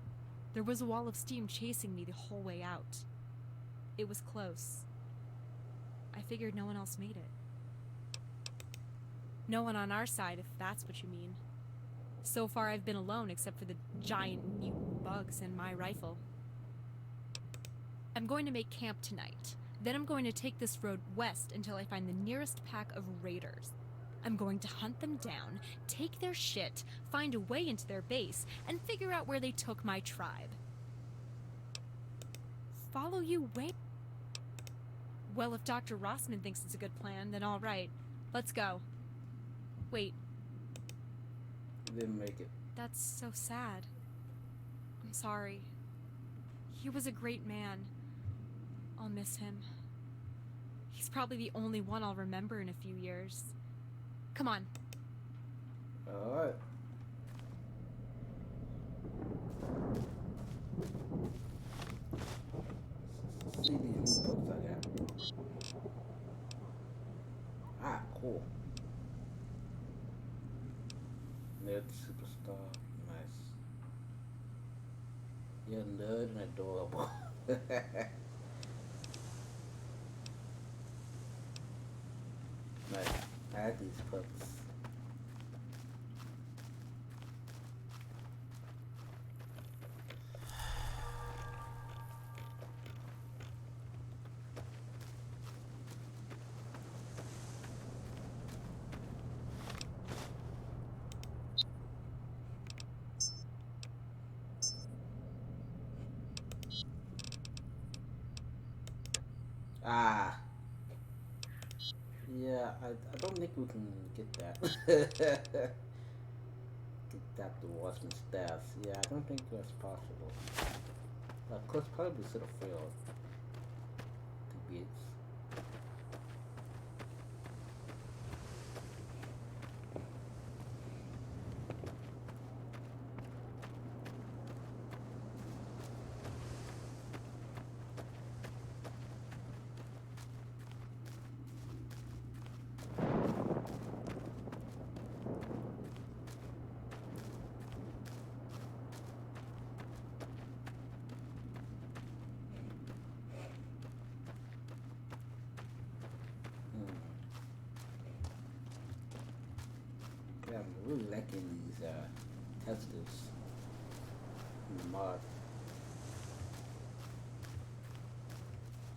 There was a wall of steam chasing me the whole way out. It was close. I figured no one else made it. No one on our side, if that's what you mean. So far I've been alone except for the giant mutant bugs and my rifle. I'm going to make camp tonight. Then I'm going to take this road west until I find the nearest pack of raiders. I'm going to hunt them down, take their shit, find a way into their base, and figure out where they took my tribe. Follow you where? Well, if Dr. Rossman thinks it's a good plan, then all right. Let's go. Wait. You didn't make it. That's so sad. I'm sorry. He was a great man. I'll miss him. He's probably the only one I'll remember in a few years. Come on. Alright. See these new books I got. Ah, cool. Nerd superstar. Nice. You're a nerd and adorable. Nice. I had these books. Ah. Yeah, I don't think we can get that. Get that to Watchman staff. Yeah, I don't think that's possible. Of course, probably should have failed. The beats. Yeah, I'm really liking these testers in the mod.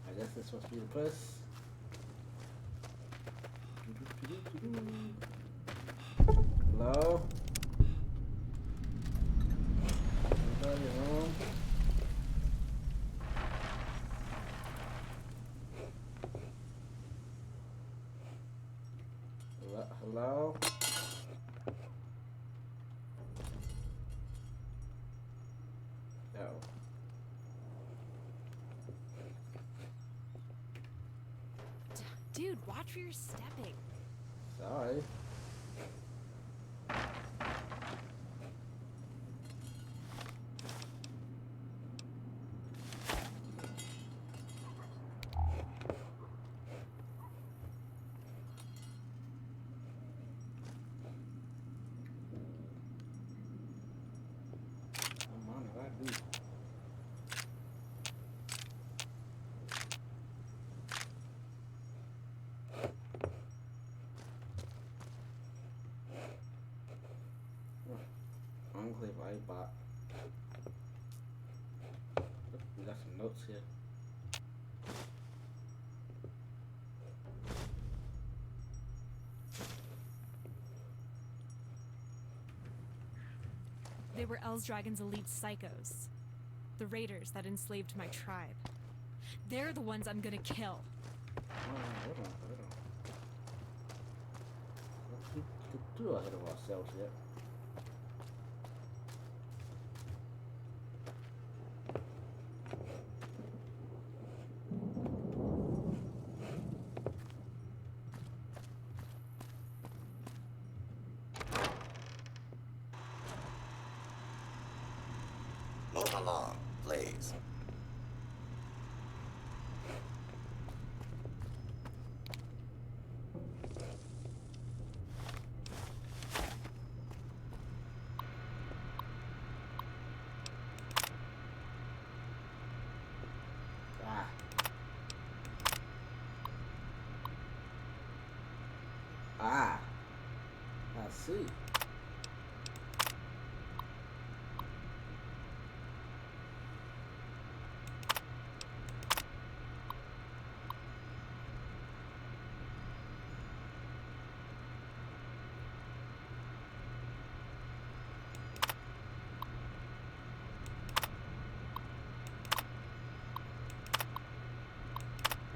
I guess this must be the place. Hello? Anybody home? Hello? No. Dude, watch where you're stepping. Sorry. got some notes here. They were Dragon's elite psychos. The raiders that enslaved my tribe. They're the ones I'm gonna kill. Hold on. Let's get too ahead of ourselves yet. Move along, please. I see.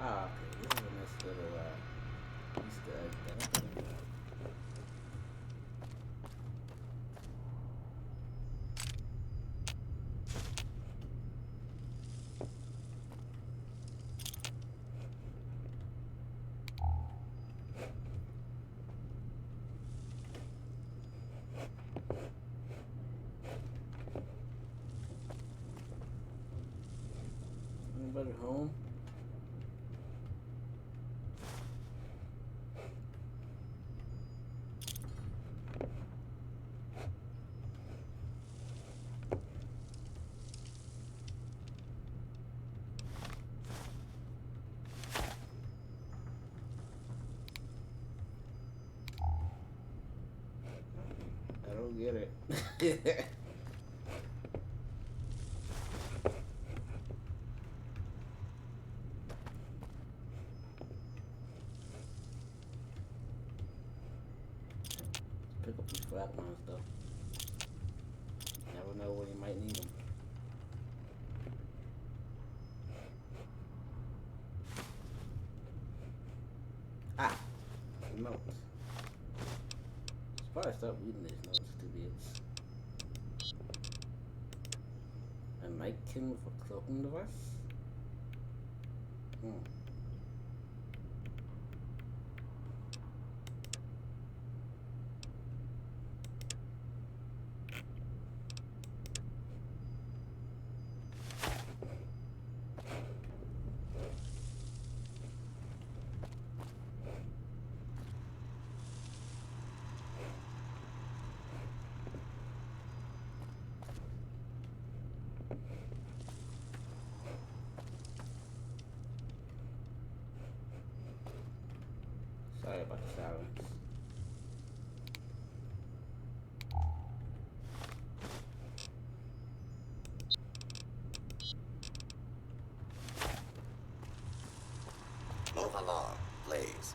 Ah, okay, this is a nice little Easter egg thing. Anybody home? I don't get it. Pick up these flat ones though. Never know when you might need them. Ah, some notes. Should probably start reading these notes to idiots. A nightkin with a cloaking device? Sorry about the silence. Move along, please.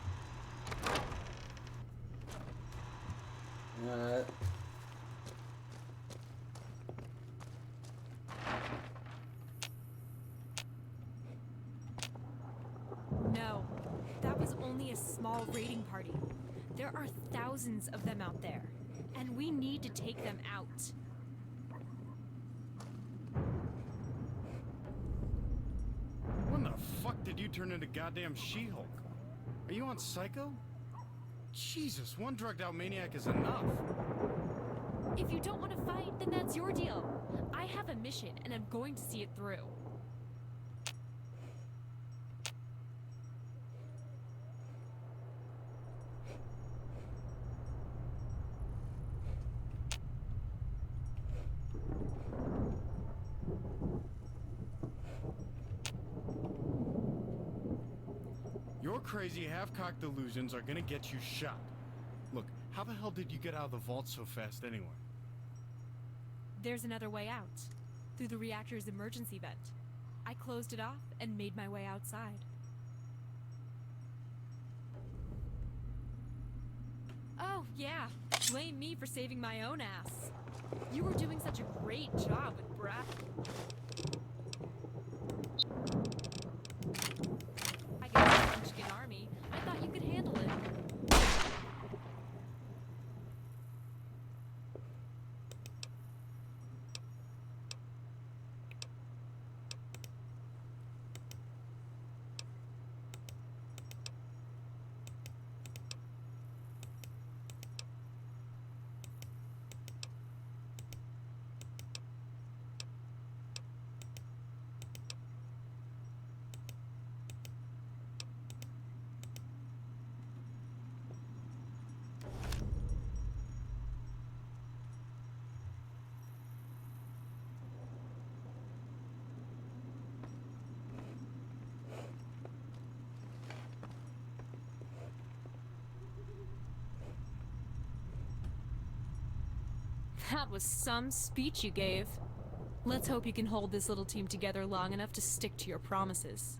No, that was only a small raiding party. There are thousands of them out there, and we need to take them out. When the fuck did you turn into goddamn She-Hulk? Are you on Psycho? Jesus, one drugged out maniac is enough. If you don't want to fight, then that's your deal. I have a mission, and I'm going to see it through. Your crazy half-cocked delusions are gonna get you shot. Look, how the hell did you get out of the vault so fast anyway? There's another way out. Through the reactor's emergency vent. I closed it off and made my way outside. Oh, yeah. Blame me for saving my own ass. You were doing such a great job with Brad. I guess the Munchkin army. I thought you could handle it. That was some speech you gave. Let's hope you can hold this little team together long enough to stick to your promises.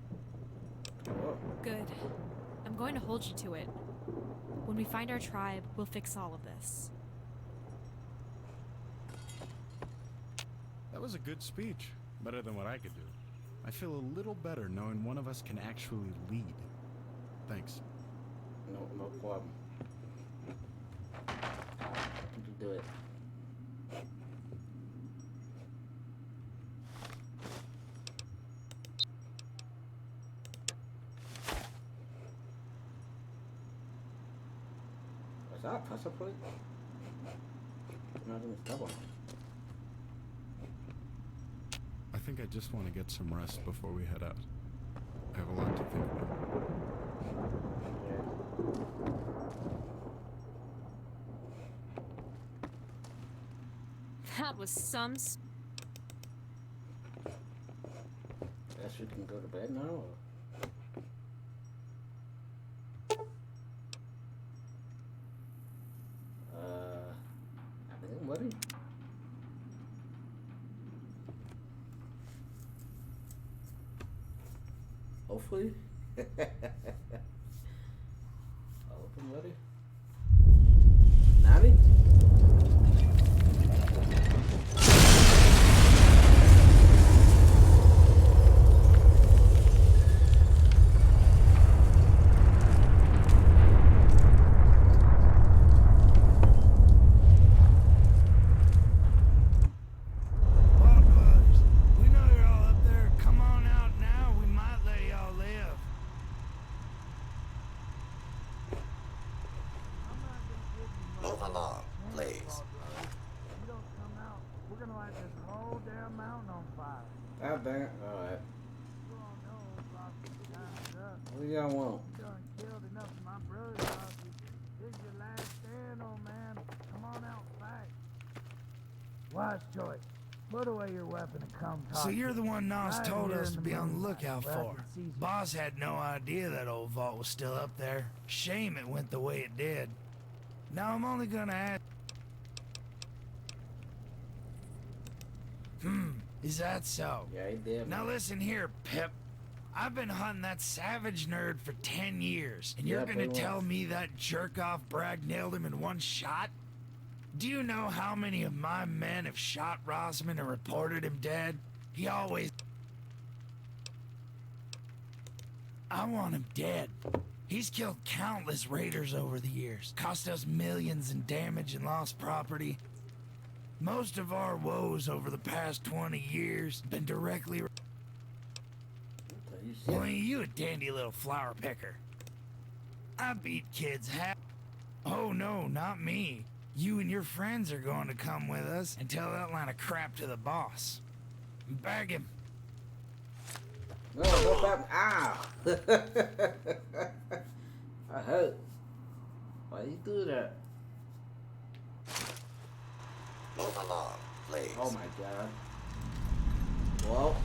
Good. I'm going to hold you to it. When we find our tribe, we'll fix all of this. That was a good speech. Better than what I could do. I feel a little better knowing one of us can actually lead. Thanks. No problem. You can do it. Is that a pressure plate? Not even double. I think I just want to get some rest before we head out. I have a lot to think about. That was some Guess we can go to bed now, or? Everything ready? Hopefully. Open ready? Dani? Move along, please. We're gonna light this whole damn mountain on fire. God dang it. Alright. What do y'all want? You done killed enough of my brothers, Rossi. This is your last stand, old man. Come on out and fight. Wise choice. Put away your weapon and come talk. So you're to the me. one Nos Right told here us in to the be on the moonlight, lookout where I for. can see you. Boss had no idea that old vault was still up there. Shame it went the way it did. Now I'm only gonna ask... Is that so? Yeah, he did. Now listen here, Pip. I've been hunting that savage nerd for 10 years, and you're Yeah, gonna pretty tell much. me that jerk-off Bragg nailed him in one shot? Do you know how many of my men have shot Rosman and reported him dead? He always... I want him dead. He's killed countless raiders over the years, cost us millions in damage and lost property. Most of our woes over the past 20 years have been directly... Well, you a dandy little flower picker. I beat kids half... Oh no, not me. You and your friends are going to come with us and tell that line of crap to the boss. Bag him. No, no problem. Ah! I hurt. Why you do that? Move along, please. Oh my god. Well,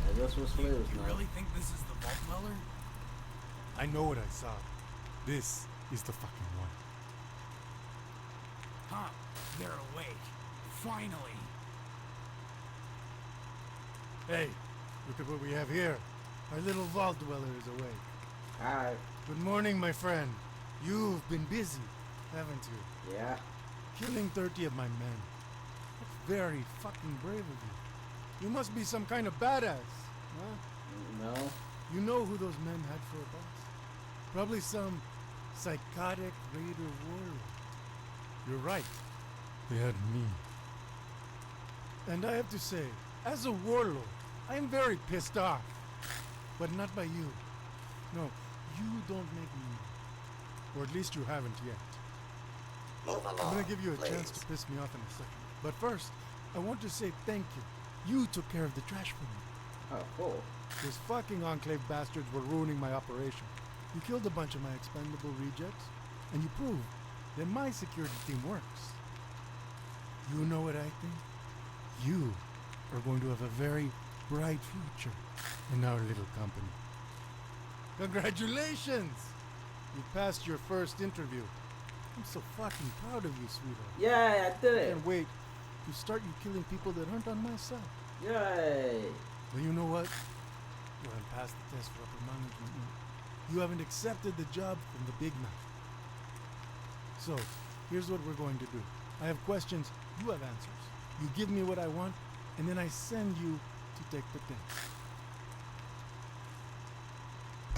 I guess we're slaves You now. really think this is the vault dweller? I know what I saw. This is the fucking one. Huh, they're awake. Finally. Hey, look at what we have here. Our little vault dweller is awake. Hi. Good morning, my friend. You've been busy, haven't you? Yeah. Killing 30 of my men. That's very fucking brave of you. You must be some kind of badass, huh? No. You know who those men had for a boss? Probably some psychotic raider warlord. You're right. They had me. And I have to say, as a warlord, I am very pissed off. But not by you. No, you don't make me mad. Or at least you haven't yet. I'm gonna give you a chance to piss me off in a second. But first, I want to say thank you. You took care of the trash for me. Oh, cool. Those fucking Enclave bastards were ruining my operation. You killed a bunch of my expendable rejects, and you proved that my security team works. You know what I think? You are going to have a very bright future in our little company. Congratulations! You passed your first interview. I'm so fucking proud of you, sweetheart. Yay, I did it! I can't wait to start you killing people that aren't on my side. Yay! Well, you know what? You haven't passed the test for upper management yet. You haven't accepted the job from the big man. So, here's what we're going to do. I have questions, you have answers. You give me what I want, and then I send you to take the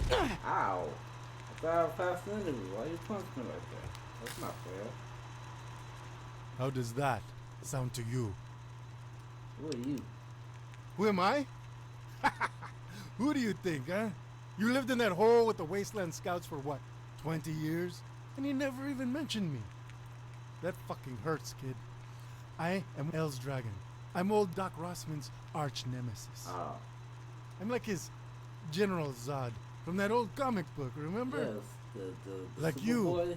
test. Ow! I thought I passed the interview. Why you punch me like that? That's not fair. How does that sound to you? Who are you? Who am I? Who do you think, huh? You lived in that hole with the Wasteland Scouts for what, 20 years? And you never even mentioned me. That fucking hurts, kid. I am El's Dragon. I'm old Doc Rossman's arch nemesis. Oh. I'm like his General Zod from that old comic book, remember? Yes, the like Super you, Boy.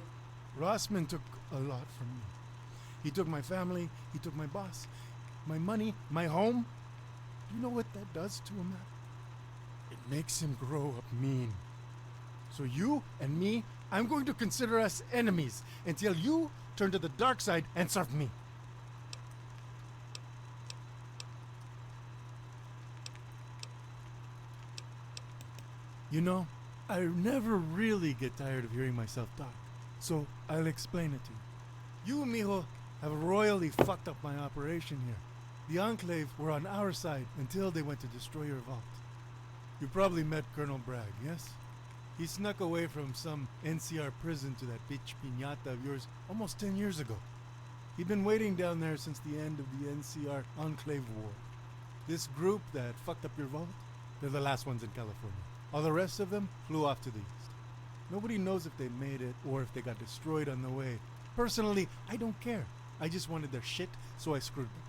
Rossman took a lot from me. He took my family, he took my boss, my money, my home. You know what that does to a man? It makes him grow up mean. So you and me, I'm going to consider us enemies until you turn to the dark side and serve me. You know, I never really get tired of hearing myself talk, so I'll explain it to you. You, mijo, have royally fucked up my operation here. The Enclave were on our side until they went to destroy your vault. You probably met Colonel Bragg, yes? He snuck away from some NCR prison to that bitch piñata of yours almost 10 years ago. He'd been waiting down there since the end of the NCR Enclave War. This group that fucked up your vault, they're the last ones in California. All the rest of them flew off to the east. Nobody knows if they made it or if they got destroyed on the way. Personally, I don't care. I just wanted their shit, so I screwed them.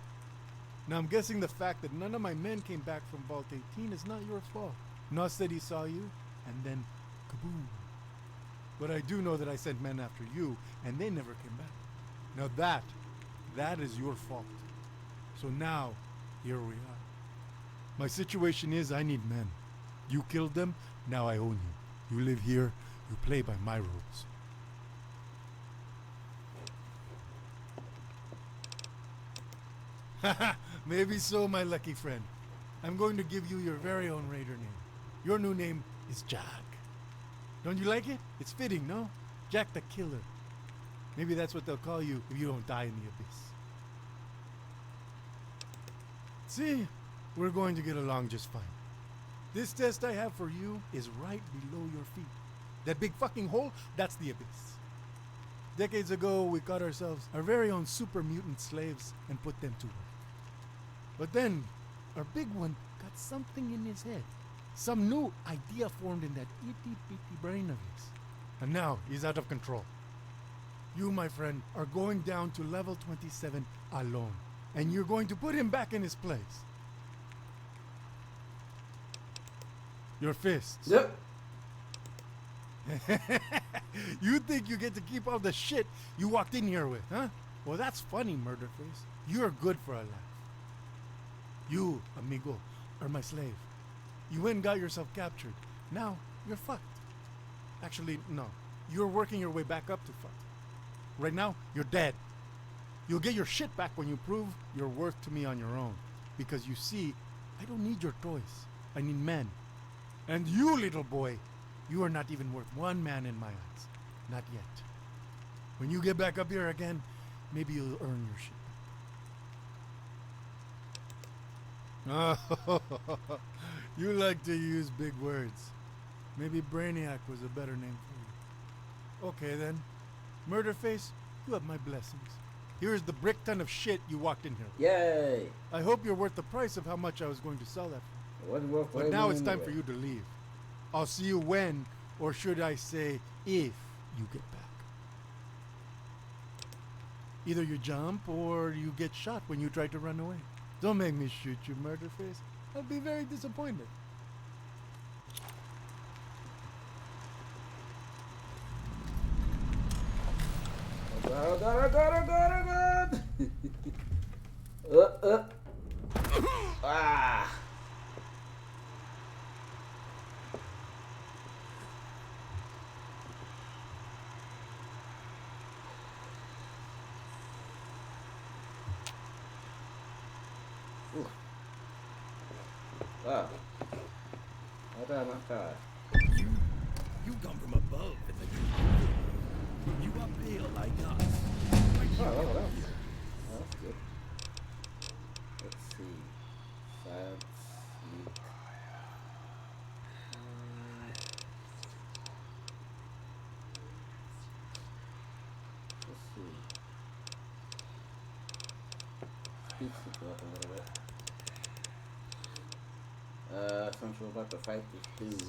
Now I'm guessing the fact that none of my men came back from Vault 18 is not your fault. Nos said he saw you, and then kaboom. But I do know that I sent men after you, and they never came back. Now that is your fault. So now, here we are. My situation is I need men. You killed them, now I own you. You live here, you play by my rules. Haha, maybe so, my lucky friend. I'm going to give you your very own raider name. Your new name is Jack. Don't you like it? It's fitting, no? Jack the Killer. Maybe that's what they'll call you if you don't die in the abyss. See, we're going to get along just fine. This test I have for you is right below your feet. That big fucking hole, that's the abyss. Decades ago, we got ourselves our very own super mutant slaves and put them to work. But then, our big one got something in his head. Some new idea formed in that itty-bitty brain of his. And now, he's out of control. You, my friend, are going down to level 27 alone. And you're going to put him back in his place. Your fists. Yep. You think you get to keep all the shit you walked in here with, huh? Well, that's funny, Murderface. You're good for a laugh. You, amigo, are my slave. You went and got yourself captured. Now, you're fucked. Actually, no. You're working your way back up to fucked. Right now, you're dead. You'll get your shit back when you prove your worth to me on your own. Because you see, I don't need your toys. I need men. And you, little boy, you are not even worth one man in my eyes. Not yet. When you get back up here again, maybe you'll earn your shit. Oh, you like to use big words. Maybe Brainiac was a better name for you. Okay then. Murderface, you have my blessings. Here's the brick ton of shit you walked in here with. Yay! I hope you're worth the price of how much I was going to sell that for. It wasn't worth But now it's time for you to leave. I'll see you when, or should I say, if you get back. Either you jump or you get shot when you try to run away. Don't make me shoot you, Murderface. I'll be very disappointed. Oh God. Ah. Ooh. Wow. How not die? You come from above in the you are pale like us. Oh, that's good. Let's see. Sad, sleep. Let's see. Speed sleep up a little bit. Since we're about to fight this dude, the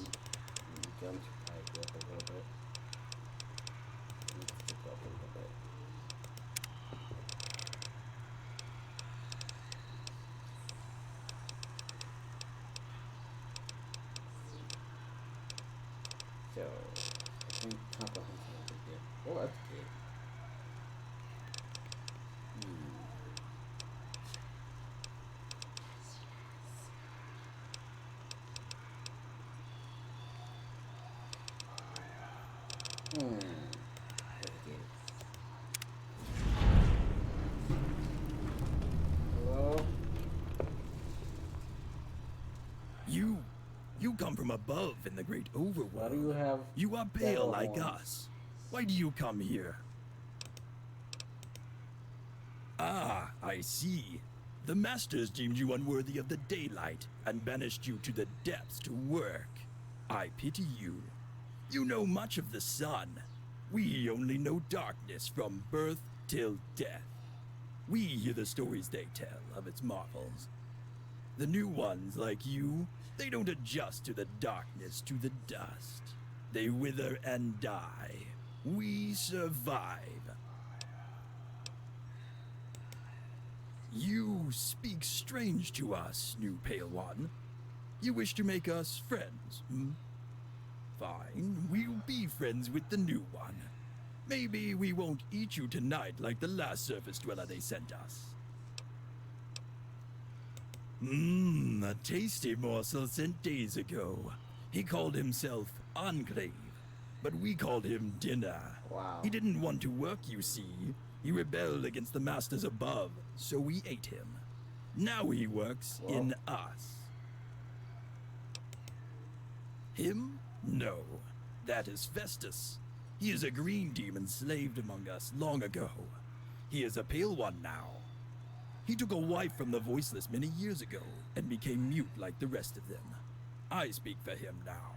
guns probably go up a little bit. Let's stick up a little bit. So, I think comprehension is good. Oh, that's good. That's good. Hello? You come from above in the great overworld. Why do you have You are pale like horns? us. Why do you come here? Ah, I see. The masters deemed you unworthy of the daylight and banished you to the depths to work. I pity you. You know much of the sun. We only know darkness from birth till death. We hear the stories they tell of its marvels. The new ones, like you, they don't adjust to the darkness, to the dust. They wither and die. We survive. You speak strange to us, new Pale One. You wish to make us friends, hmm? Fine, we'll be friends with the new one. Maybe we won't eat you tonight like the last surface dweller they sent us. A tasty morsel sent days ago. He called himself Enclave, but we called him Dinner. Wow. He didn't want to work, you see. He rebelled against the masters above, so we ate him. Now he works in us. Him? No. That is Festus. He is a green demon slaved among us long ago. He is a pale one now. He took a wife from the voiceless many years ago and became mute like the rest of them. I speak for him now.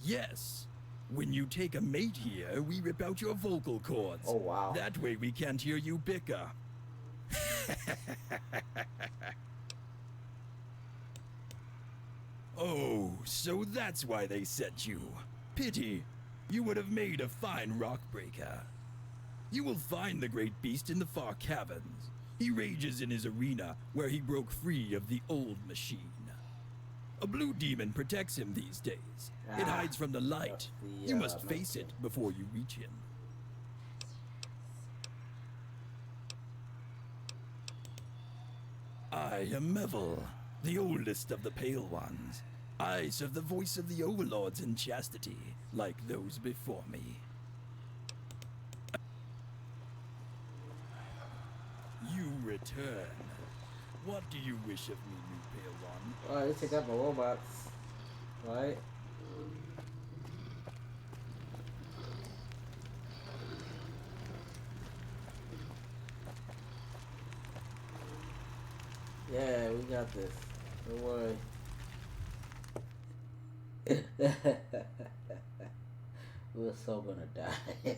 Yes. When you take a mate here, we rip out your vocal cords. Oh, wow. That way we can't hear you bicker. Oh, so that's why they sent you. Pity. You would have made a fine rock breaker. You will find the great beast in the far caverns. He rages in his arena where he broke free of the old machine. A blue demon protects him these days. It hides from the light. You must face it before you reach him. I am Mevel, the oldest of the Pale Ones. I serve the voice of the overlords in chastity, like those before me. You return. What do you wish of me, new pale one? Alright, let's take out my robots. Right? Yeah, we got this. Don't worry. We're so gonna die.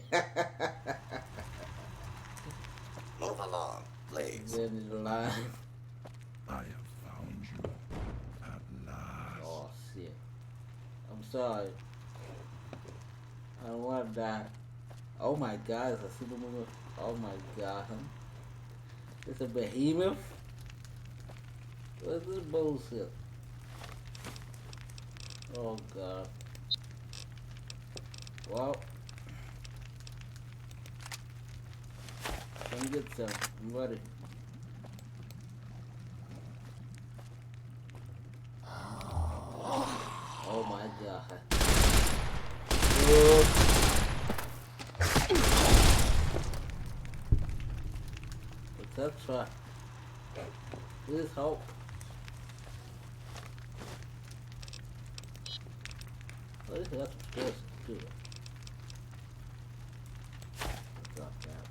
Move along, please. Then the line. I have found you at last. Oh shit. I'm sorry. I don't wanna die. Oh my god, it's a super movie. Oh my god. It's a behemoth? What's this bullshit? Oh god. Well, let me get some. I'm ready. Oh my god. What's that truck? Please help. At least I got some skills to do it. Drop that.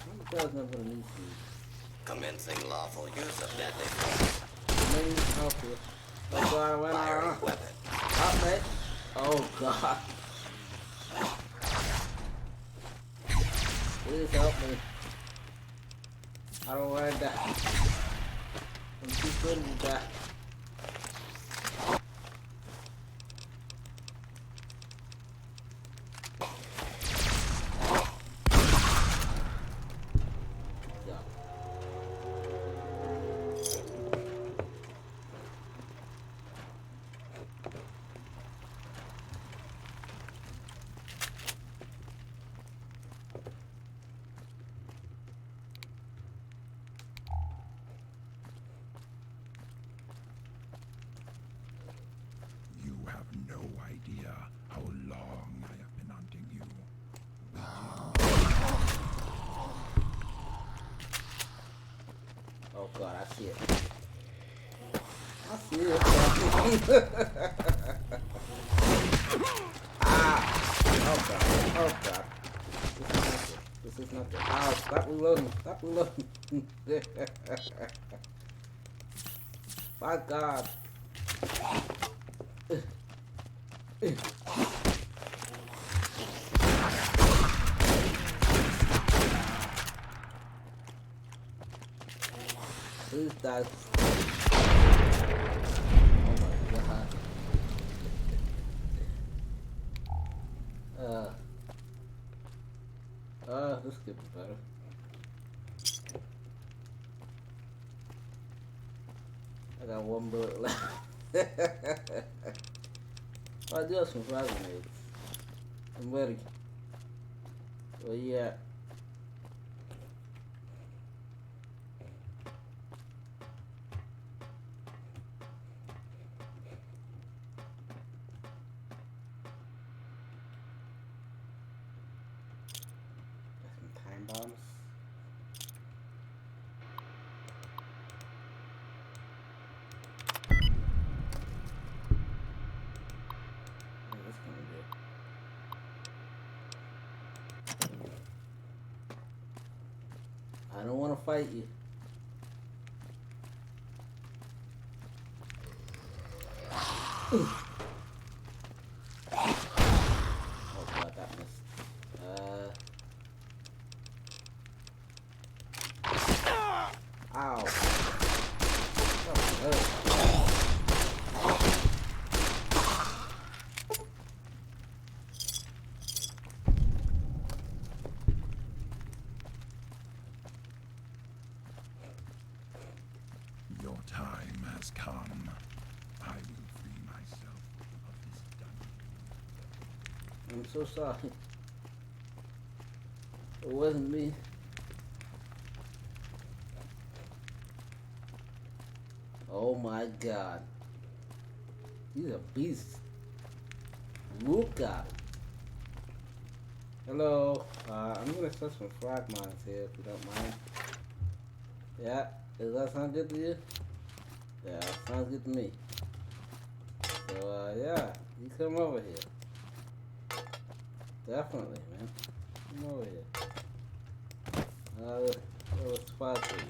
I'm not gonna need to. Commencing lawful use of deadly force. Maybe you can help you. Oh god, I went out. Weapon. Up, mate. Oh god. Please help me. I don't want to die. I'm too good to die. You have no idea how long I have been hunting you. Oh god, I see it. I see it. Ah! Oh god. Oh god. This is nothing. Ah, stop reloading. Stop reloading. My god. Please die. Oh my god. This could be better. I got one bullet left. I do have some flag grenades. I'm ready. Where you at? Got some time bombs. What is this gonna do? I don't want to fight you. Oh god, that missed. Ow. That hurt. Your time has come. I will free myself of this dungeon. I'm so sorry. It wasn't me. Oh my god. These are beasts. Look at it. Hello. I'm gonna set some frag mines here if you don't mind. Yeah, does that sound good to you? Yeah, sounds good to me. So, yeah, you come over here. Definitely, man. Come over here. Little spot for you.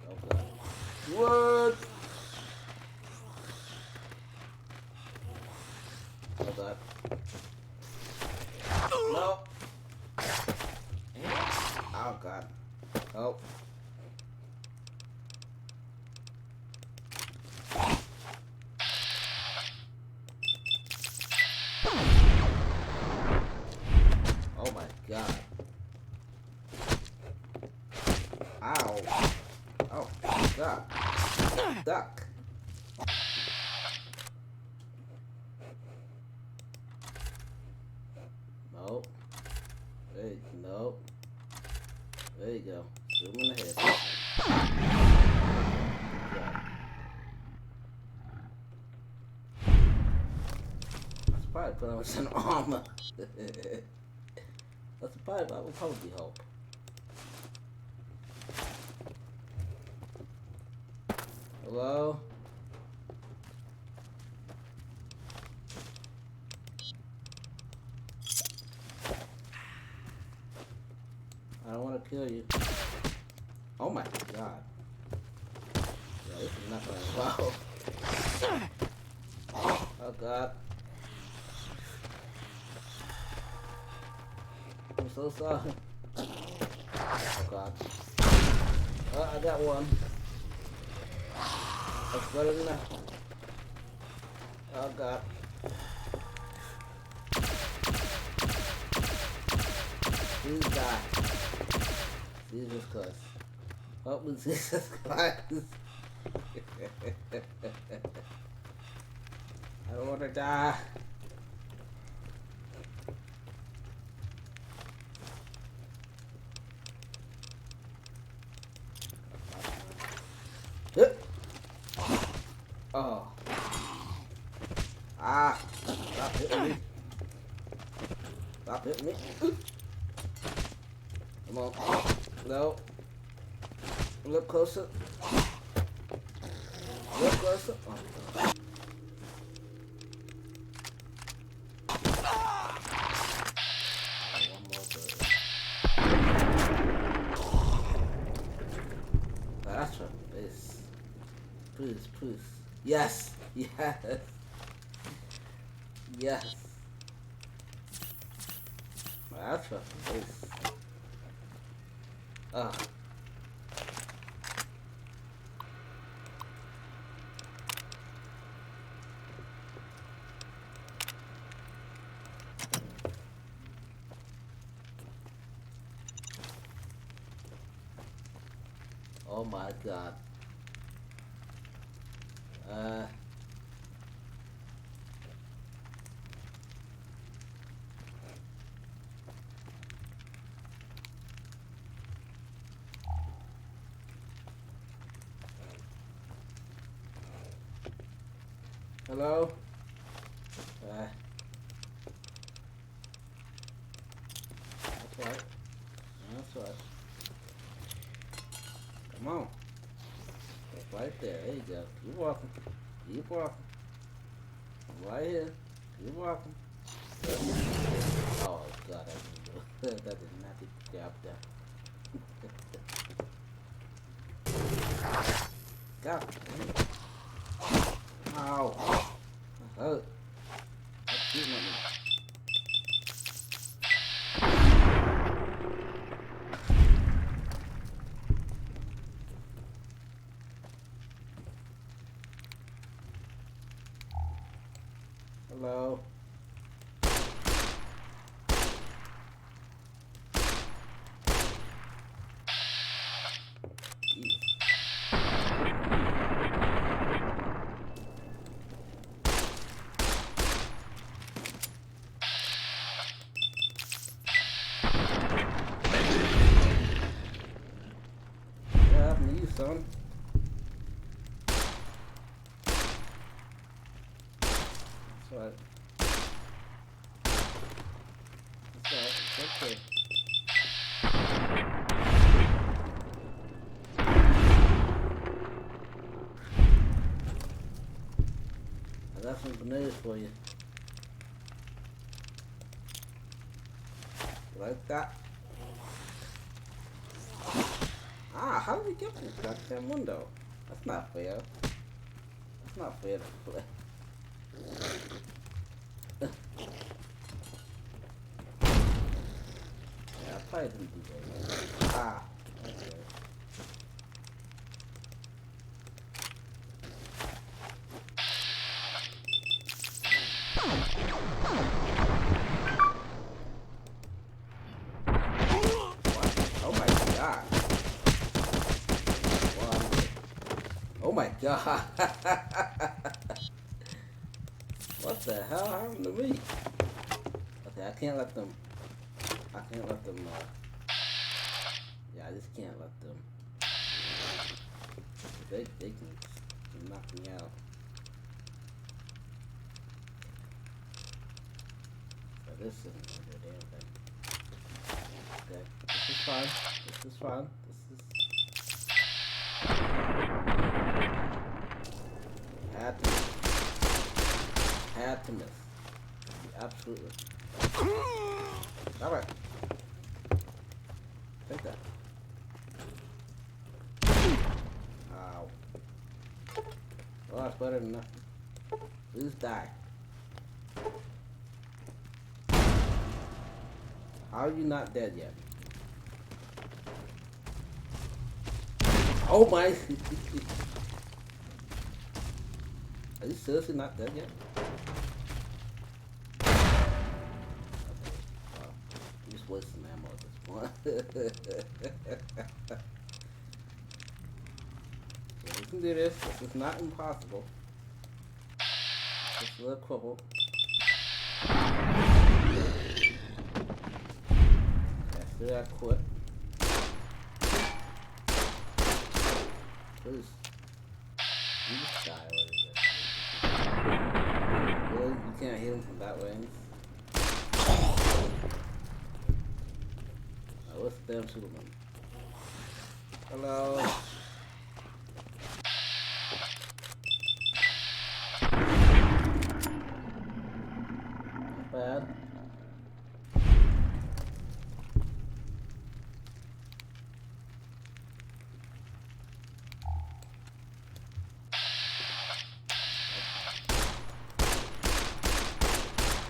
Oh, God. What? Oh, God. No. Oh, God. Oh. Oh my God. Ow. Oh God. Duck. Nope. Hey, nope. There you go. Shoot him in the head. Yeah. That's probably put on some armor. That's probably, that would probably help. Hello? I don't want to kill you. Oh my God. Yeah, this is not going well. Oh God. I'm so sorry. Oh God. Oh, I got one. That's better than that. Oh God. Please die. Jesus Christ. Help me, Jesus Christ. I don't want to die. Oh. Ah. Stop hitting me. Stop hitting me. Come on. No. A little closer. A little closer. Oh, God. One more bird. That's right. Please. Please, please. Yes. Yes. Yes. That's right. Please. Ah. Oh my God. Hello? That's right. That's right. Come on. That's right there. There you go. Keep walking. Keep walking. Right here. Keep walking. Oh, God. That did not get the job done. God. Ow. That hurt. That's shooting at me. Hello. What happened to you, son? That's right. That's right. It's okay. got some grenades for you. Like that. Ah, how did we get through the goddamn window? That's not fair. That's not fair to play. Yeah, I probably didn't do that. Ah, okay. Oh my god. Oh my god. What the hell happened to me? Okay, I can't let them. Yeah, I just can't let them. They can knock me out. But this isn't gonna do a damn thing. Okay, this is fine. This is fine. Had to miss. Absolutely. Alright. Take that. Ow. Well, that's better than nothing. Please die. How are you not dead yet? Oh my! Are you seriously not dead yet? Okay. Well, I'm just wasting ammo at this point. So we can do this. This is not impossible. Just a little quibble. After that, quit. Please. You just die already. Really? You can't hit him from that range? Oh, what's the damn Superman? Hello? Not bad.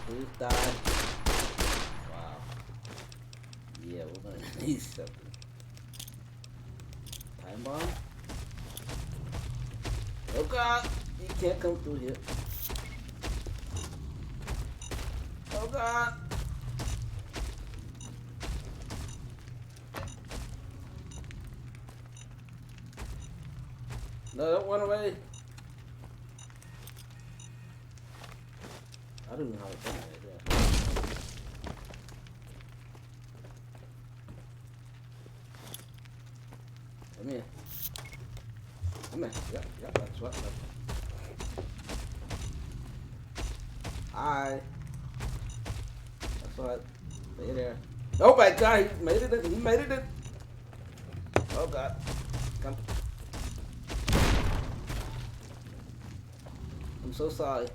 Please die. Wow. Yeah, we're gonna need something. Time bomb? Oh god! You can't come through here. Oh god! No, don't run away. I don't know how to do it. Yeah. Come here. Come here. Yep, that's what. Hi. That's what. Stay there. Oh my god, he made it in. He made it in. Oh god. Come. I'm so sorry.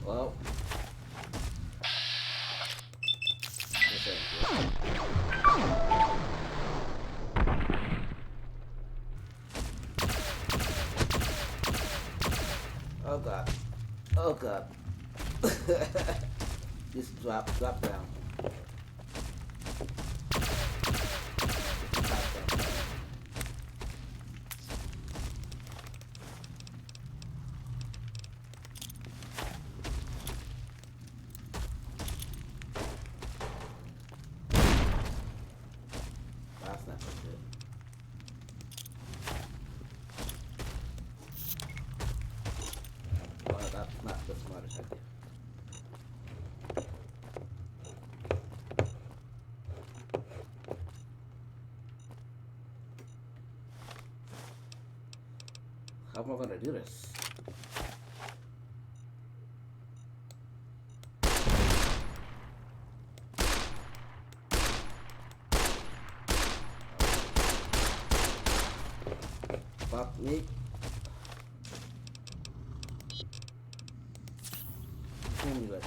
Well. This ain't good. Oh god. Oh god. Just drop down. That's not so good. Well, that's not the smartest idea. How am I gonna do this? Fuck me. Anyway.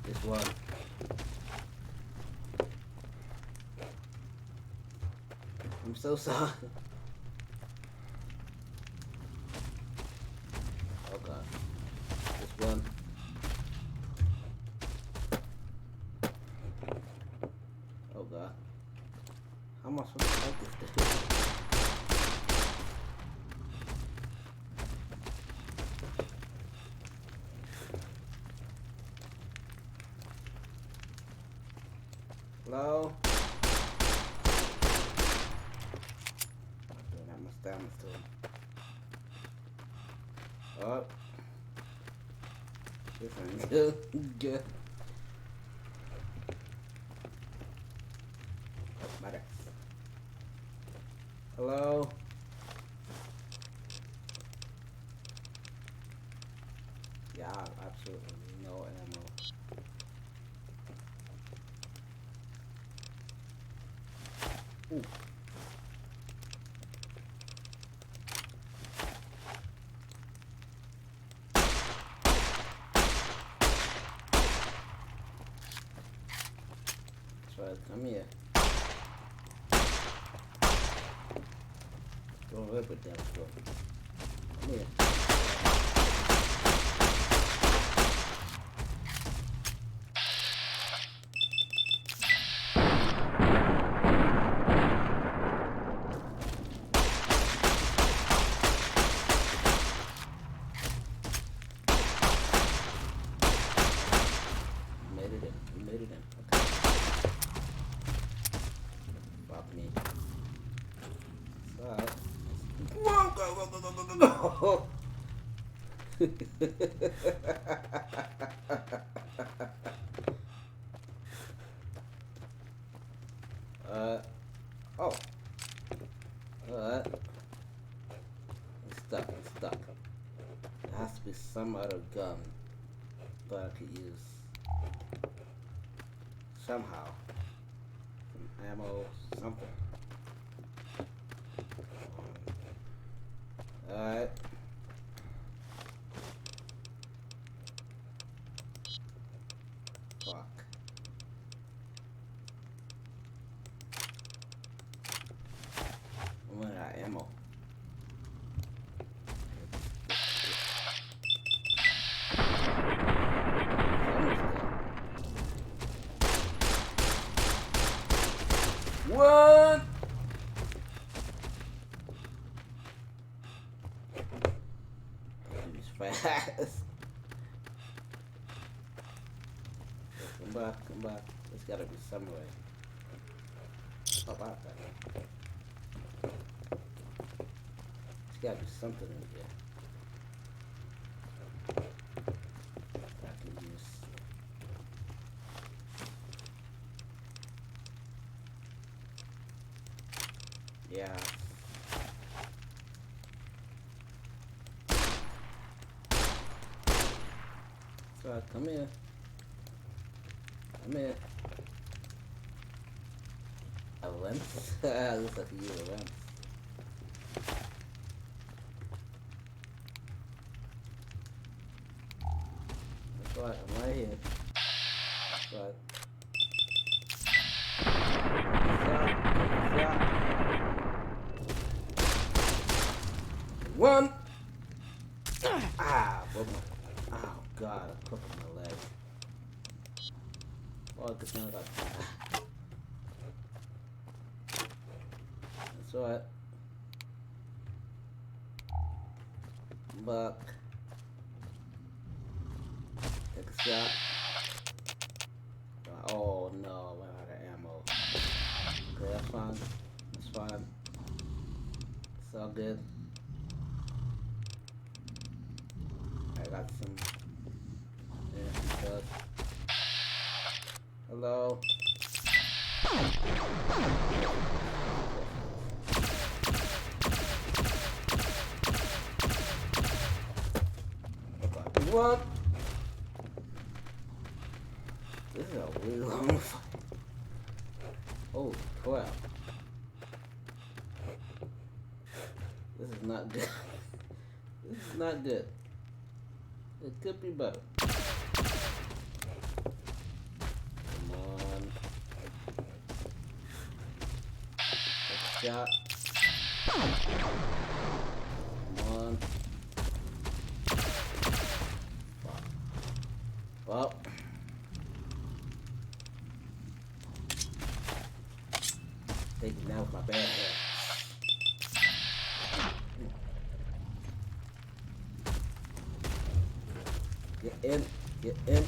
This one. I'm so sorry. Oh god. This one. Oh god. How am I supposed to fight this thing? Hello? I'm doing that much damage to him. Oh. This ain't good. Good. My guys. Hello? Yeah, absolutely no ammo. Ooh. That's right, come here. Don't rip it down, bro. Come here. We made it in. Okay. Fuck me. Alright. Whoa, go. Oh. Alright. It's stuck. There has to be some other gun that I could use. Somehow. Some ammo, something. Alright. Fuck. I'm running out of ammo. What? He's fast. Come back. There's gotta be some way. How about that? There's gotta be something in here. I can use. Yeah. So come here. Come here. A lens? Looks like you use a lens. That's right, I'm right here. That's right. One! Ah, broke my. Oh god, I crooked my leg. Oh, good thing I got that. That's alright. Buck. Take a shot. Oh no, I ran out of ammo. Okay, that's fine. That's fine. It's all good. I got some. Yeah, stuff. Hello. What? This is a really long fight. Holy crap. This is not good. This is not good. It could be better. Come on. Take a shot. Come on. Well. Take it now with my bad hand. Get in. Get in.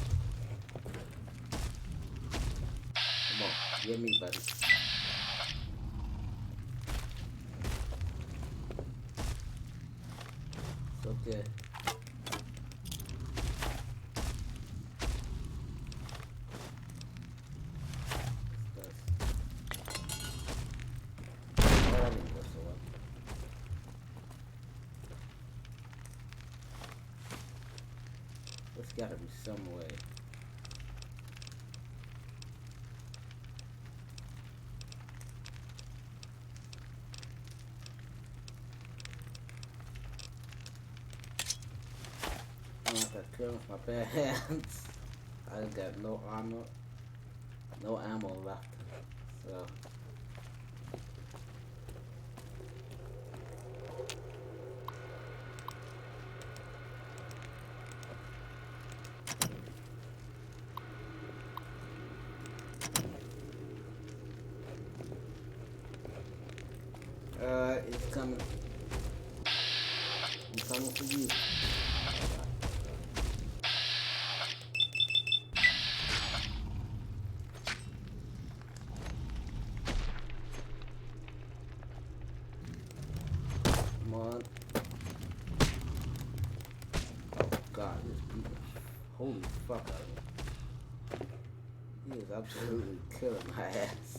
Come on. Get me, buddy. It's okay. There's gotta be some way. I'm not that good with my bare hands. I got no armor, no ammo left. So. It's coming. I'm coming for you. Come on. Oh God, this beat the holy fuck out of me. He is absolutely killing my ass.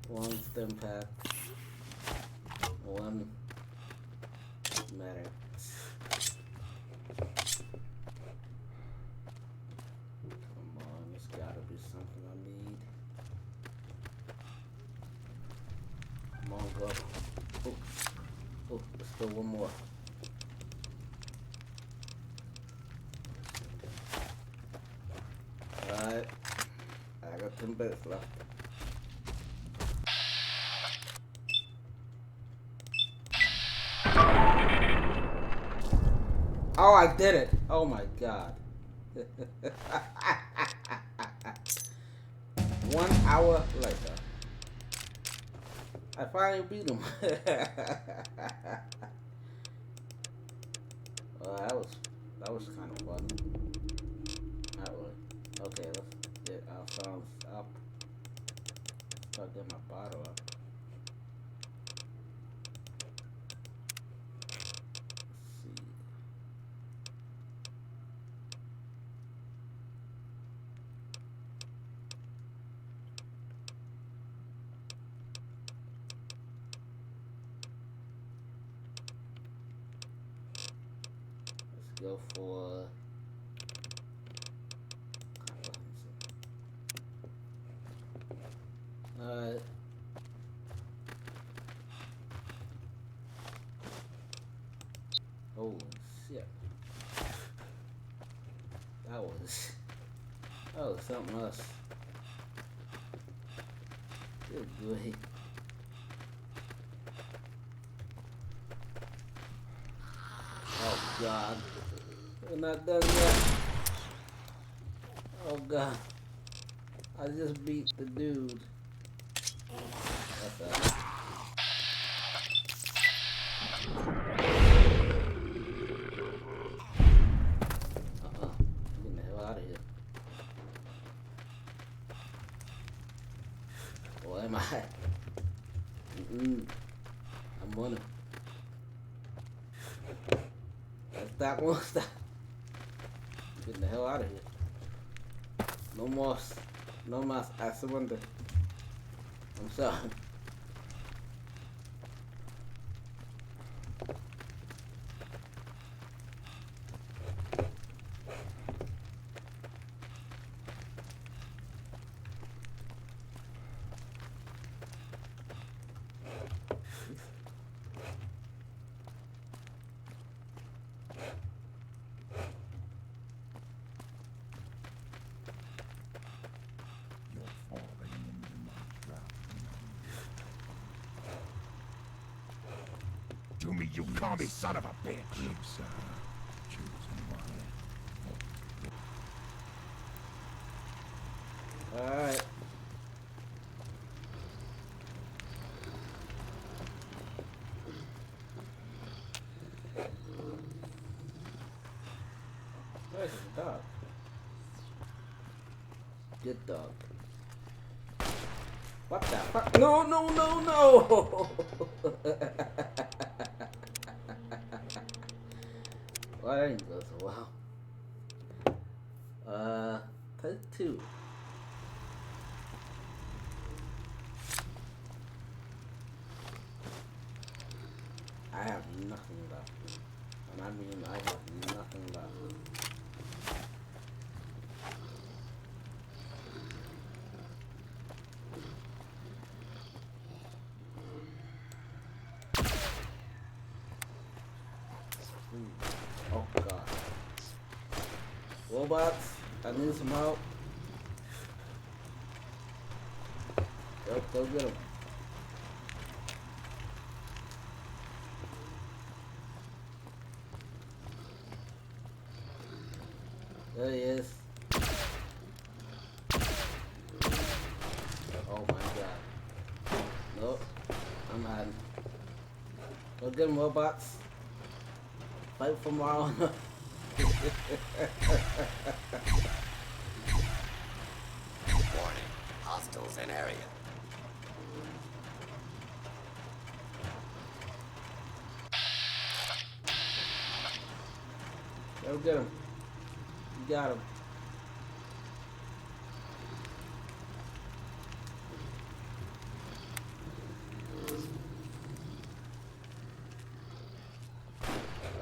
One stem pack. One matter. Come on, there's gotta be something I need. Come on, go. Oh, oh, there's still one more. Alright. I got 10 bits left. Oh, I did it! Oh my God. 1 hour later. I finally beat him. Well, that was kind of fun. Not really. Okay, let's get our sounds up. Start getting my bottle up. Go for holy shit. That was something else. Good grief. Oh God. We're not done yet. Oh God. I just beat the dude. That's that. Get the hell out of here. Or am I? I'm running. That won't stop. Getting the hell out of here. No more. No more. I surrender. I'm sorry. you call me son of a bitch. Alright. Where's the dog? Good dog. What the fuck? No, no, no, no! Well, that didn't go so well. Take 2. I have nothing left. And I mean, I have nothing left. Oh god. Robots, I need some help. Go get him. There he is. Oh my god. Nope. I'm hiding. Go get him, robots. Fight for tomorrow. Warning. Hostiles in area. Go get him. You got him.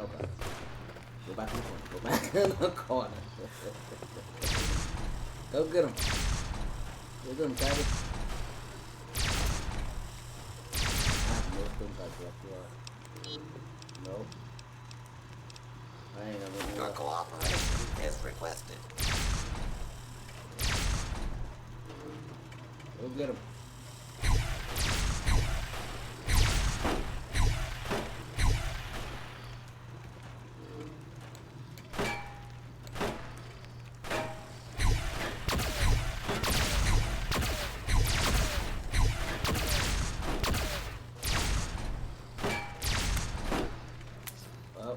Okay. Go back in the corner. Go back in the corner. Go get him. Go get him, Tiger. I have no clue about what you are. Nope. I ain't gonna Your cooperation is requested. Go get him.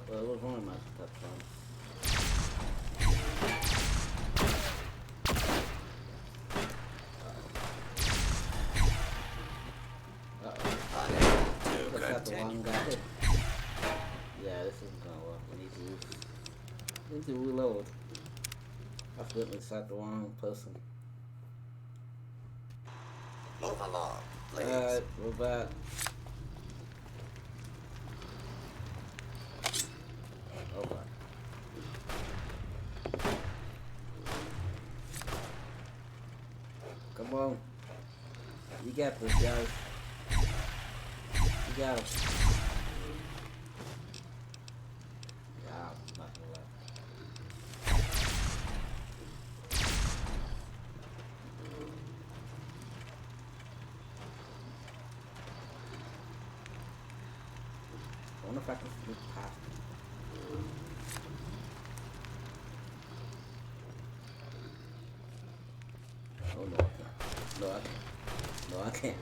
Well, it was one of my touchdowns. To That's the continue. wrong guy. Yeah, this isn't gonna work. We need to reload. I accidentally shot the wrong person. Move along, please. Alright, we're back. Okay. Come on. You got this, guys. You got him. Yeah, nothing left. I wonder if I can sneak past him. Oh no, I can't. No, I can't. No, I can't.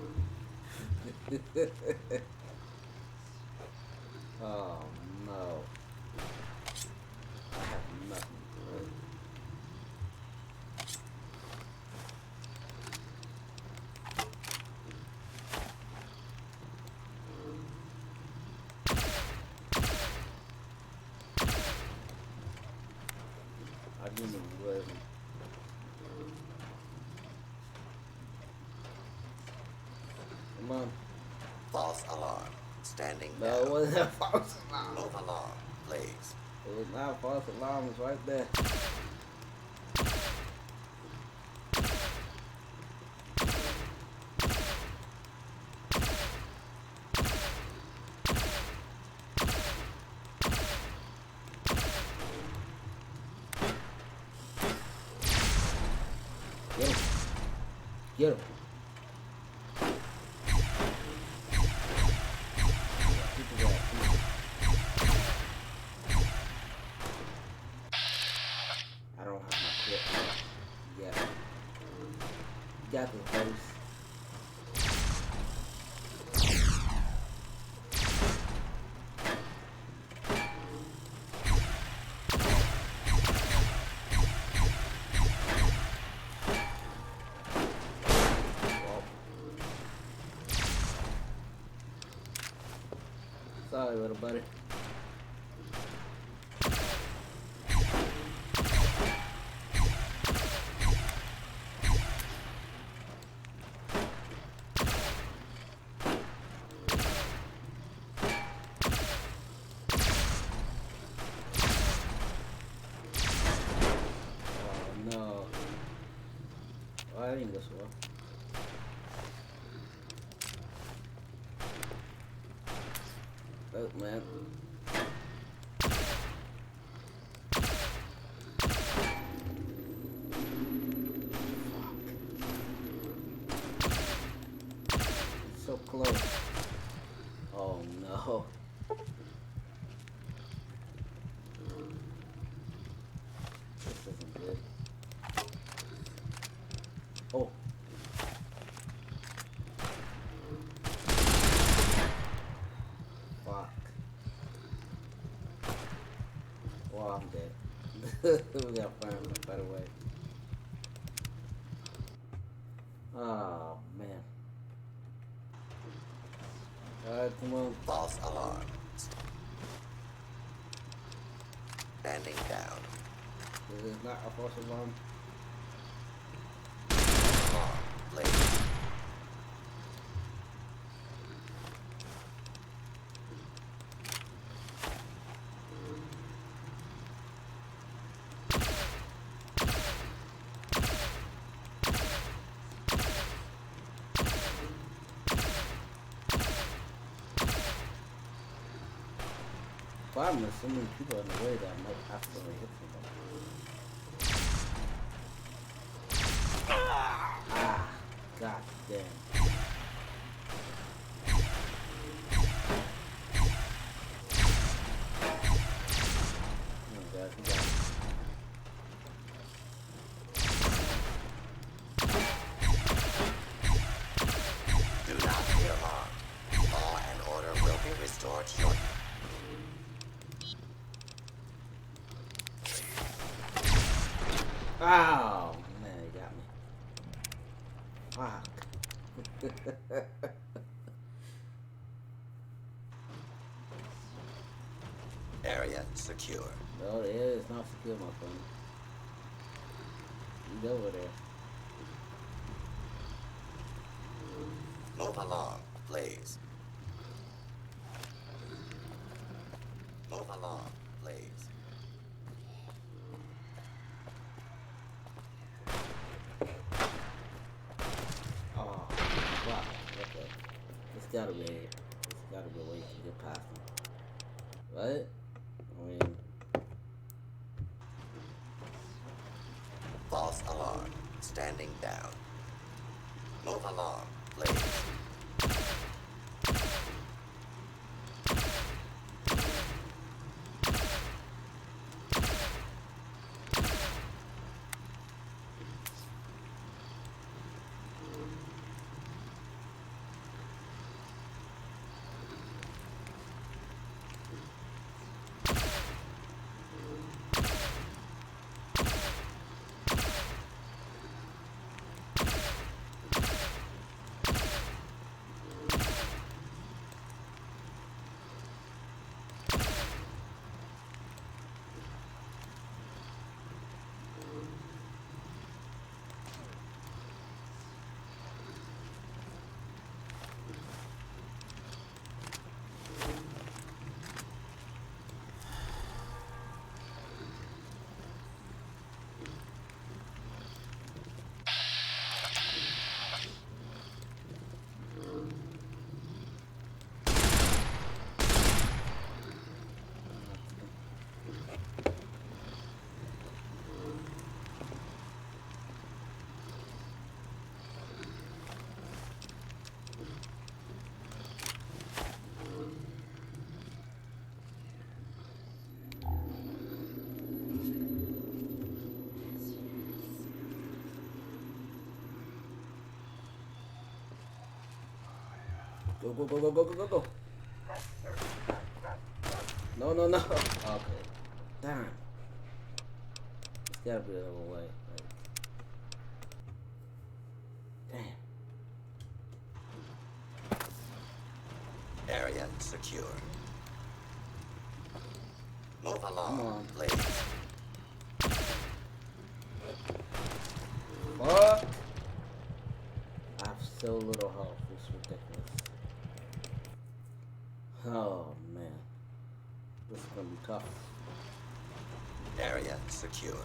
Oh no. I have nothing. I didn't even realize it. Come on. False alarm. Standing No, down. it wasn't a false alarm. Move along, please. It was not a false alarm, it was right there. Get him. Get him. Keep his ass. You got this, buddies. Sorry, little buddy. Oh no. Oh, I didn't go so well. Oh man. So close. Oh no. This isn't good. Oh. Fuck. Well, I'm dead. We gotta find a better way. Oh man. Alright, come on. False alarm. Standing down. This is not a false alarm. Alarm. Blaze. Problem is, so many people in the way that I might accidentally hit somebody. Ah, god damn. Oh god, we got it. Do not be alarmed. Law and order will be restored shortly. Oh, man, he got me. Fuck. Area secure. No, the area is not secure, my friend. He's over there. Move along, please. Move along, please. Oh, fuck. Okay. It's gotta be a way you can get past him. Right? I mean... False alarm. Standing down. Move along, please. Go, go, go, go, go, go, go, go. No, no, no. Okay. Damn. There's gotta be another way. Like, damn. Area secure. Move along, please. Fuck! I have so little health. It's ridiculous. Oh man, this is gonna be tough. Area secure.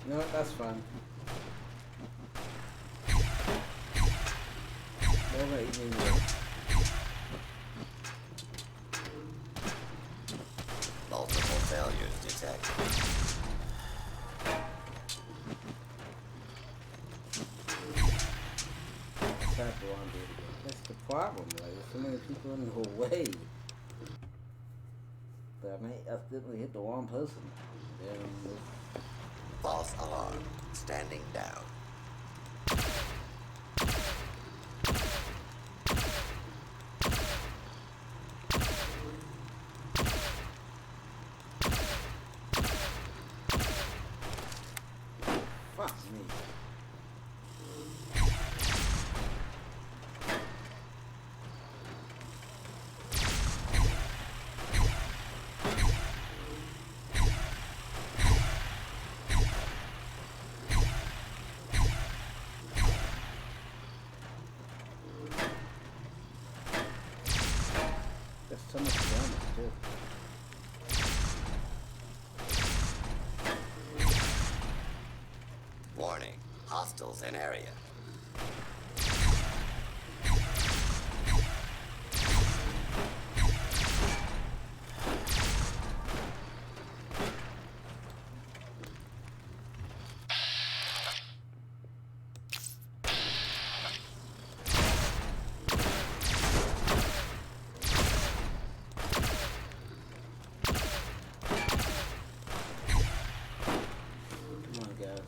You know what? That's fine. Don't let me know. Multiple failures detected. That's the problem. Like, there's so many people in the way that I may accidentally hit the wrong person. False alarm. Standing down. Fuck me. There's so much damage too. Warning. Hostiles in area. Come on, guys.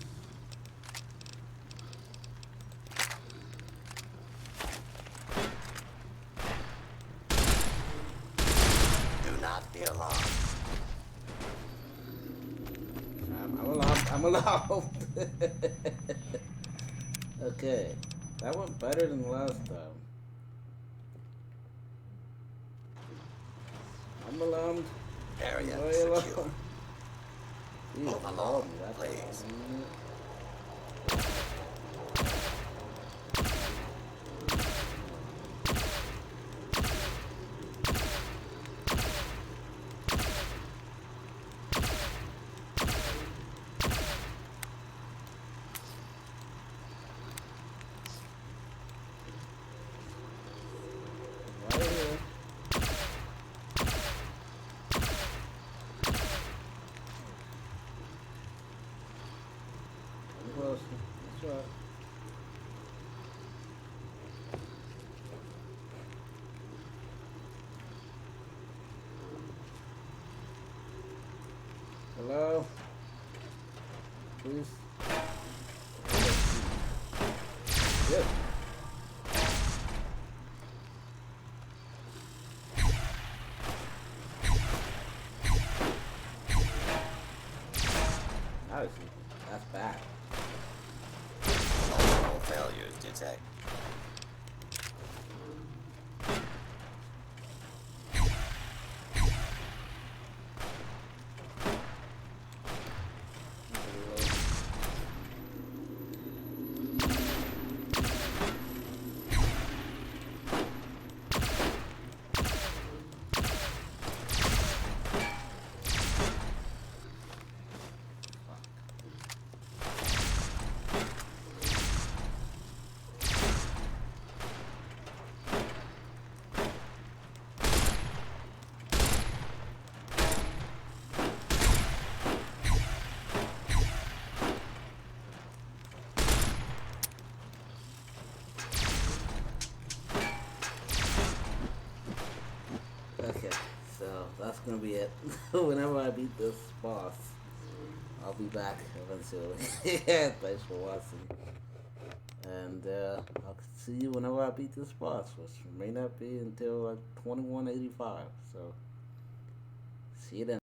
Do not be alarmed. I'm alarmed. I'm alarmed. Okay. That went better than last time. I'm alarmed. Area Very secure. alarmed. Move along, please. Right here. I'm close. That's right. Hello? Please? Good. That's bad. Multiple failures detected. that's gonna be it. Whenever I beat this boss, I'll be back eventually. Thanks for watching. And I'll see you whenever I beat this boss, which may not be until like 2185. So, see you then.